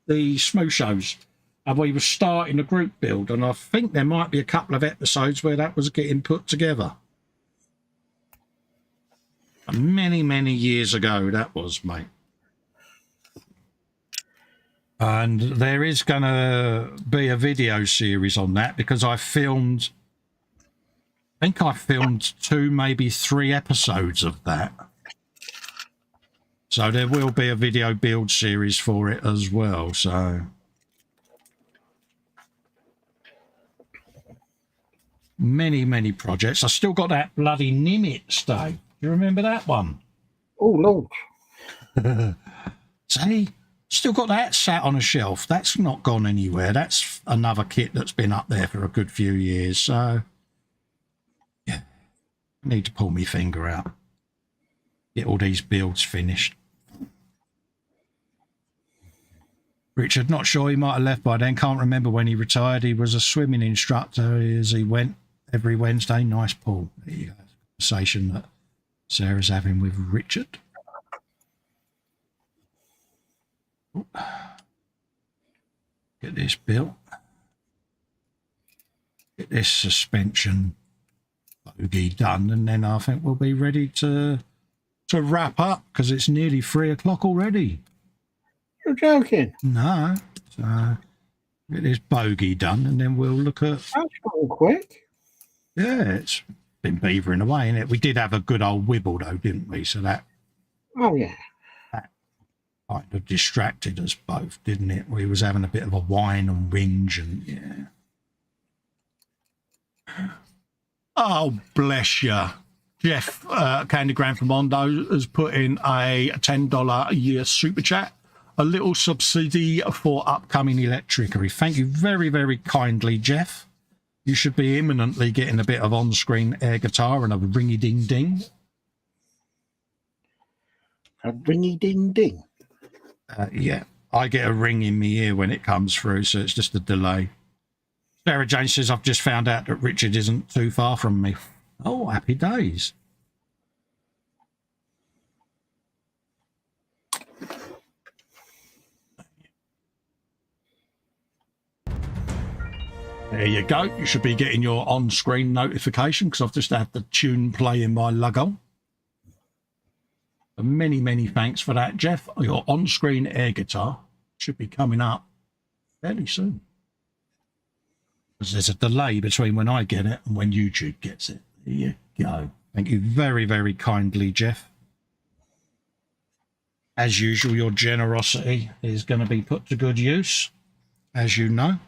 the smooth shows. And we were starting a group build, and I think there might be a couple of episodes where that was getting put together. Many, many years ago, that was, mate. And there is going to be a video series on that because I think I filmed 2, maybe 3 episodes of that. So there will be a video build series for it as well. So many, many projects. I still got that bloody Nimitz day. Do you remember that one? Oh, Lord. See? Still got that sat on a shelf. That's not gone anywhere. That's another kit that's been up there for a good few years. So, yeah, I need to pull my finger out. Get all these builds finished. Richard, not sure, he might have left by then. Can't remember when he retired. He was a swimming instructor as he went every Wednesday. Nice, Paul. There you go. Conversation that Sarah's having with Richard. Get this built. Get this suspension bogey done, and then I think we'll be ready to wrap up because it's nearly 3 o'clock already. You're joking? No. So get this bogey done, and then we'll look at. That's gone quick. Yeah, it's been beavering away, innit? We did have a good old wibble though, didn't we? So that. Oh yeah. Kind of distracted us both, didn't it? We was having a bit of a whine and whinge and yeah. Oh, bless you. Jeff Candygram from Mondo has put in a $10 a year super chat. A little subsidy for upcoming electricery. Thank you very, very kindly, Jeff. You should be imminently getting a bit of on-screen air guitar and a ringy-ding-ding. A ringy-ding-ding? Yeah, I get a ring in my ear when it comes through, so it's just a delay. Sarah Jane says, I've just found out that Richard isn't too far from me. Oh, happy days. There you go. You should be getting your on-screen notification because I've just had the tune play in my logo. Many, many thanks for that, Jeff. Your on-screen air guitar should be coming up fairly soon. Because there's a delay between when I get it and when YouTube gets it. There you go. Thank you very, very kindly, Jeff. As usual, your generosity is going to be put to good use, as you know.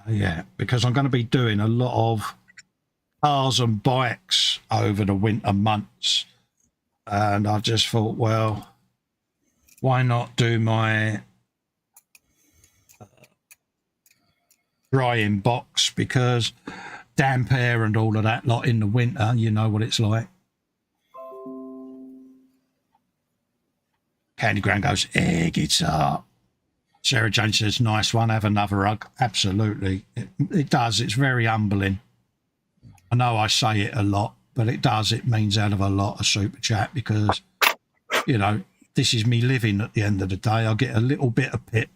Yeah, because I'm going to be doing a lot of cars and bikes over the winter months, and I just thought, well, why not do my drying box, because damp air and all of that lot in the winter, you know what it's like. Candy Graham goes, guitar. Sarah Jane says, nice one, have another rug. Absolutely. It does. It's very humbling. I know I say it a lot, but it does. It means out of a lot of super chat, because, you know, this is me living at the end of the day. I get a little bit of pip,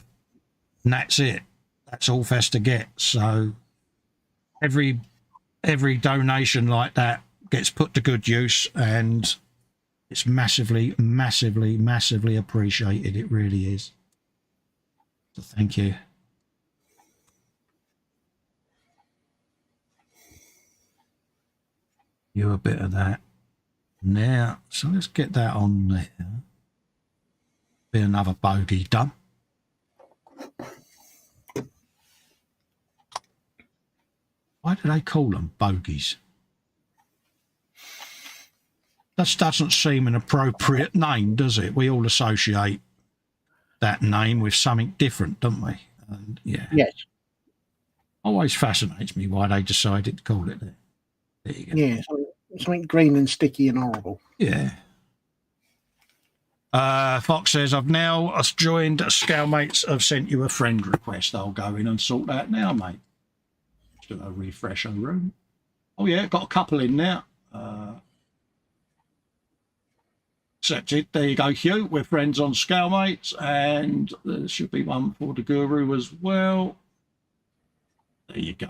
and that's it. That's all Festa gets. So every donation like that gets put to good use, and it's massively, massively, massively appreciated. It really is. So thank you. You a bit of that. Now, so let's get that on there. Be another bogey done. Why do they call them bogeys? That doesn't seem an appropriate name, does it? We all associate that name with something different, don't we? And yeah. Yes. Always fascinates me why they decided to call it that. There you go. Yeah, something green and sticky and horrible. Yeah. Fox says, I've now joined Scalemates. I've sent you a friend request. I'll go in and sort that now, mate. Just do a refresh of the room. Oh, yeah, got a couple in now. Accepted. There you go, Hugh. We're friends on Scalemates, and there should be one for the Guru as well. There you go.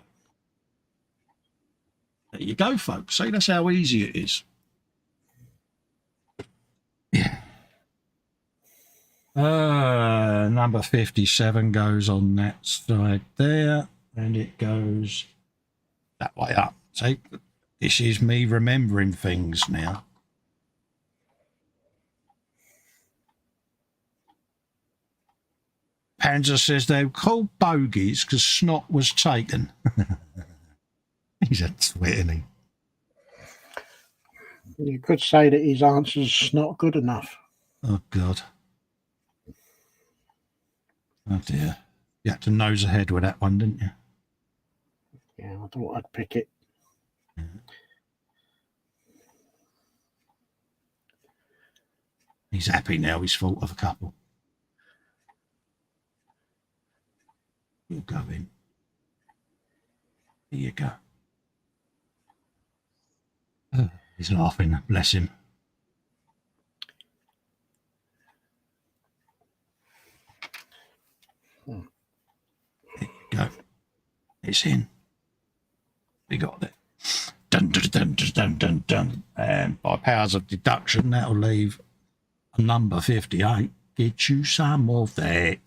There you go, folks. See, that's how easy it is. Yeah. Number 57 goes on that side there, and it goes that way up. See, this is me remembering things now. Panzer says they were called bogies because snot was taken. He's a twit, isn't he? You could say that his answer's not good enough. Oh, God. Oh, dear. You had to nose ahead with that one, didn't you? Yeah, I thought I'd pick it. Yeah. He's happy now he's thought of a couple. You'll go in. Here you go. Oh, he's laughing, bless him. There you go. It's in. We got it. Dun, dun, dun, dun, dun, dun, dun. And by powers of deduction, that'll leave a number 58. Get you some of that.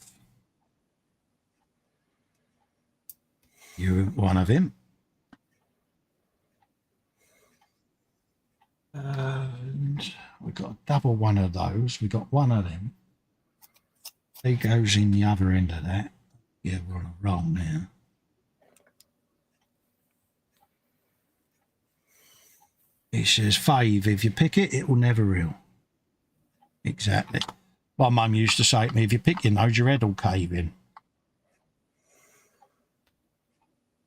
You're one of him. And we got a double one of those. We got one of them. He goes in the other end of that. Yeah, we're on a roll now. He says, Fave, if you pick it, it will never reel. Exactly. My mum used to say to me, if you pick your nose, your head will cave in.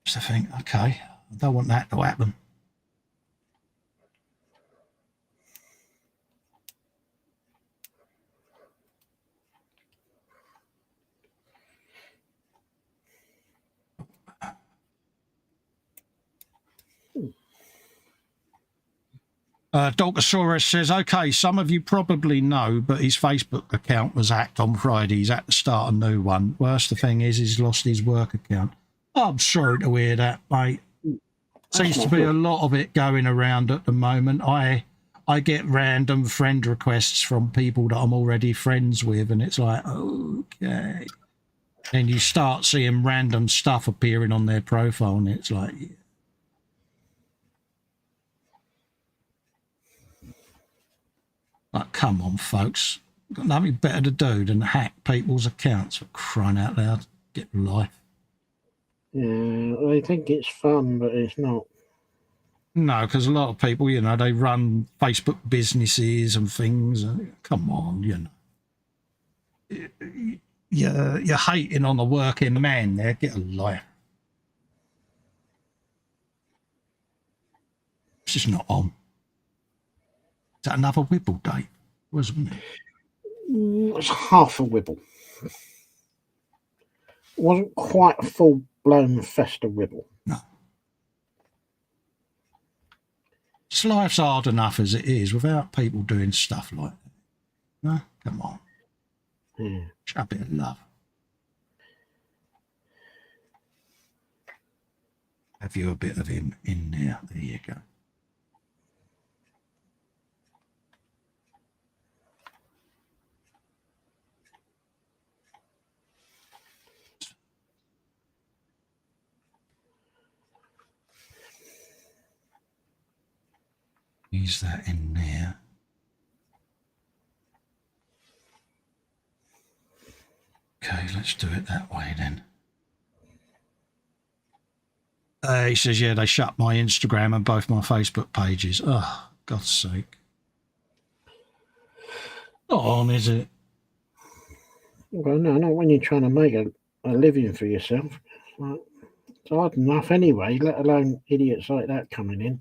So I think, okay, I don't want that to happen. Dolcosaurus says, okay, some of you probably know, but his Facebook account was hacked on Friday. He's had to start a new one. Worst the thing is he's lost his work account. I'm sorry to hear that, mate. Seems to be a lot of it going around at the moment. I get random friend requests from people that I'm already friends with, and it's like, okay. And you start seeing random stuff appearing on their profile, and it's like, yeah. Like, come on, folks. Got nothing better to do than hack people's accounts, for crying out loud. Get life. Yeah, I think it's fun, but it's not. No, because a lot of people, you know, they run Facebook businesses and things. And come on, you know. you're hating on the working man there. Get a life. It's just not on. Is that another Wibble, Dave? Wasn't it? It's half a Wibble. It wasn't quite a full-blown Festa Wibble. No. Life's hard enough as it is without people doing stuff like that. No, come on. Yeah. Show a bit of love. Have you a bit of him in there? There you go. Use that in there. Okay, let's do it that way then. He says, yeah, they shut my Instagram and both my Facebook pages. Oh, God's sake. Not on, is it? Well, no, not when you're trying to make a living for yourself. It's hard enough anyway, let alone idiots like that coming in.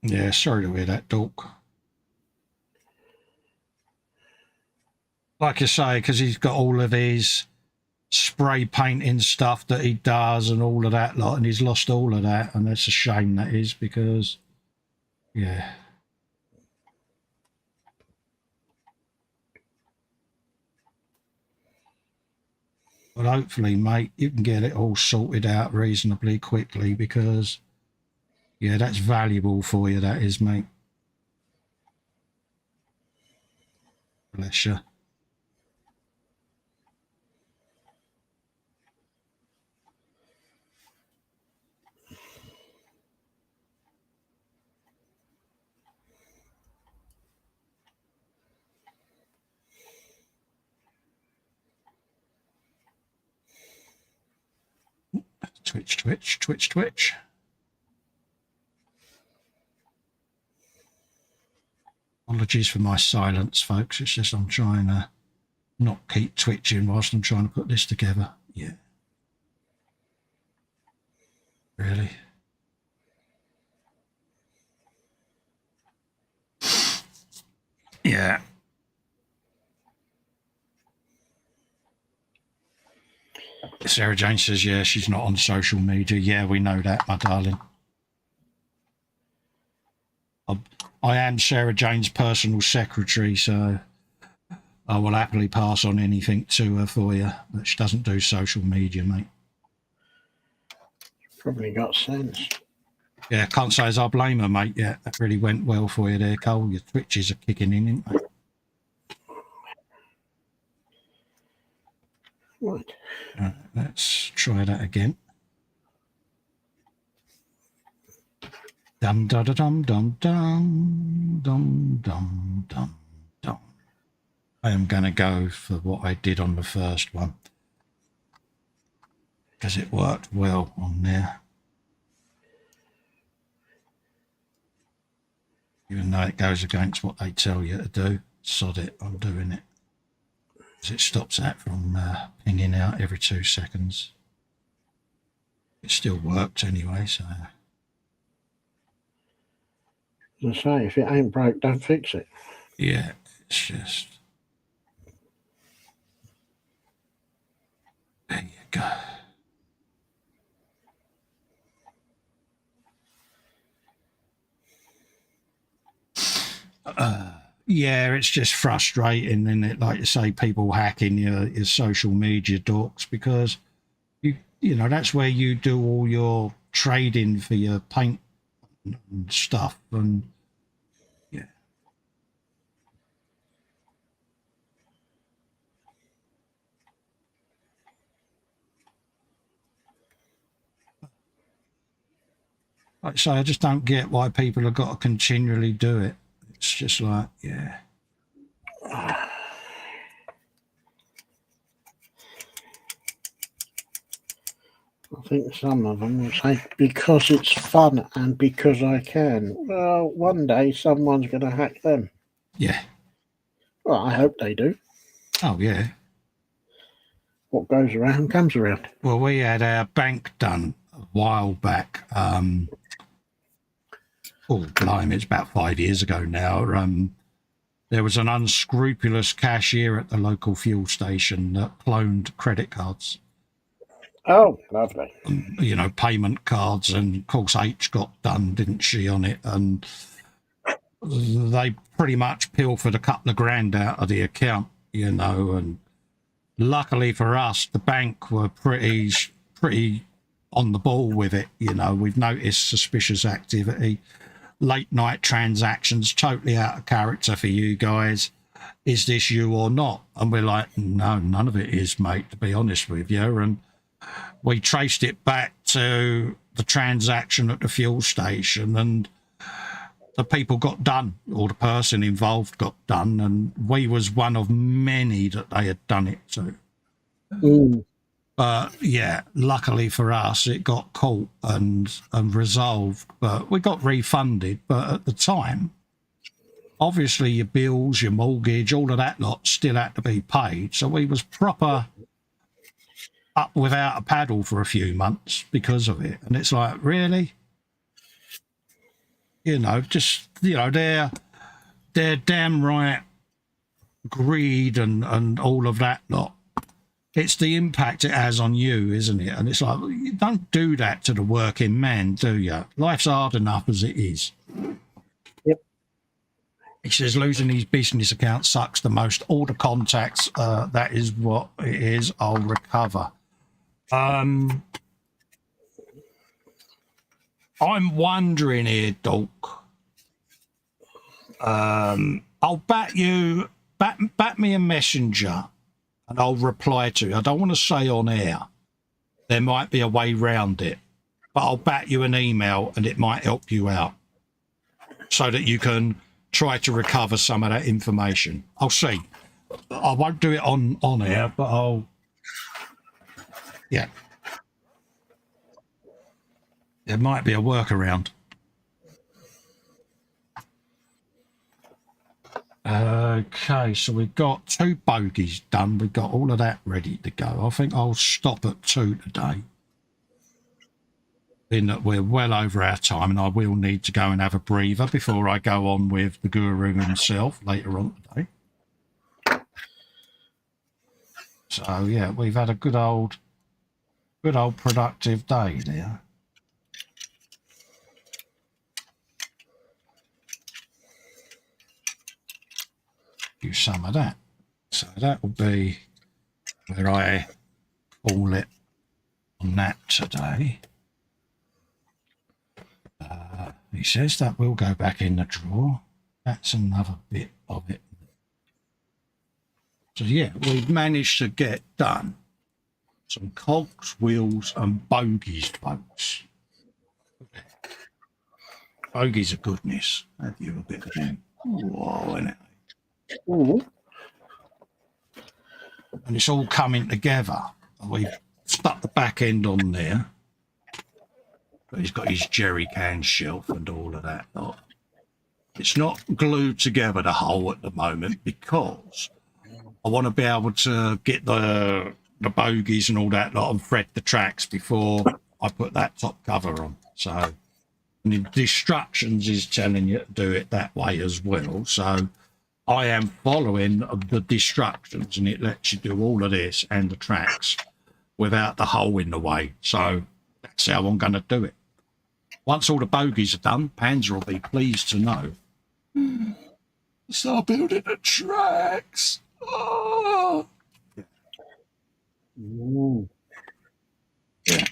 Yeah, sorry to hear that, Dork. Like I say, because he's got all of his spray painting stuff that he does and all of that lot, and he's lost all of that, and that's a shame, that is, because, yeah. But hopefully, mate, you can get it all sorted out reasonably quickly, because, yeah, that's valuable for you, that is, mate. Bless you. Twitch, twitch, twitch, twitch. Apologies for my silence, folks. It's just I'm trying to not keep twitching whilst I'm trying to put this together. Yeah. Really? Yeah. Sarah Jane says, yeah, she's not on social media. Yeah, we know that, my darling. I am Sarah Jane's personal secretary, so I will happily pass on anything to her for you. But she doesn't do social media, mate. Probably got sense. Yeah, can't say as I blame her, mate. Yeah, that really went well for you there, Cole. Your twitches are kicking in, ain't they? Right. Let's try that again. Dum da da dum dum dum dum dum dum dum. I am going to go for what I did on the first one because it worked well on there. Even though it goes against what they tell you to do, sod it, I'm doing it. Because it stops that from pinging out every 2 seconds. It still worked anyway, so. As I say, if it ain't broke, don't fix it. Yeah, it's just. There you go. Yeah, it's just frustrating, isn't it? Like you say, people hacking your social media dorks, because you know that's where you do all your trading for your paint and stuff, and yeah. Like I say, I just don't get why people have got to continually do it. It's just like, yeah. I think some of them will say, because it's fun and because I can. Well, one day someone's going to hack them. Yeah, Well, I hope they do. Oh, yeah. What goes around comes around. Well, we had our bank done a while back. Oh, blimey, it's about 5 years ago now. There was an unscrupulous cashier at the local fuel station that cloned credit cards. Oh, lovely. You know, payment cards, and of course H got done, didn't she, on it? And they pretty much pilfered a couple of grand out of the account, you know, and luckily for us, the bank were pretty on the ball with it. You know, we've noticed suspicious activity, late night transactions, totally out of character for you guys. Is this you or not? And we're like, no, none of it is, mate, to be honest with you. And we traced it back to the transaction at the fuel station, and the people got done, or the person involved got done, and we was one of many that they had done it to. But yeah, luckily for us, it got caught and resolved, but we got refunded. But at the time, obviously your bills, your mortgage, all of that lot still had to be paid. So we was proper up without a paddle for a few months because of it. And it's like, really? You know, just, you know, they're damn right greed and all of that lot. It's the impact it has on you, isn't it? And it's like, you don't do that to the working man, do you? Life's hard enough as it is. Yep. He says losing his business account sucks the most. All the contacts, that is what it is. I'll recover. I'm wondering here, Doc. I'll bat me a messenger, and I'll reply to you. I don't want to say on air. There might be a way round it, but I'll bat you an email, and it might help you out, so that you can try to recover some of that information. I'll see. I won't do it on air, but I'll. Yeah. There might be a workaround. Okay, so we've got 2 bogies done. We've got all of that ready to go. I think I'll stop at 2 today. In that we're well over our time, and I will need to go and have a breather before I go on with the guru himself later on today. So yeah, we've had a good old productive day there. Do some of that. So that will be where I call it on that today. He says that will go back in the drawer. That's another bit of it. So yeah, we've managed to get done some cogs, wheels, and bogies, folks. Bogies are goodness. Have you a bit of them? Whoa, isn't it? Ooh. And it's all coming together. We've stuck the back end on there. But he's got his jerry can shelf and all of that lot. It's not glued together, the whole, at the moment, because I want to be able to get the bogies and all that lot and thread the tracks before I put that top cover on. So and the instructions is telling you to do it that way as well. So I am following the instructions, and it lets you do all of this and the tracks without the hole in the way. So that's how I'm going to do it. Once all the bogies are done, Panzer will be pleased to know. Start building the tracks. Oh. Yeah.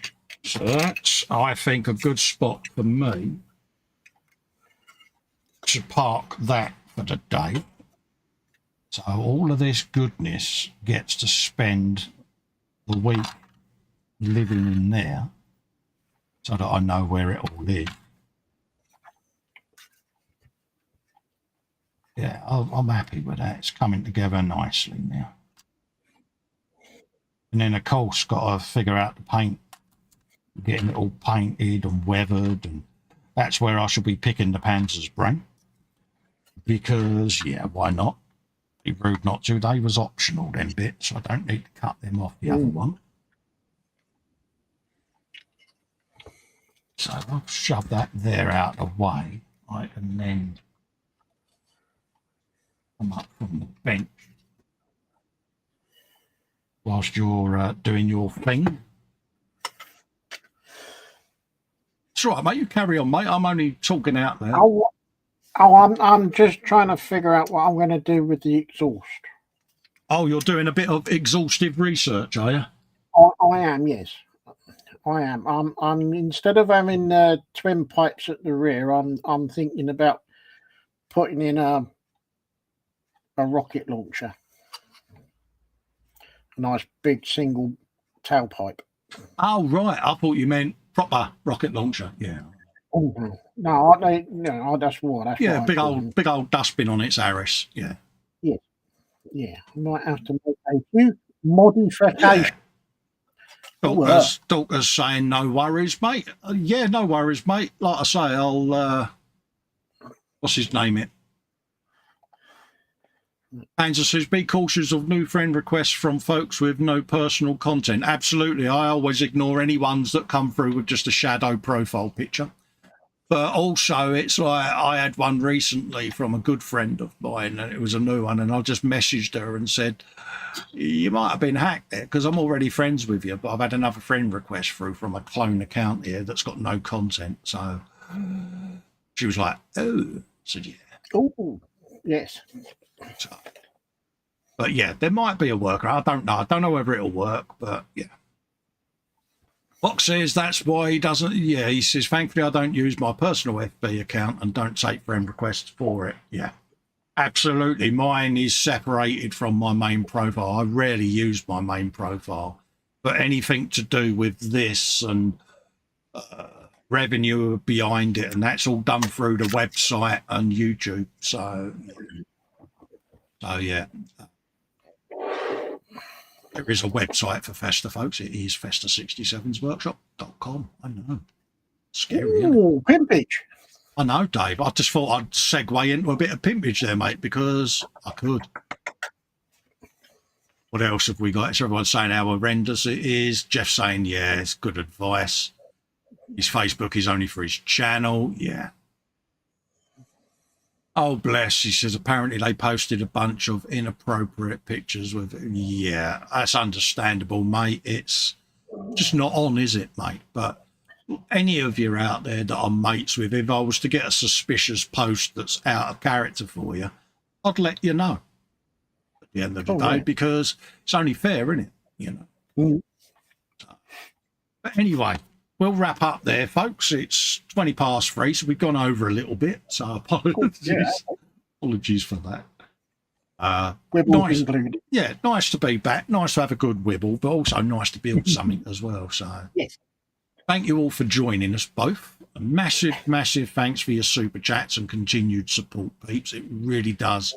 So that's, I think, a good spot for me to park that for the day. So all of this goodness gets to spend the week living in there, so that I know where it all is. Yeah, I'm happy with that. It's coming together nicely now. And then, of course, got to figure out the paint, getting it all painted and weathered, and that's where I should be picking the Panzer's brain. Because, yeah, why not? Be rude not to. They was optional, them bits. I don't need to cut them off the other one. So I'll shove that there out of the way. I can then come up from the bench whilst you're doing your thing. It's all right, mate. You carry on, mate. I'm only talking out there. I'm just trying to figure out what I'm going to do with the exhaust. Oh, you're doing a bit of exhaustive research, are you? I am, yes. I am. I'm instead of having twin pipes at the rear, I'm thinking about putting in a rocket launcher, a nice big single tailpipe. Oh, right. I thought you meant proper rocket launcher. Yeah. Mm-hmm. No, that's what. That's Yeah, what big old dustbin on its Harris. Yeah. Yeah. I might have to make a few modifications. Stalker's saying no worries, mate. Yeah, no worries, mate. Like I say, I'll what's his name it? Anza says, be cautious of new friend requests from folks with no personal content. Absolutely. I always ignore any ones that come through with just a shadow profile picture. But also, it's like I had one recently from a good friend of mine, and it was a new one, and I just messaged her and said, you might have been hacked there because I'm already friends with you, but I've had another friend request through from a clone account here that's got no content. So she was like, oh. I said, yeah. Oh, yes. So, but yeah, there might be a worker. I don't know. I don't know whether it'll work, but yeah. Fox says that's why he doesn't. Yeah, he says, thankfully, I don't use my personal FB account and don't take friend requests for it. Yeah, absolutely. Mine is separated from my main profile. I rarely use my main profile, but anything to do with this and revenue behind it, and that's all done through the website and YouTube. So yeah. There is a website for Festa, folks. It is Festa67sworkshop.com. I know. Scary, isn't it? Ooh, pimpage. I know, Dave. I just thought I'd segue into a bit of pimpage there, mate, because I could. What else have we got? It's everyone saying how horrendous it is. Jeff saying, yeah, it's good advice. His Facebook is only for his channel. Yeah. Oh, bless. He says, apparently they posted a bunch of inappropriate pictures with him. Yeah, that's understandable, mate. It's just not on, is it, mate? But any of you out there that I'm mates with, if I was to get a suspicious post that's out of character for you, I'd let you know at the end of the day, because it's only fair, isn't it? You know. Mm. So, but anyway, we'll wrap up there, folks. It's 3:20, so we've gone over a little bit. So apologies, apologies for that. Nice, yeah, nice to be back. Nice to have a good wibble, but also nice to build something as well. So yes, thank you all for joining us both. A massive thanks for your super chats and continued support, peeps. It really does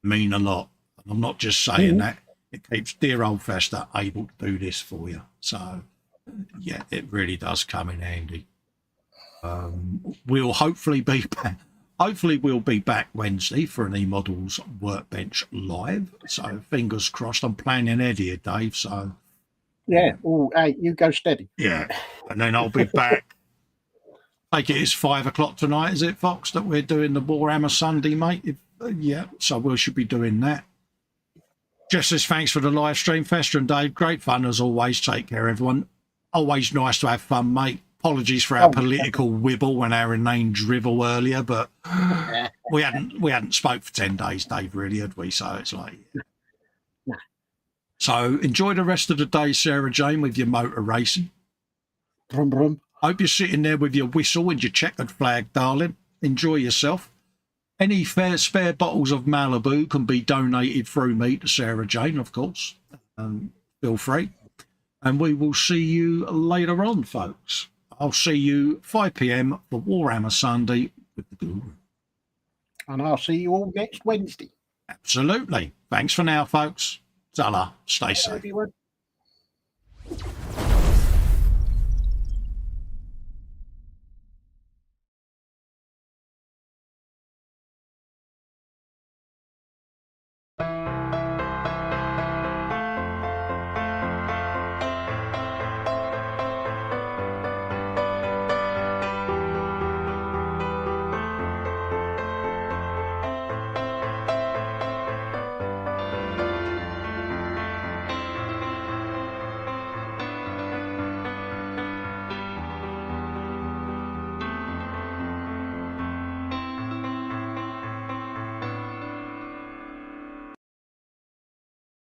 mean a lot. And I'm not just saying that. It keeps dear old Festa able to do this for you. So yeah, it really does come in handy. We'll hopefully be back. Hopefully we'll be back Wednesday for an eModels Workbench live. So fingers crossed. I'm planning ahead here, Dave. So yeah. Oh, hey, you go steady. Yeah, and then I'll be back. Take it it's 5 o'clock tonight, is it, Fox? That we're doing the Warhammer Sunday, mate. Yeah, so we should be doing that. Just as thanks for the live stream, Festa and Dave. Great fun as always. Take care, everyone. Always nice to have fun, mate. Apologies for our political wibble and our inane drivel earlier, but we hadn't spoke for 10 days, Dave, really, had we? So it's like, yeah. So enjoy the rest of the day, Sarah Jane, with your motor racing. Brum, brum. Hope you're sitting there with your whistle and your checkered flag, darling. Enjoy yourself. Any spare bottles of Malibu can be donated through me to Sarah Jane, of course. Feel free. And we will see you later on, folks. I'll see you 5 p.m. for Warhammer Sunday with the Guru. And I'll see you all next Wednesday. Absolutely. Thanks for now, folks. Zala, stay safe. Everyone.